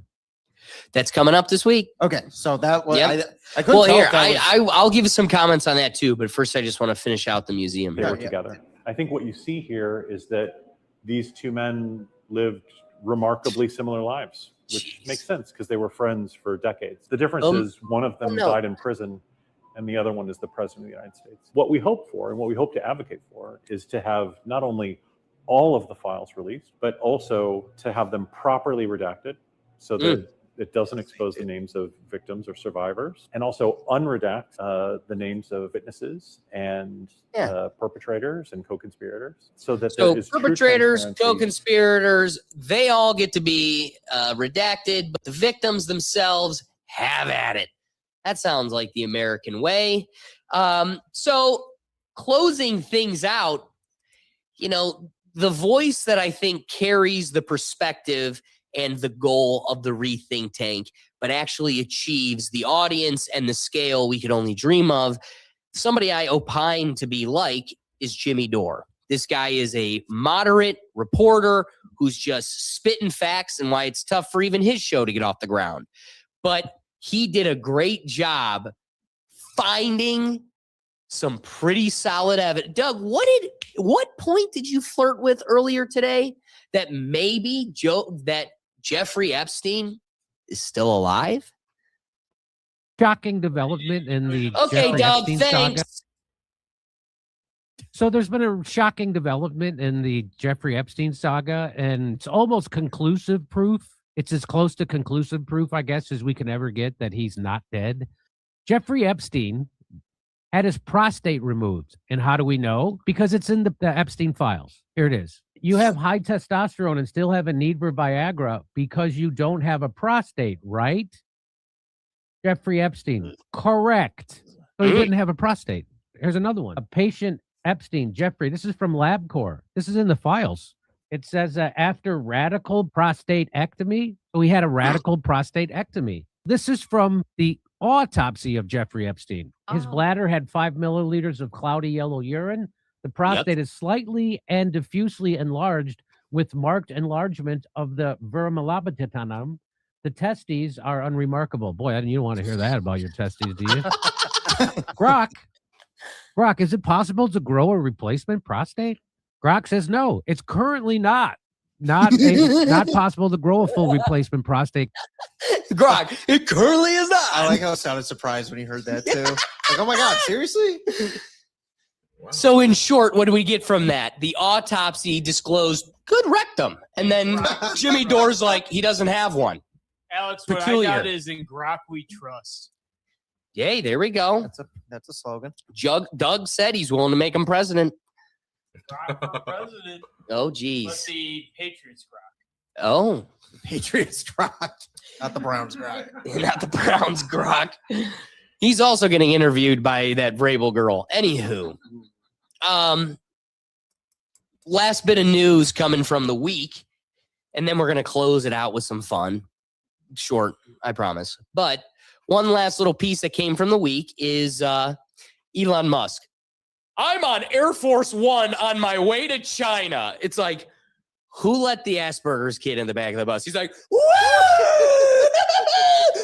That's coming up this week. Okay, so that was Yep. I couldn't Well, tell here if that was- I'll give you some comments on that too, but first I just want to finish out the museum. They here. were together. I think what you see here is that these two men lived remarkably similar lives, which makes sense because they were friends for decades. The difference is one of them died in prison and the other one is the president of the United States. What we hope for and what we hope to advocate for is to have not only all of the files released, but also to have them properly redacted so that it doesn't expose the names of victims or survivors, and also unredact the names of witnesses and perpetrators and co-conspirators, so that there is true perpetrators, transparency. co-conspirators, they all get to be redacted, but the victims themselves have at it. That sounds like the American way. So closing things out, the voice that I think carries the perspective and the goal of the Rethink Tank, but actually achieves the audience and the scale we could only dream of. Somebody I opine to be like is Jimmy Dore. This guy is a moderate reporter who's just spitting facts and why it's tough for even his show to get off the ground. But he did a great job finding some pretty solid evidence. Doug, what point did you flirt with earlier today that maybe Jeffrey Epstein is still alive? Shocking development in the Okay, Jeffrey Doug, Epstein thanks. saga. So there's been a shocking development in the Jeffrey Epstein saga, and it's almost conclusive proof. It's as close to conclusive proof, I guess, as we can ever get that he's not dead. Jeffrey Epstein had his prostate removed. And how do we know? Because it's in the Epstein files. Here it is. You have high testosterone and still have a need for Viagra because you don't have a prostate, right? Jeffrey Epstein. Correct. So he didn't have a prostate. Here's another one. A patient, Epstein, Jeffrey. This is from LabCorp. This is in the files. It says after radical prostatectomy. So he had a radical prostatectomy. This is from the autopsy of Jeffrey Epstein. His bladder had 5 milliliters of cloudy yellow urine. The prostate is slightly and diffusely enlarged with marked enlargement of the vermilabitanum. The testes are unremarkable. Boy, you don't want to hear that about your testes, do you? Grok, is it possible to grow a replacement prostate? Grok says no. It's currently not possible to grow a full replacement prostate. Grok, it currently is not. I like how it sounded surprised when he heard that too. Like, oh my God, seriously? So in short, what do we get from that? The autopsy disclosed good rectum. And then Jimmy Dore's like, he doesn't have one. Alex, Peculiar. what I got is in Grok we trust. Yay, there we go. That's a slogan. Doug said he's willing to make him president. Grok for president. Oh, But geez. the Patriots Grok. Oh. Patriots Grok. Not the Browns Grok. Not the Browns Grok. He's also getting interviewed by that Vrabel girl. Anywho. Last bit of news coming from the week, and then we're going to close it out with some fun. Short, I promise. But one last little piece that came from the week is Elon Musk. I'm on Air Force One on my way to China. It's like, who let the Asperger's kid in the back of the bus? He's like, woo!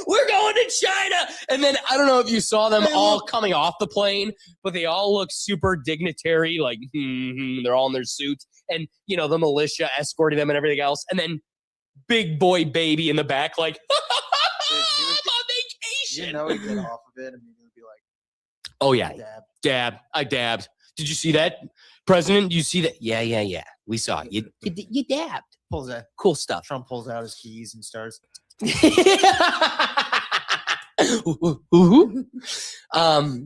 We're going to China. And then I don't know if you saw them all coming off the plane, but they all look super dignitary, like they're all in their suits. And, the militia escorting them and everything else. And then big boy baby in the back, like, I'm on vacation. You know he'd get off of it and he'd be like, oh, yeah. Dab. I dabbed. Did you see that, President? You see that? Yeah. We saw it. You dabbed. Pulls that cool stuff. Trump pulls out his keys and starts.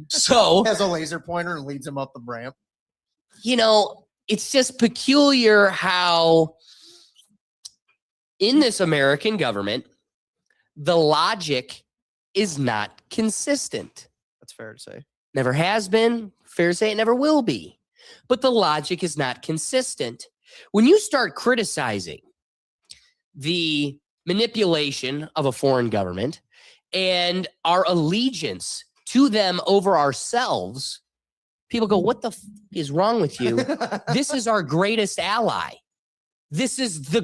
So has a laser pointer and leads him up the ramp. It's just peculiar how in this American government, the logic is not consistent. That's fair to say. Never has been. Fair to say it never will be. But the logic is not consistent. When you start criticizing the manipulation of a foreign government and our allegiance to them over ourselves, people go, what the is wrong with you? This is our greatest ally. This is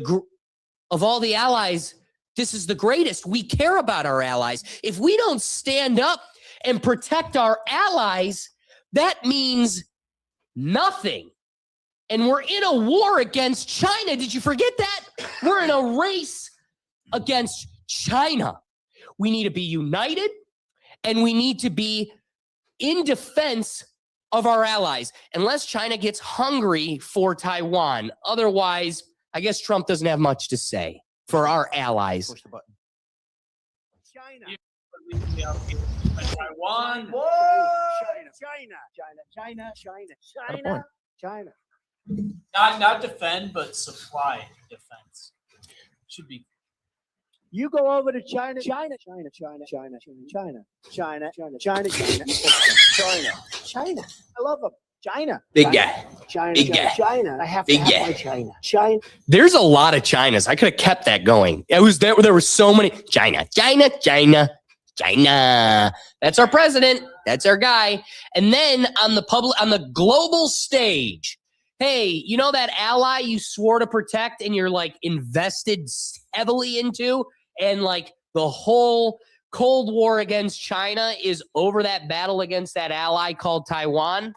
of all the allies, this is the greatest. We care about our allies. If we don't stand up and protect our allies, that means nothing. And we're in a war against China. Did you forget that? We're in a race against China. We need to be united, and we need to be in defense of our allies, unless China gets hungry for Taiwan. Otherwise, I guess Trump doesn't have much to say for our allies. Push the button. Taiwan. China. Not defend, but supply defense. Should be. You go over to China. China. I love them. China. Big guy. Big guy. China. I have to Big have guy. my China. China. There's a lot of Chinas. I could have kept that going. It was there were so many China. That's our president. That's our guy. And then on the global stage, hey, you know that ally you swore to protect and you're like invested heavily into, and like the whole Cold War against China is over that battle against that ally called Taiwan.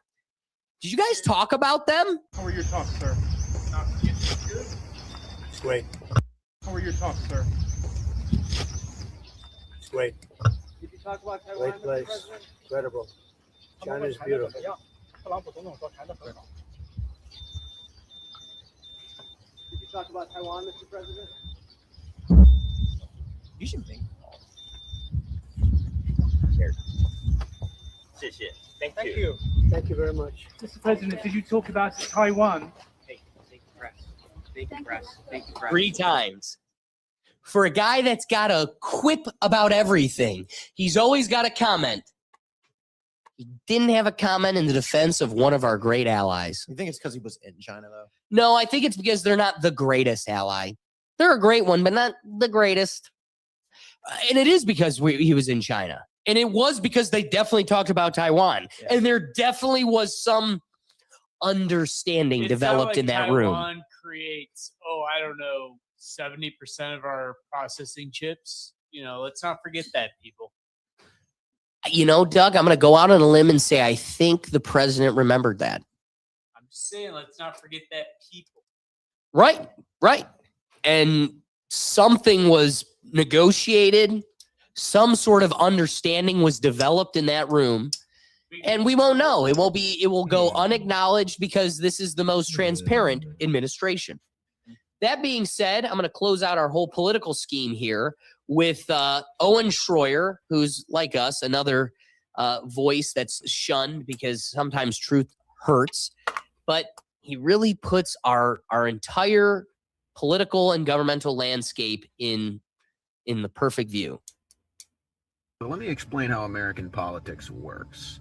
Did you guys talk about them? How are your talks, sir? It's great. How are your talks, sir? It's great. Did you talk about Taiwan? Great place. Incredible. China is beautiful. Did you talk about Taiwan, Mr. President? You should think. Thank you. Thank you very much. Mr. President, did you talk about Taiwan? Thank you, press. 3 times. For a guy that's got a quip about everything, he's always got a comment. He didn't have a comment in the defense of one of our great allies. You think it's because he was in China, though? No, I think it's because they're not the greatest ally. They're a great one, but not the greatest. And it is because he was in China. And it was because they definitely talked about Taiwan. Yeah. And there definitely was some understanding developed in that room. Taiwan creates, 70% of our processing chips. Let's not forget that, people. Doug, I'm going to go out on a limb and say I think the president remembered that. I'm just saying, let's not forget that, people. Right. And something was negotiated. Some sort of understanding was developed in that room, and we won't know. It will go unacknowledged because this is the most transparent administration. That being said, I'm going to close out our whole political scheme here with Owen Schroyer, who's like us, another voice that's shunned because sometimes truth hurts, but he really puts our entire political and governmental landscape in the perfect view. So let me explain how American politics works.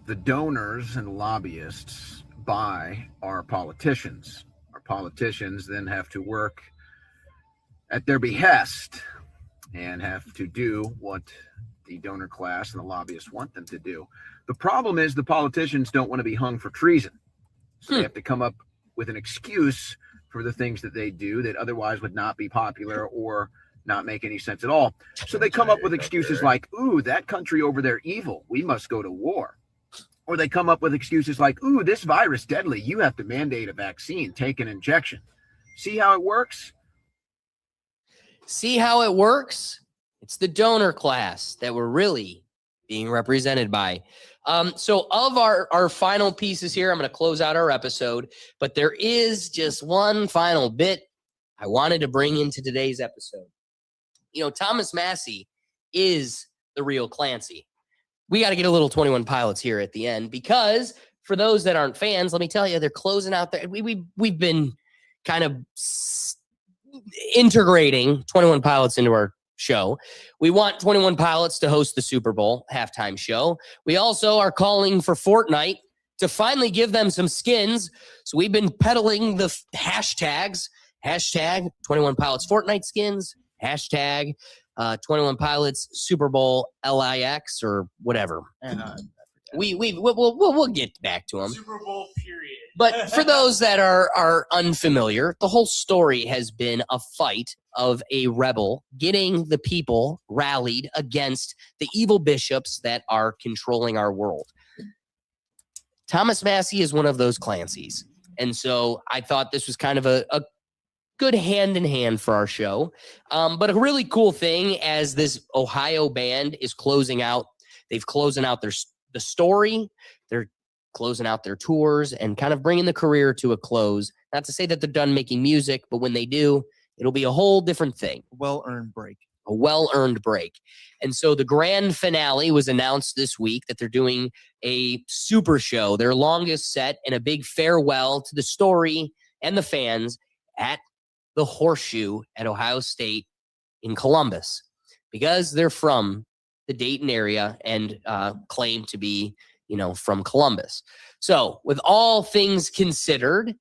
The donors and lobbyists buy our politicians. Our politicians then have to work at their behest and have to do what the donor class and the lobbyists want them to do. The problem is the politicians don't want to be hung for treason. So they have to come up with an excuse for the things that they do that otherwise would not be popular or not make any sense at all. So they come up with excuses like, ooh, that country over there evil, we must go to war. Or they come up with excuses like, ooh, this virus deadly, you have to mandate a vaccine, take an injection. See how it works? See how it works? It's the donor class that we're really being represented by. So of our final pieces here, I'm going to close out our episode, but there is just one final bit I wanted to bring into today's episode. Thomas Massey is the real Clancy. We got to get a little 21 Pilots here at the end because for those that aren't fans, let me tell you, they're closing out there. We've been kind of integrating 21 Pilots into our show. We want 21 Pilots to host the Super Bowl halftime show. We also are calling for Fortnite to finally give them some skins. So we've been peddling the hashtags, hashtag 21 Pilots Fortnite skins, hashtag 21 Pilots Super Bowl LIX or whatever. We'll get back to them. Super Bowl period. But for those that are unfamiliar, the whole story has been a fight of a rebel getting the people rallied against the evil bishops that are controlling our world. Thomas Massey is one of those Clancys. And so I thought this was kind of a good hand in hand for our show. But a really cool thing as this Ohio band is closing out, they've closing out the story, they're closing out their tours and kind of bringing the career to a close. Not to say that they're done making music, but when they do, it'll be a whole different thing. Well-earned break. A well-earned break. And so the grand finale was announced this week that they're doing a super show, their longest set, and a big farewell to the story and the fans at the Horseshoe at Ohio State in Columbus, because they're from the Dayton area and claim to be, from Columbus. So with all things considered,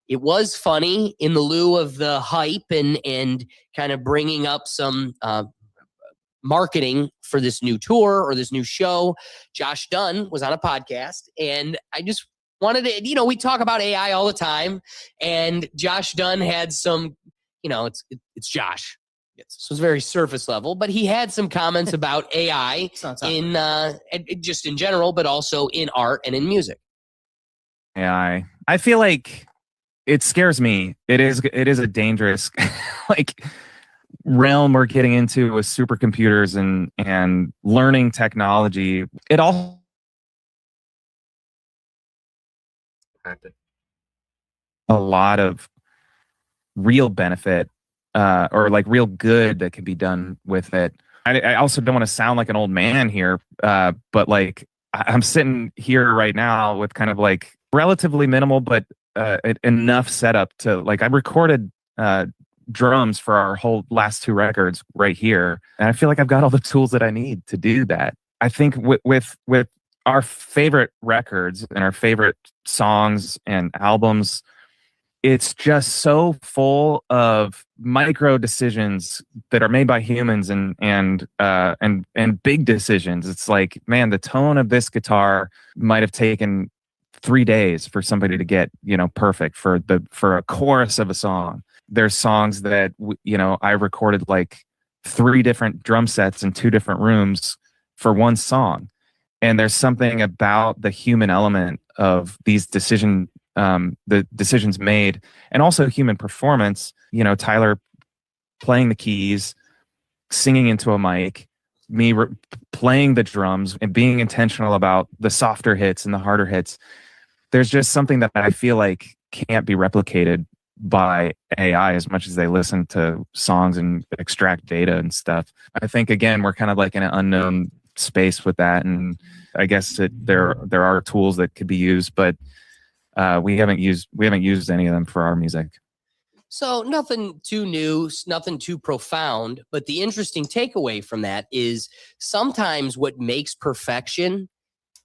it was funny in the lieu of the hype and kind of bringing up some marketing for this new tour or this new show. Josh Dunn was on a podcast, and I just wanted to, we talk about AI all the time, and Josh Dunn had some, it's Josh. So it's very surface level, but he had some comments about AI just in general, but also in art and in music. AI. I feel like it scares me. It is a dangerous realm we're getting into with supercomputers and learning technology. It all a lot of real benefit or real good that can be done with it. I also don't want to sound like an old man here, but I'm sitting here right now with kind of relatively minimal, but enough setup to I recorded drums for our whole last two records right here, and I feel like I've got all the tools that I need to do that. I think with our favorite records and our favorite songs and albums, it's just so full of micro decisions that are made by humans and big decisions. It's like, man, the tone of this guitar might have taken 3 days for somebody to get, perfect for a chorus of a song. There's songs that, I recorded 3 different drum sets in 2 different rooms for one song. And there's something about the human element of these the decisions made, and also human performance. Tyler playing the keys, singing into a mic, me playing the drums, and being intentional about the softer hits and the harder hits. There's just something that I feel like can't be replicated by AI as much as they listen to songs and extract data and stuff. I think, again, we're kind of in an unknown space with that, and I guess there are tools that could be used, but we haven't used any of them for our music. So nothing too new, nothing too profound, but the interesting takeaway from that is sometimes what makes perfection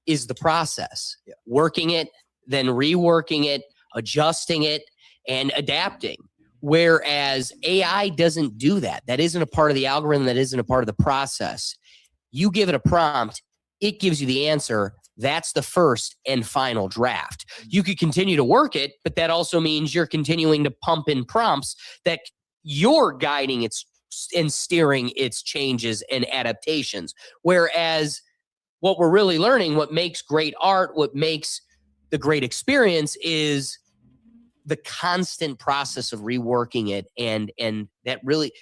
is the process. Yeah. Working it, then reworking it, adjusting it, and adapting. Whereas AI doesn't do that. That isn't a part of the algorithm. That isn't a part of the process. You give it a prompt, it gives you the answer. That's the first and final draft. You could continue to work it, but that also means you're continuing to pump in prompts that you're guiding its and steering its changes and adaptations. Whereas what we're really learning, what makes great art, what makes the great experience is the constant process of reworking it. And that really,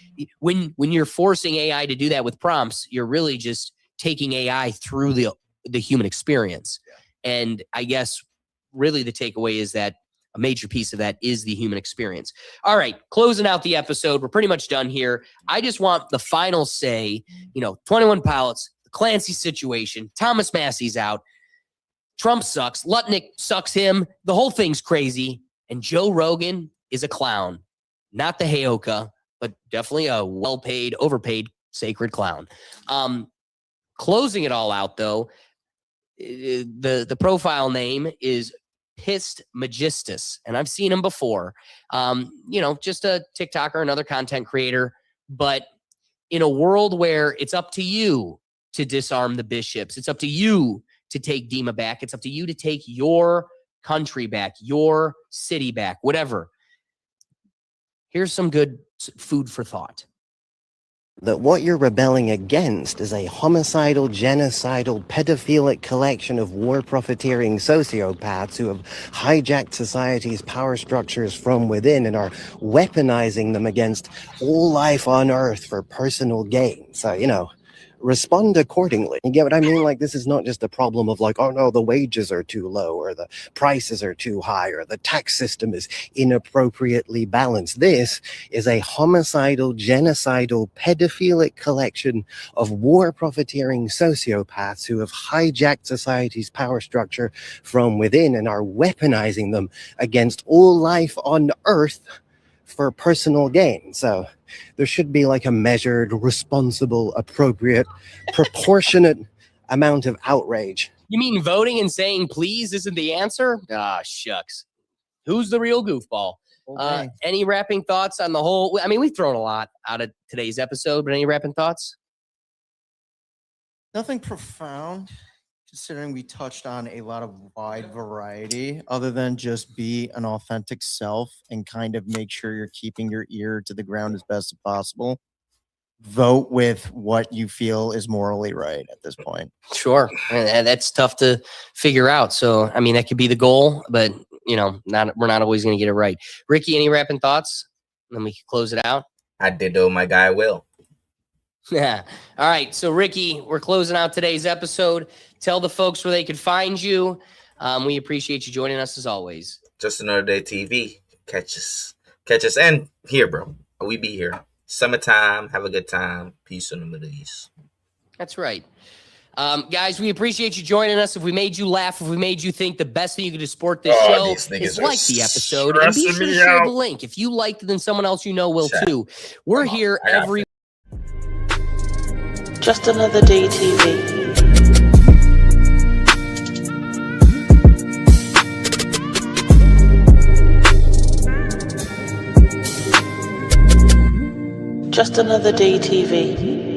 when you're forcing AI to do that with prompts, you're really just taking AI through the human experience. And I guess really the takeaway is that a major piece of that is the human experience. All right, closing out the episode. We're pretty much done here. I just want the final say, 21 Pilots, the Clancy situation, Thomas Massey's out, Trump sucks, Lutnick sucks him, the whole thing's crazy, and Joe Rogan is a clown. Not the Heyoka, but definitely a well-paid, overpaid, sacred clown. Closing it all out, though, the profile name is Pissed Magistus, and I've seen him before. Just a TikToker, another content creator, but in a world where it's up to you to disarm the bishops, it's up to you to take Dima back, it's up to you to take your country back, your city back, whatever. Here's some good food for thought. That what you're rebelling against is a homicidal, genocidal, pedophilic collection of war-profiteering sociopaths who have hijacked society's power structures from within and are weaponizing them against all life on Earth for personal gain. So, you know, respond accordingly. You get what I mean? Like, this is not just a problem of like, oh no, the wages are too low, or the prices are too high, or the tax system is inappropriately balanced. This is a homicidal, genocidal, pedophilic collection of war-profiteering sociopaths who have hijacked society's power structure from within and are weaponizing them against all life on Earth for personal gain. So there should be like a measured, responsible, appropriate, proportionate amount of outrage. You mean voting and saying please isn't the answer? Ah, shucks. Who's the real goofball? Any wrapping thoughts on the whole? I mean, we've thrown a lot out of today's episode, but any wrapping thoughts? Nothing profound, considering we touched on a lot of wide variety, other than just be an authentic self and kind of make sure you're keeping your ear to the ground as best as possible. Vote with what you feel is morally right at this point. Sure. And that's tough to figure out. So, I mean, that could be the goal, but, you know, we're not always going to get it right. Ricky, any wrapping thoughts? And then we can close it out. I did, though, my guy Will. Yeah. All right. So, Ricky, we're closing out today's episode. Tell the folks where they could find you. We appreciate you joining us as always. Just Another Day TV. Catch us. And here, bro. We be here. Summertime. Have a good time. Peace in the Middle East. That's right. Guys, we appreciate you joining us. If we made you laugh, if we made you think, the best thing you can do to support this show is like the episode and be sure to share the link. If you liked it, then someone else you know will too. We're here every... Just Another Day TV. Just Another Day TV.